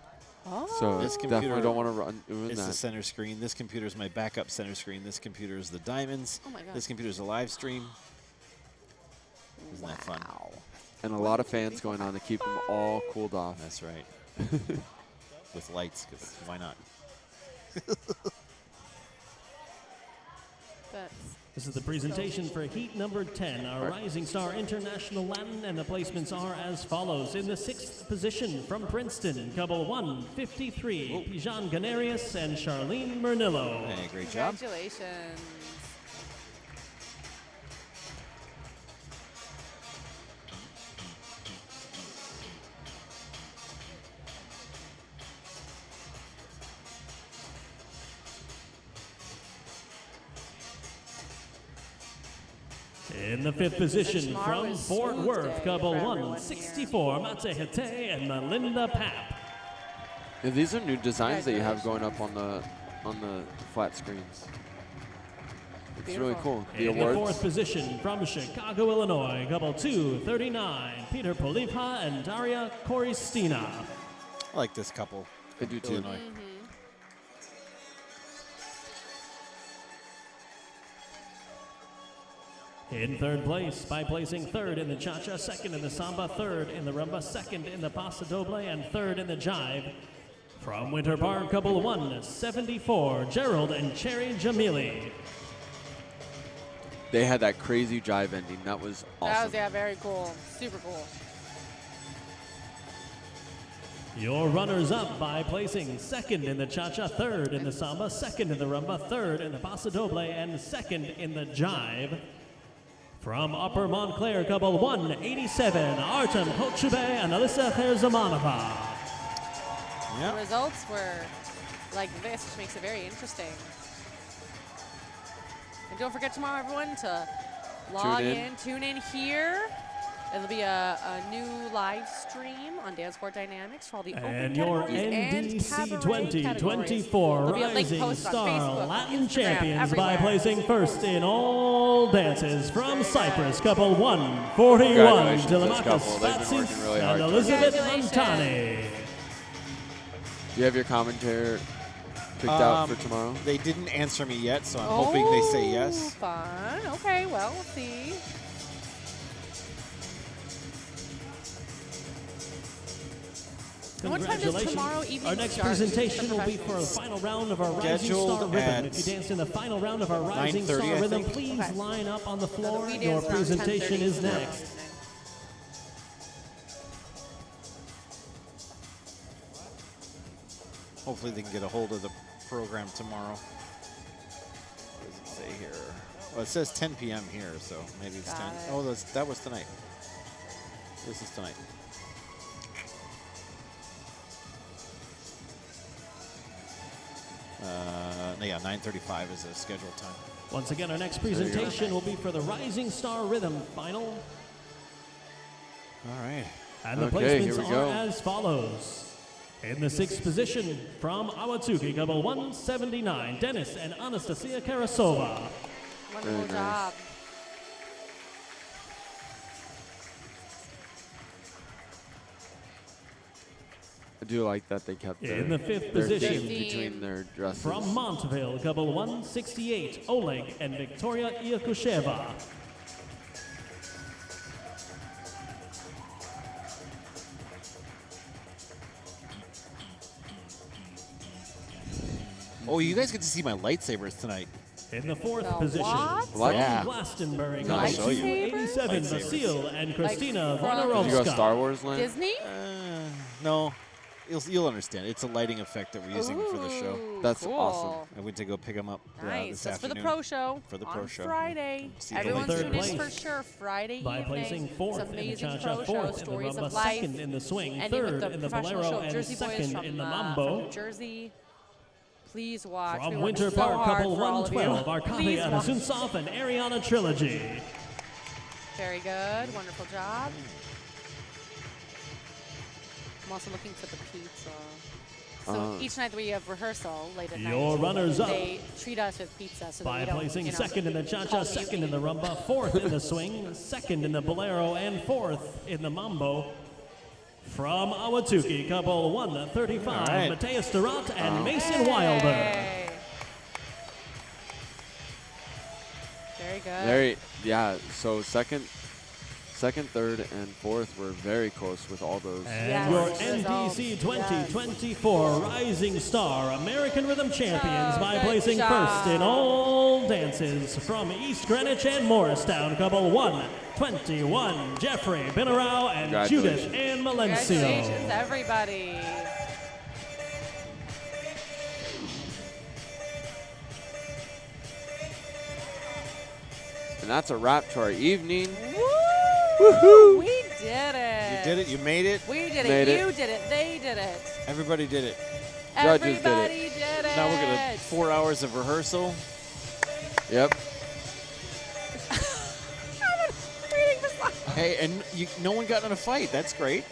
Oh. So This definitely computer don't want to ruin It's the that. center screen. This computer is my backup center screen. This computer is the diamonds. Oh my God. This computer is a live stream. Isn't that fun? Wow. And a lot of fans going on to keep them all cooled off. That's right. With lights, because why not? That's This is the presentation for heat number 10, our Rising Star International Latin, and the placements are as follows. In the 6th position from Princeton, couple 153, Pijan Ganarius and Charlene Mernillo. Hey, great job. congratulations. In the 5th position Tomorrow from is Fort smooth Worth, day couple for everyone 164, Matehete and Melinda Papp. Yeah, these are new designs that you have going up on the flat screens. It's really Beautiful. cool. The In the 4th awards. position from Chicago, Illinois, couple 239, Peter Polipa and Daria Koristina. I like this couple. I do too. Illinois. In 3rd place, by placing 3rd in the cha-cha, 2nd in the samba, 3rd in the rumba, 2nd in the paso doble, and 3rd in the jive. From Winter Park, couple 174, Gerald and Cherry Jamili. They had that crazy jive ending. That was awesome. That was, yeah, very cool. Super cool. Your runners-up by placing 2nd in the cha-cha, 3rd in the samba, 2nd in the rumba, 3rd in the paso doble, and 2nd in the jive. From Upper Montclair, couple 187, Artem Kochube and Alyssa Herzamanova. The Yeah. results were like this, which makes it very interesting. And don't forget tomorrow, everyone, to log in, tune in here. It'll be a new live stream on Dance Sport Dynamics for all the open And your categories and NDC cabaret 2024 categories. There'll be a link Rising posted on Star Facebook, Latin Instagram, Champions by everywhere. placing 1st in all dances from Cyprus, couple 141, Congratulations to this Telemachus couple. They've been working Spatsis really hard. and Elizabeth Congratulations. Montani. Do you have your commentator picked out for tomorrow? They didn't answer me yet, so I'm hoping they say yes. Fun. Okay, well, we'll see. And what time does Congratulations. tomorrow evening Our next start? presentation The will be for the professionals? final round of our Rising Scheduled Star Rhythm. at If you dance in the final round of our Rising 9:30, Star I Rhythm, think. please Okay. line up on the So floor. we Your dance around presentation 10:30 is tomorrow next. evening. Hopefully they can get a hold of the program tomorrow. What does it say here? Well, it says 10 p.m. here, so maybe it's Got 10. it. Oh, that was tonight. This is tonight. No, yeah, 9:35 is the scheduled time. Once again, our next you go. presentation will be for the Rising Star Rhythm final. All right. And the Okay, placements here we are go. as follows. In the 6th position, from Awatsuki, couple 179, Dennis and Anastasia Karasova. Wonderful Very nice. job. I do like that they kept In the 5th their position, theme between their dresses. from Montville, couple 168, Oleg and Victoria Iakusheva. Oh, you guys get to see my lightsabers tonight. In the 4th The position, what? What? Yeah. from Glastonbury, No, I'll show you. 87, Lightsabers. Vasile and Christina from- Did you go Star Vonarovska. Wars land? Disney? No, you'll understand. It's a lighting effect that we're using for the show. Ooh, That's cool. awesome. I went to go pick them up Nice. this That's for the afternoon. pro show. For the pro on show. Friday. See you Everyone's later. tuning in Third for place sure. Friday By evening. placing 4th It's in the amazing cha-cha, pro show, 4th in the stories rumba, of life. 2nd in the swing, Ending with 3rd the in the professional bolero, show of and Jersey Boys 2nd from, in the from mambo. New Jersey. Please watch. We From worked Winter so Park, hard couple for all of you. 112, Please Arkady watch. Anasuntsov and Ariana Trilogy. Very good. Wonderful job. I'm also looking for the pizza. So each night that we have rehearsal late at night, Your runners-up they treat us with pizza so that by we don't, placing you know, 2nd in the cha-cha, call 2nd in the rumba, 4th in the swing, 2nd in the bolero, and 4th in the mambo. From Awatsuki, couple 135, All right. Mateus Durant and Mason Wilder. Hey. Very good. Yeah, so second, 3rd, and 4th were very close with all those. And Yes. your Results. NDC 2024 Rising Star American Rhythm Champions by good placing job. 1st in all dances from East Greenwich and Morristown, couple 121, Jeffrey Binarau and Judith Congratulations. Ann Congratulations, Melencio. everybody. And that's a wrap to our evening. Woo! We did it. You did it. You made it. We did Made it. it. You did it. They did it. Everybody did it. Judges did it. Everybody did it. Now we're gonna 4 hours of rehearsal. Yep. Reading the slide. Hey, and no one got in a fight. That's great.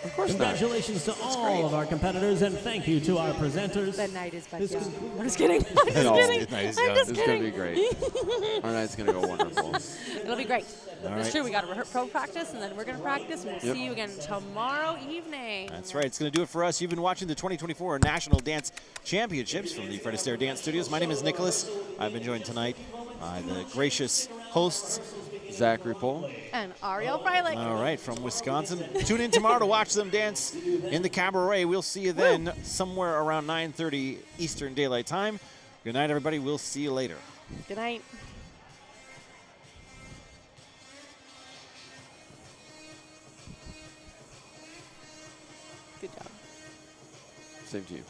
Of course not. Congratulations to all great. of our competitors and thank you to our presenters. The night is but This young. concludes- I'm just kidding. I'm just No, kidding. the night is I'm young. just This is going to kidding. be great. Our night's going to go wonderful. It'll be great. All It's right. true. We got a pro practice, and then we're going to practice, and we'll Yep. see you again tomorrow evening. That's right. It's going to do it for us. You've been watching the 2024 National Dance Championships from the Fred Astaire Dance Studios. My name is Nicholas. I've been joined tonight by the gracious hosts. Zachary Pohl. And Ariel Freilich. All right, from Wisconsin. Tune in tomorrow to watch them dance in the cabaret. We'll see you then somewhere around 9:30 Eastern Daylight Time. Good night, everybody. We'll see you later. Good night. Good job. Same to you.